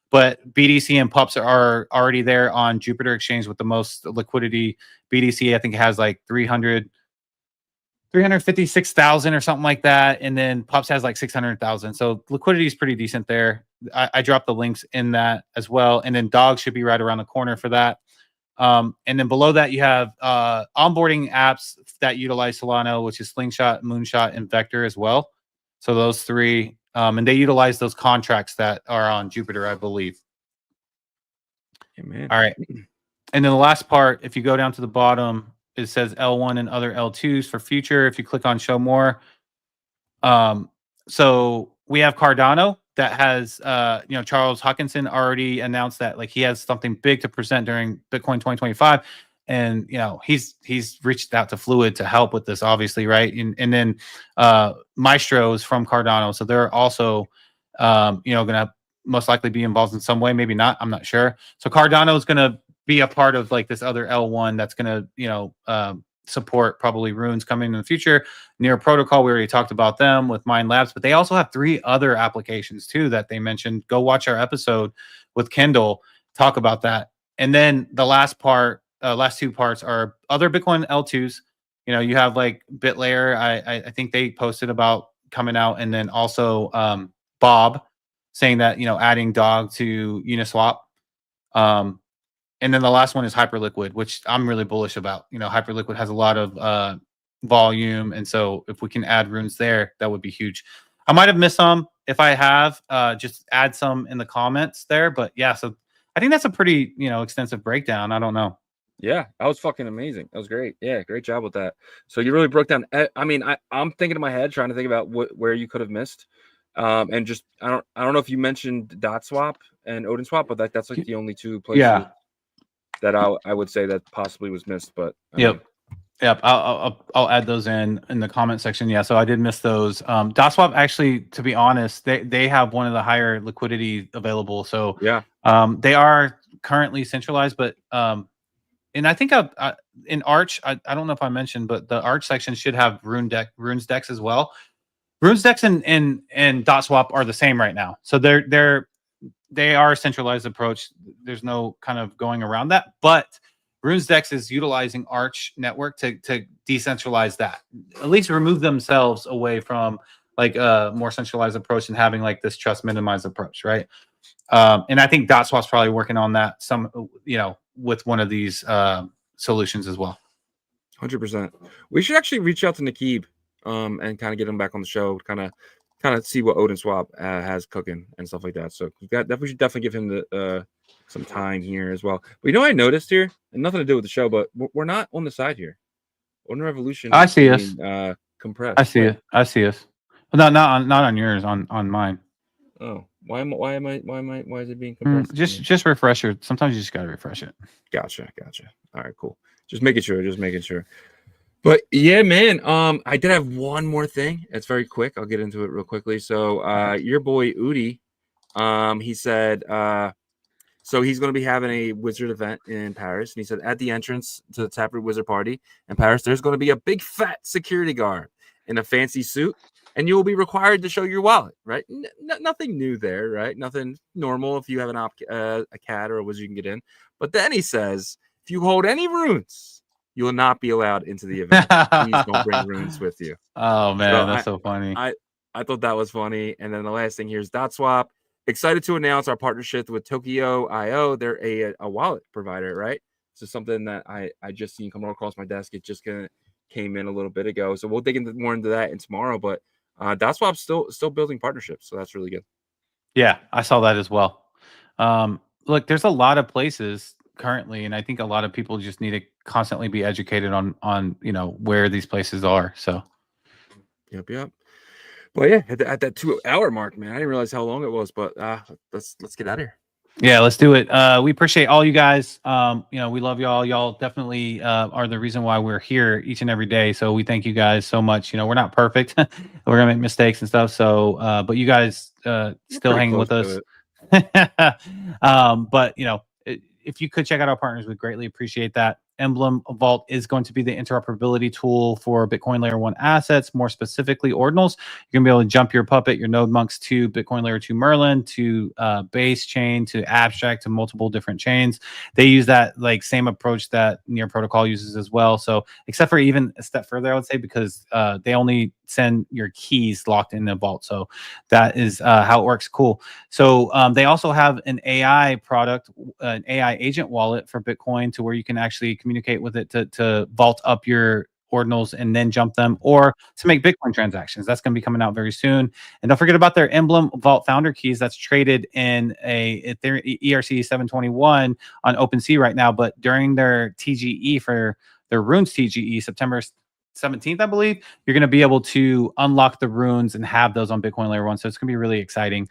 But BDC and pups are already there on Jupiter Exchange with the most liquidity. BDC, I think, has like 356,000 or something like that. And then pups has like 600,000. So liquidity is pretty decent there. I dropped the links in that as well. And then Dog should be right around the corner for that. And then below that, you have onboarding apps that utilize Solana, which is Slingshot, Moonshot, and Vector as well. So those three. And they utilize those contracts that are on Jupiter, I believe. Amen. All right. And then the last part, if you go down to the bottom, it says L1 and other L2s for future. If you click on show more. So we have Cardano. that has Charles Hawkinson already announced that like he has something big to present during Bitcoin 2025, and he's reached out to Fluid to help with this, obviously, right? And then Maestro is from Cardano, so they're also gonna most likely be involved in some way, maybe not, I'm not sure. So Cardano is gonna be a part of like this other L1 that's gonna support probably runes coming in the future. Near Protocol, we already talked about them with Mind Labs, but they also have 3 other applications too that they mentioned. Go watch our episode with Kendall, talk about that. And then the last 2 parts are other Bitcoin L2s. You have like BitLayer. I think they posted about coming out, and then also Bob saying that adding dog to Uniswap. And then the last one is Hyperliquid, which I'm really bullish about. Hyperliquid has a lot of volume, and so if we can add runes there, that would be huge. I might have missed some. If I have, just add some in the comments there. But yeah, so I think that's a pretty extensive breakdown. I don't know. Yeah, that was fucking amazing. That was great. Yeah, great job with that. So you really broke down. I mean, I'm thinking in my head, trying to think about where you could have missed. And just I don't know if you mentioned Dot Swap and Odin Swap, but that's like the only 2 places that I would say that possibly was missed. But Yep. I'll add those in the comment section. Yeah, so I did miss those. Dot Swap, actually, to be honest, they have one of the higher liquidity available. So yeah, they are currently centralized, but and I think in Arch, I don't know if I mentioned, but the Arch section should have runes decks as well. Runes decks and Dot Swap are the same right now, so they are a centralized approach. There's no kind of going around that, but RunesDex is utilizing Arch network to decentralize that, at least remove themselves away from like a more centralized approach and having like this trust minimized approach, right? And I think Dot Swap's probably working on that with one of these solutions as well. 100%. We should actually reach out to Nakib and kind of get him back on the show, kind of see what Odin Swap has cooking and stuff like that. So we should definitely give him some time here as well. But I noticed here, and nothing to do with the show, but we're not on the side here. Ordinal Revolution. I see us compressed. I see it. I see us. Well, not on yours, on mine. Oh, why is it being compressed? Just refresh it. Sometimes you just gotta refresh it. Gotcha. All right, cool. Just making sure. But yeah, man. I did have one more thing. It's very quick. I'll get into it real quickly. So, your boy Udi, he said, so he's going to be having a wizard event in Paris, and he said at the entrance to the Taproot Wizard Party in Paris, there's going to be a big fat security guard in a fancy suit, and you will be required to show your wallet. Right? Nothing new there, right? Nothing normal. If you have a cat or a wizard, you can get in. But then he says, if you hold any runes, you will not be allowed into the event. Please don't bring runes with you. Oh man, that's so funny. I thought that was funny. And then the last thing here is Dot Swap. Excited to announce our partnership with Tokyo IO. They're a wallet provider, right? So something that I just seen come across my desk. It just came in a little bit ago. So we'll dig more into that in tomorrow. But Dot Swap's still building partnerships, so that's really good. Yeah, I saw that as well. Look, there's a lot of places currently, and I think a lot of people just need to constantly be educated on where these places are. So Yep. Well, yeah, at that 2 hour mark, man. I didn't realize how long it was, but let's get out of here. Yeah, let's do it. We appreciate all you guys. We love y'all. Y'all definitely are the reason why we're here each and every day. So we thank you guys so much. We're not perfect. We're gonna make mistakes and stuff. So, but you guys still hanging with us. But if you could check out our partners, we'd greatly appreciate that. Emblem Vault is going to be the interoperability tool for Bitcoin Layer 1 assets, more specifically Ordinals. You're going to be able to jump your Puppet, your Node Monks to Bitcoin Layer 2 Merlin, to base chain, to abstract, to multiple different chains. They use that like same approach that Near Protocol uses as well. So except for even a step further, I would say, because they only send your keys locked in the vault. So that is how it works. Cool. So they also have an AI product, an AI agent wallet for Bitcoin, to where you can actually communicate with it to vault up your ordinals and then jump them, or to make Bitcoin transactions. That's going to be coming out very soon. And don't forget about their Emblem Vault founder keys that's traded in a ERC 721 on OpenSea right now. But during their TGE for their Runes TGE, September 17th, I believe, you're going to be able to unlock the runes and have those on Bitcoin Layer 1. So it's going to be really exciting.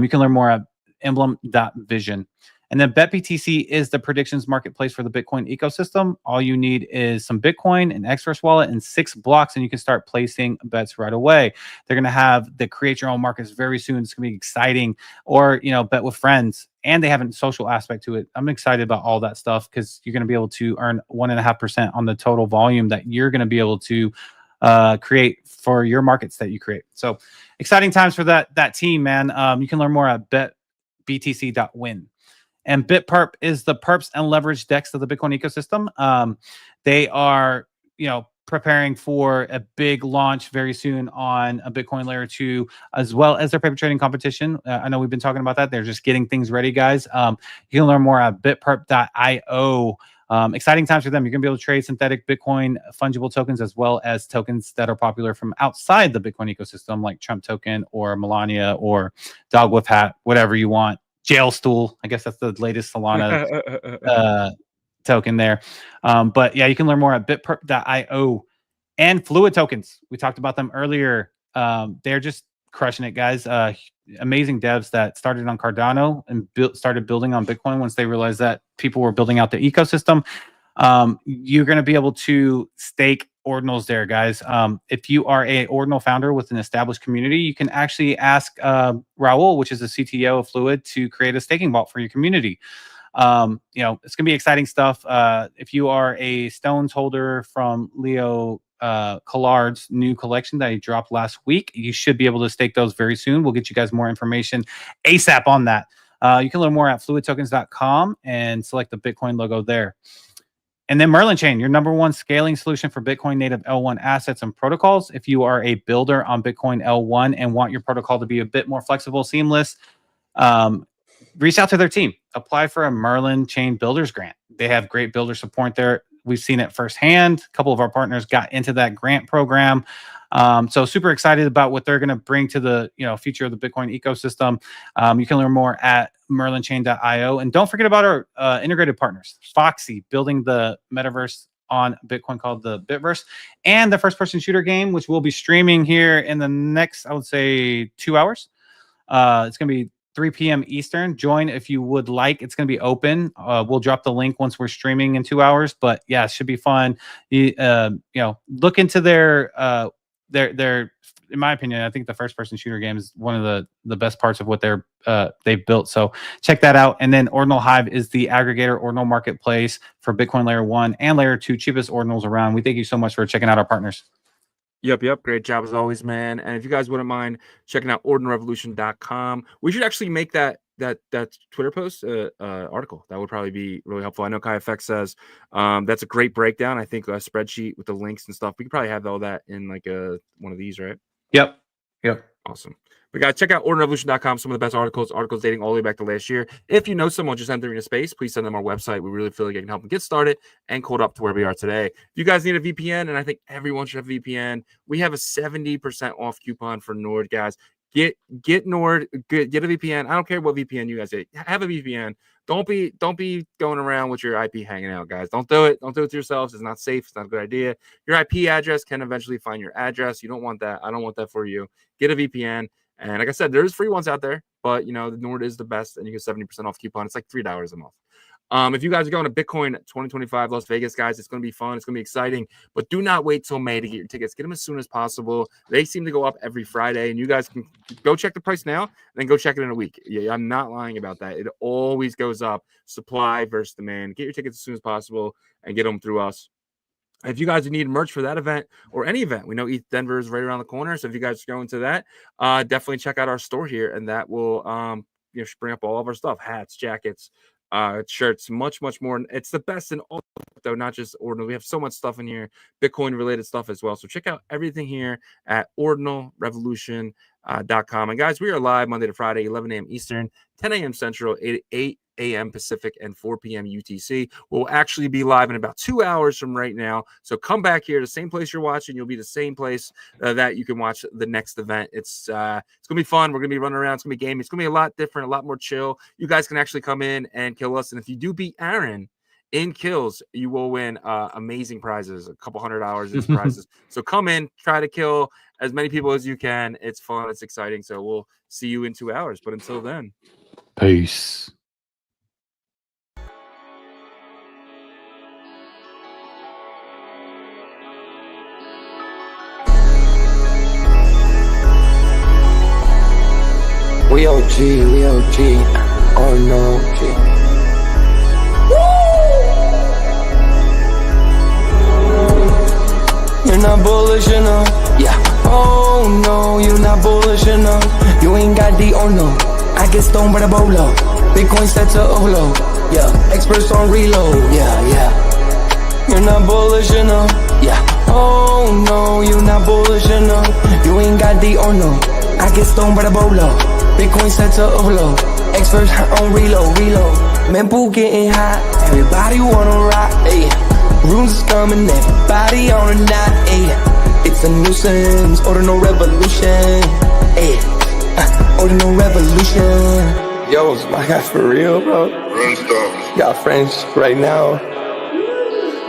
You can learn more at emblem.vision. And then BetBTC is the predictions marketplace for the Bitcoin ecosystem. All you need is some Bitcoin, an Xverse wallet, and 6 blocks, and you can start placing bets right away. They're going to have the create your own markets very soon. It's going to be exciting. Or, bet with friends. And they have a social aspect to it. I'm excited about all that stuff because you're going to be able to earn 1.5% on the total volume that you're going to be able to create for your markets that you create. So exciting times for that team, man. You can learn more at betbtc.win. And BitPerp is the perps and leverage DEX of the Bitcoin ecosystem. They are, preparing for a big launch very soon on a Bitcoin Layer 2, as well as their paper trading competition. I know we've been talking about that. They're just getting things ready, guys. You can learn more at bitperp.io. Exciting times for them. You're going to be able to trade synthetic Bitcoin fungible tokens, as well as tokens that are popular from outside the Bitcoin ecosystem, like Trump token or Melania or Dog with Hat, whatever you want. Jail stool. I guess that's the latest Solana token there. But yeah, you can learn more at bitperp.io. And Fluid tokens. We talked about them earlier. They're just crushing it, guys. Amazing devs that started on Cardano and started building on Bitcoin once they realized that people were building out the ecosystem. You're going to be able to stake ordinals there, guys. If you are a ordinal founder with an established community, you can actually ask Raul, which is the CTO of Fluid, to create a staking vault for your community. It's gonna be exciting stuff. If you are a Stones holder from Leo Collard's new collection that he dropped last week, you should be able to stake those very soon. We'll get you guys more information ASAP on that. You can learn more at fluidtokens.com and select the Bitcoin logo there. And then Merlin Chain, your #1 scaling solution for Bitcoin native L1 assets and protocols. If you are a builder on Bitcoin L1 and want your protocol to be a bit more flexible, seamless, reach out to their team. Apply for a Merlin Chain Builders Grant. They have great builder support there. We've seen it firsthand. A couple of our partners got into that grant program. So super excited about what they're going to bring to the future of the Bitcoin ecosystem. You can learn more at merlinchain.io. And don't forget about our integrated partners. Foxy, building the metaverse on Bitcoin called the Bitverse, and the first-person shooter game, which we'll be streaming here in the next, I would say, 2 hours. It's going to be 3 p.m. Eastern. Join if you would like. It's going to be open. We'll drop the link once we're streaming in 2 hours. But yeah, it should be fun. Look into their. In my opinion, I think the first-person shooter game is one of the best parts of what they've built. So check that out. And then Ordinal Hive is the aggregator Ordinal marketplace for Bitcoin Layer 1 and Layer 2, cheapest Ordinals around. We thank you so much for checking out our partners. Yep. Great job as always, man. And if you guys wouldn't mind checking out ordinalrevolution.com, we should actually make that Twitter post article. That would probably be really helpful. I know KaiFX says that's a great breakdown. I think a spreadsheet with the links and stuff. We could probably have all that in like one of these, right? Yep. Awesome. But guys, check out ordinalrevolution.com. Some of the best articles dating all the way back to last year. If you know someone just entering a space, please send them our website. We really feel like it can help them get started and code up to where we are today. If you guys need a VPN, and I think everyone should have a VPN, we have a 70% off coupon for Nord, guys. Get Nord, get a VPN. I don't care what VPN you guys get. Have a VPN. Don't be going around with your IP hanging out, guys. Don't do it. Don't do it to yourselves. It's not safe. It's not a good idea. Your IP address can eventually find your address. You don't want that. I don't want that for you. Get a VPN. And like I said, there's free ones out there, but the Nord is the best, and you get 70% off coupon. It's like $3 a month. If you guys are going to Bitcoin 2025 Las Vegas, guys, it's going to be fun. It's going to be exciting, but do not wait till May to get your tickets. Get them as soon as possible. They seem to go up every Friday, and you guys can go check the price now and then go check it in a week. Yeah, I'm not lying about that. It always goes up. Supply versus demand. Get your tickets as soon as possible and get them through us. If you guys need merch for that event or any event, we know ETH Denver is right around the corner. So if you guys are going to that, definitely check out our store here, and that will bring up all of our stuff: hats, jackets, shirts, much more. It's the best in all, though, not just Ordinal. We have so much stuff in here, Bitcoin related stuff as well. So check out everything here at ordinalrevolution.com. And guys, we are live Monday to Friday, 11 a.m. Eastern, 10 a.m. Central, 8 a.m. Pacific, and 4 p.m. UTC. We'll actually be live in about 2 hours from right now. So come back here, the same place you're watching. You'll be the same place that you can watch the next event. It's going to be fun. We're going to be running around. It's going to be gaming. It's going to be a lot different, a lot more chill. You guys can actually come in and kill us. And if you do beat Aaron in kills, you will win amazing prizes, a couple $100 in prizes. So come in, try to kill as many people as you can. It's fun, it's exciting. So we'll see you in 2 hours. But until then, Peace. We OG, we OG, oh no, G. You're not bullish enough, yeah. Oh no, you're not bullish enough. You ain't got the oh no. I get stoned by the bolo. Bitcoin set to overload, yeah. Experts on reload, yeah. You're not bullish enough, yeah. Oh no, you're not bullish enough. You ain't got the oh no. I get stoned by the bolo. Bitcoin set to overload. Experts on reload. Mempool getting hot. Everybody wanna rock, ayy. Rooms is coming, everybody on a knot, ayy. It's a nuisance, Ordinal Revolution, ayy. Ordinal Revolution. Yo, is my guy for real, bro? Got friends right now.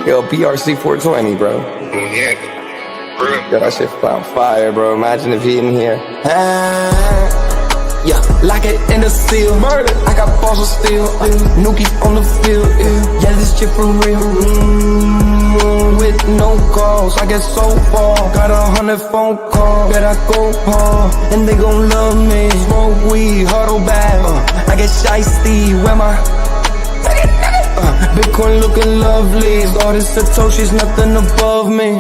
Yo, BRC 420, bro. Yo, that shit on fire, bro. Imagine if he in here. Yeah, like it in the seal. Murder. I got balls of steel. Nuki on the field. Yeah, this shit for real. With no calls, I get so far. Got 100 phone calls that I go hard, and they gon' love me. Smoke weed, huddle back. I get shiesty. Where my Bitcoin looking lovely. All this Satoshi's nothing above me.